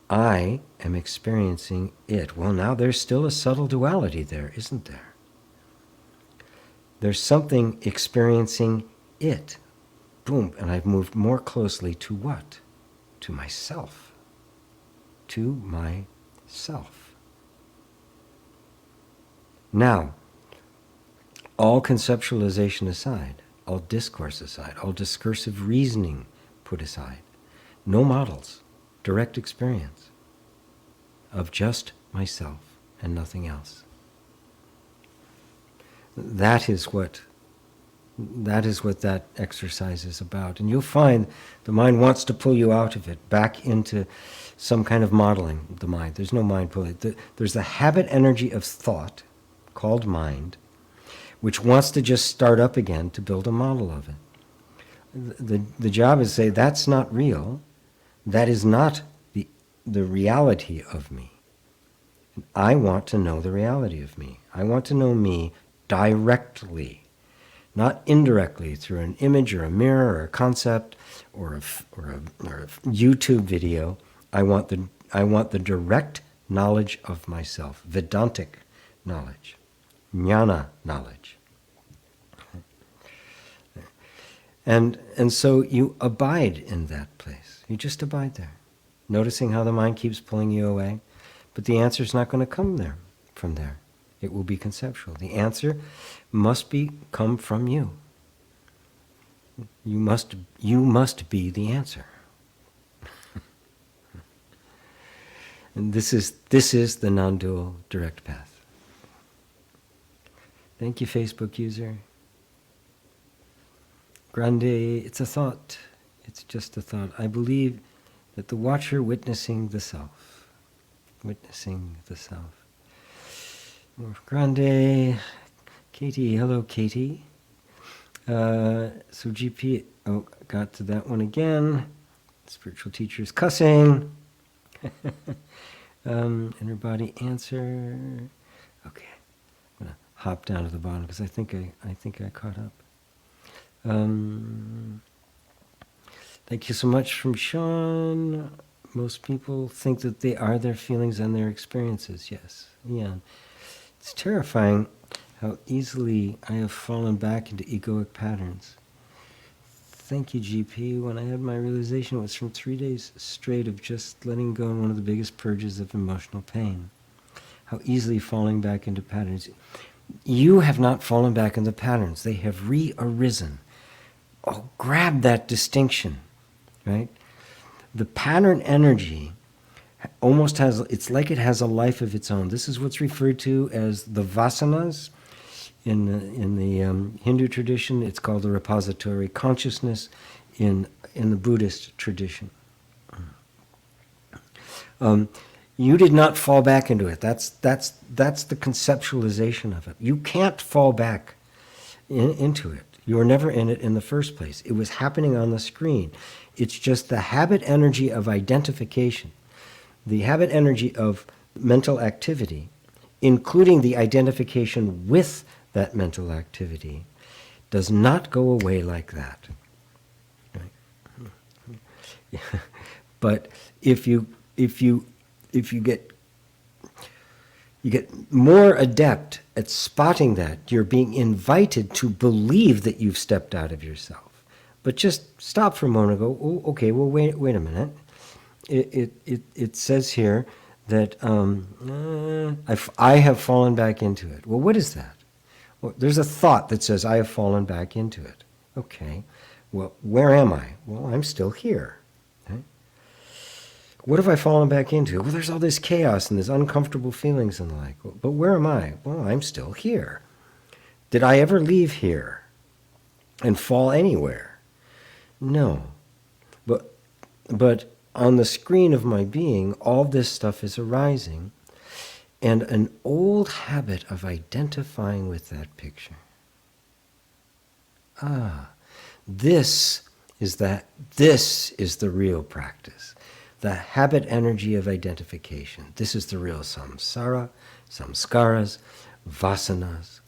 [SPEAKER 1] I am experiencing it. Well, now there's still a subtle duality there, isn't there? There's something experiencing it. Boom, and I've moved more closely to what? To myself. To myself. Now, all conceptualization aside, all discourse aside, all discursive reasoning put aside, no models, direct experience of just myself and nothing else. That is what that exercise is about. And you'll find the mind wants to pull you out of it, back into some kind of modeling of the mind. There's no mind pulling. There's the habit energy of thought, called mind, which wants to just start up again to build a model of it. The job is to say, that's not real. That is not the reality of me. I want to know the reality of me. I want to know me directly, not indirectly through an image or a mirror or a concept or a YouTube video. I want the direct knowledge of myself, Vedantic knowledge, jnana knowledge. And so you abide in that place. You just abide there, noticing how the mind keeps pulling you away. But the answer is not going to come there from there. It will be conceptual. The answer must come from you. You must be the answer. And this is the non-dual direct path. Thank you, Facebook user. Grande, it's a thought. It's just a thought. I believe that the watcher witnessing the self. Witnessing the self. Grande, Katie, hello Katie. So GP, got to that one again. Spiritual teacher's cussing. Inner body answer. Okay, I'm gonna hop down to the bottom because I think I caught up. Thank you so much from Sean. Most people think that they are their feelings and their experiences. Yes, yeah. It's terrifying how easily I have fallen back into egoic patterns. Thank you, GP. When I had my realization, it was from 3 days straight of just letting go in one of the biggest purges of emotional pain. How easily falling back into patterns. You have not fallen back into patterns. They have re-arisen. Oh, grab that distinction, right? The pattern energy almost has, it's like it has a life of its own. This is what's referred to as the vasanas In the Hindu tradition, it's called the repository consciousness. In the Buddhist tradition, you did not fall back into it. That's the conceptualization of it. You can't fall back into it. You were never in it in the first place. It was happening on the screen. It's just the habit energy of identification, the habit energy of mental activity, including the identification with that mental activity, does not go away like that. Right? But if you get more adept at spotting that, you're being invited to believe that you've stepped out of yourself. But just stop for a moment and go, oh, okay, well, wait a minute. It says here that I have fallen back into it. Well, what is that? Well, there's a thought that says I have fallen back into it. Okay, well, where am I? Well, I'm still here. Okay? What have I fallen back into? Well, there's all this chaos and there's uncomfortable feelings and the like. But where am I? Well, I'm still here. Did I ever leave here and fall anywhere? No. But on the screen of my being, all this stuff is arising, and an old habit of identifying with that picture. This is the real practice. The habit energy of identification. This is the real samsara, samskaras, vasanas,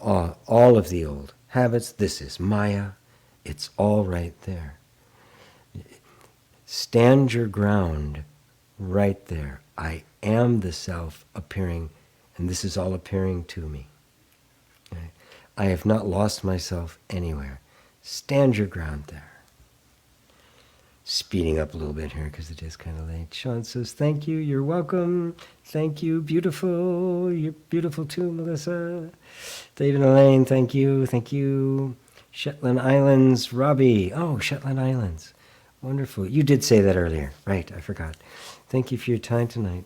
[SPEAKER 1] all of the old habits. This is Maya. It's all right there. Stand your ground right there. I am the self appearing, and this is all appearing to me. Okay? I have not lost myself anywhere. Stand your ground there. Speeding up a little bit here because it is kind of late. Sean says, thank you, you're welcome. Thank you, beautiful. You're beautiful too, Melissa. David and Elaine, thank you, thank you. Shetland Islands, Robbie. Oh, Shetland Islands. Wonderful. You did say that earlier. Right, I forgot. Thank you for your time tonight.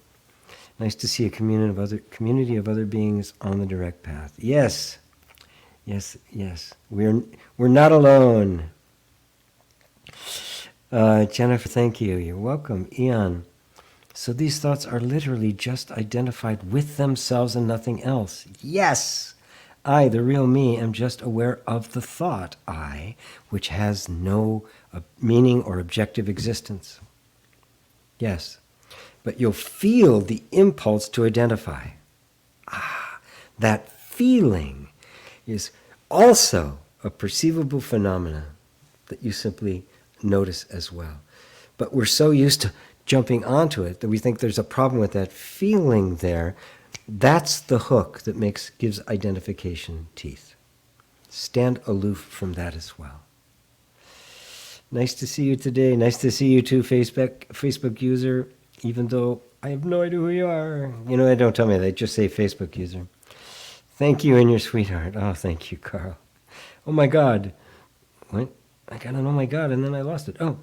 [SPEAKER 1] Nice to see a community of other beings on the direct path. Yes. Yes, yes. We're not alone. Jennifer, thank you. You're welcome. Eon. So these thoughts are literally just identified with themselves and nothing else. Yes! I, the real me, am just aware of the thought, I, which has no meaning or objective existence. Yes. But you'll feel the impulse to identify. That feeling is also a perceivable phenomena that you simply notice as well. But we're so used to jumping onto it that we think there's a problem with that feeling there. That's the hook that gives identification teeth. Stand aloof from that as well. Nice to see you today. Nice to see you too, Facebook user, even though I have no idea who you are. You know, they don't tell me, they just say Facebook user. Thank you and your sweetheart. Oh, thank you, Carl. Oh my God. What? I got an oh my God, and then I lost it. Oh,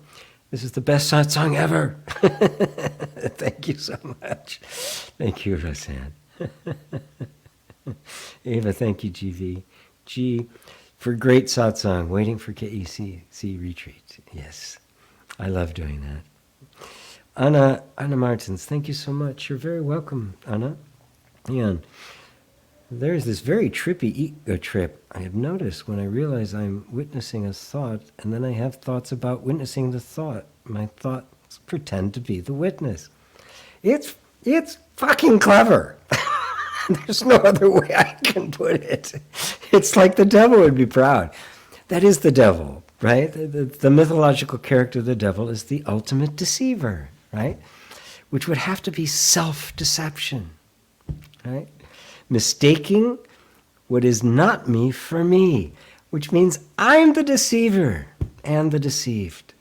[SPEAKER 1] this is the best satsang ever. Thank you so much. Thank you, Roseanne. Ava, thank you, GV. G, for great satsang, waiting for KEC retreat. Yes, I love doing that. Anna Martins, thank you so much. You're very welcome, Anna. Ian, there's this very trippy ego trip I have noticed when I realize I'm witnessing a thought, and then I have thoughts about witnessing the thought. My thoughts pretend to be the witness. It's fucking clever. There's no other way I can put it. It's like the devil would be proud. That is the devil, right? The mythological character of the devil is the ultimate deceiver, right? Which would have to be self-deception, right? Mistaking what is not me for me, which means I'm the deceiver and the deceived.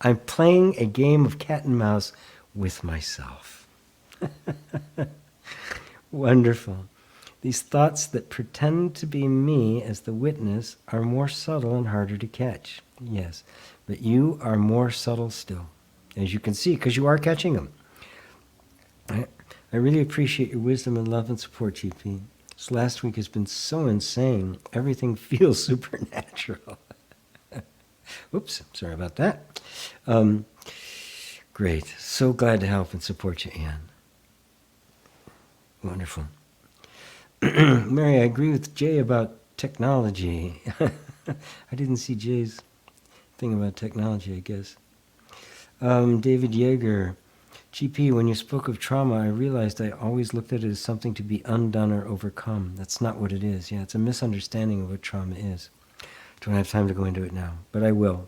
[SPEAKER 1] I'm playing a game of cat and mouse with myself. Wonderful. These thoughts that pretend to be me as the witness are more subtle and harder to catch. Yes, but you are more subtle still, as you can see, because you are catching them. I really appreciate your wisdom and love and support, GP. This last week has been so insane. Everything feels supernatural. Oops, sorry about that. Great. So glad to help and support you, Anne. Wonderful. Mary, I agree with Jay about technology. I didn't see Jay's thing about technology, I guess. David Yeager, GP, when you spoke of trauma, I realized I always looked at it as something to be undone or overcome. That's not what it is. Yeah, it's a misunderstanding of what trauma is. Don't have time to go into it now, but I will.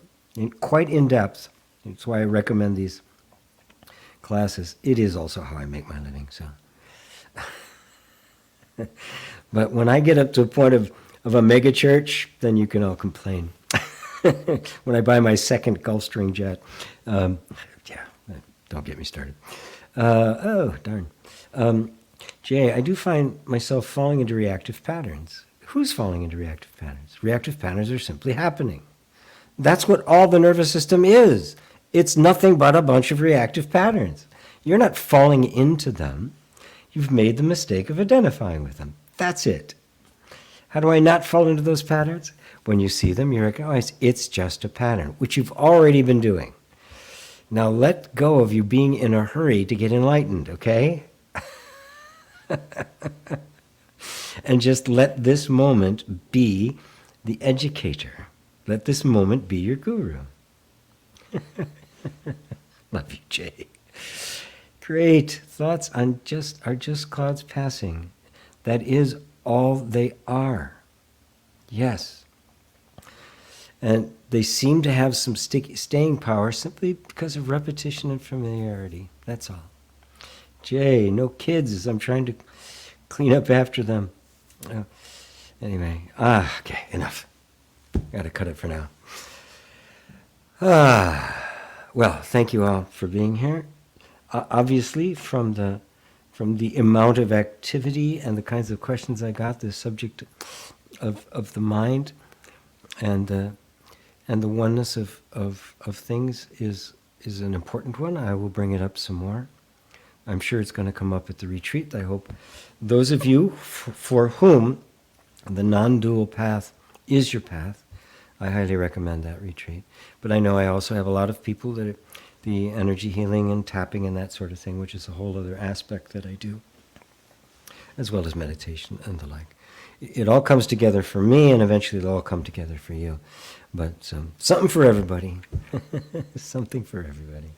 [SPEAKER 1] Quite in depth. That's why I recommend these classes. It is also how I make my living, so. But when I get up to a point of a mega church, then you can all complain. When I buy my second Gulfstream jet. Yeah, don't get me started. Oh, darn. Jay, I do find myself falling into reactive patterns. Who's falling into reactive patterns? Reactive patterns are simply happening. That's what all the nervous system is. It's nothing but a bunch of reactive patterns. You're not falling into them. You've made the mistake of identifying with them. That's it. How do I not fall into those patterns? When you see them, you recognize it's just a pattern, which you've already been doing. Now let go of you being in a hurry to get enlightened, okay? And just let this moment be the educator. Let this moment be your guru. Love you, Jay. Great. Thoughts are just clouds passing. That is all they are. Yes. And they seem to have some staying power simply because of repetition and familiarity. That's all. Jay, no kids as I'm trying to clean up after them. Anyway, okay, enough. Got to cut it for now. Well, thank you all for being here. Obviously, from the amount of activity and the kinds of questions I got, the subject of the mind and the oneness of things is an important one. I will bring it up some more. I'm sure it's going to come up at the retreat. I hope those of you for whom the non-dual path is your path, I highly recommend that retreat. But I know I also have a lot of people that the energy healing and tapping and that sort of thing, which is a whole other aspect that I do, as well as meditation and the like. It all comes together for me, and eventually it'll all come together for you. But something for everybody. Something for everybody.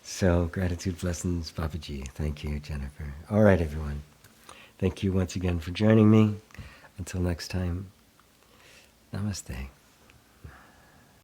[SPEAKER 1] So, gratitude, blessings, Papaji. Thank you, Jennifer. All right, everyone. Thank you once again for joining me. Until next time, namaste.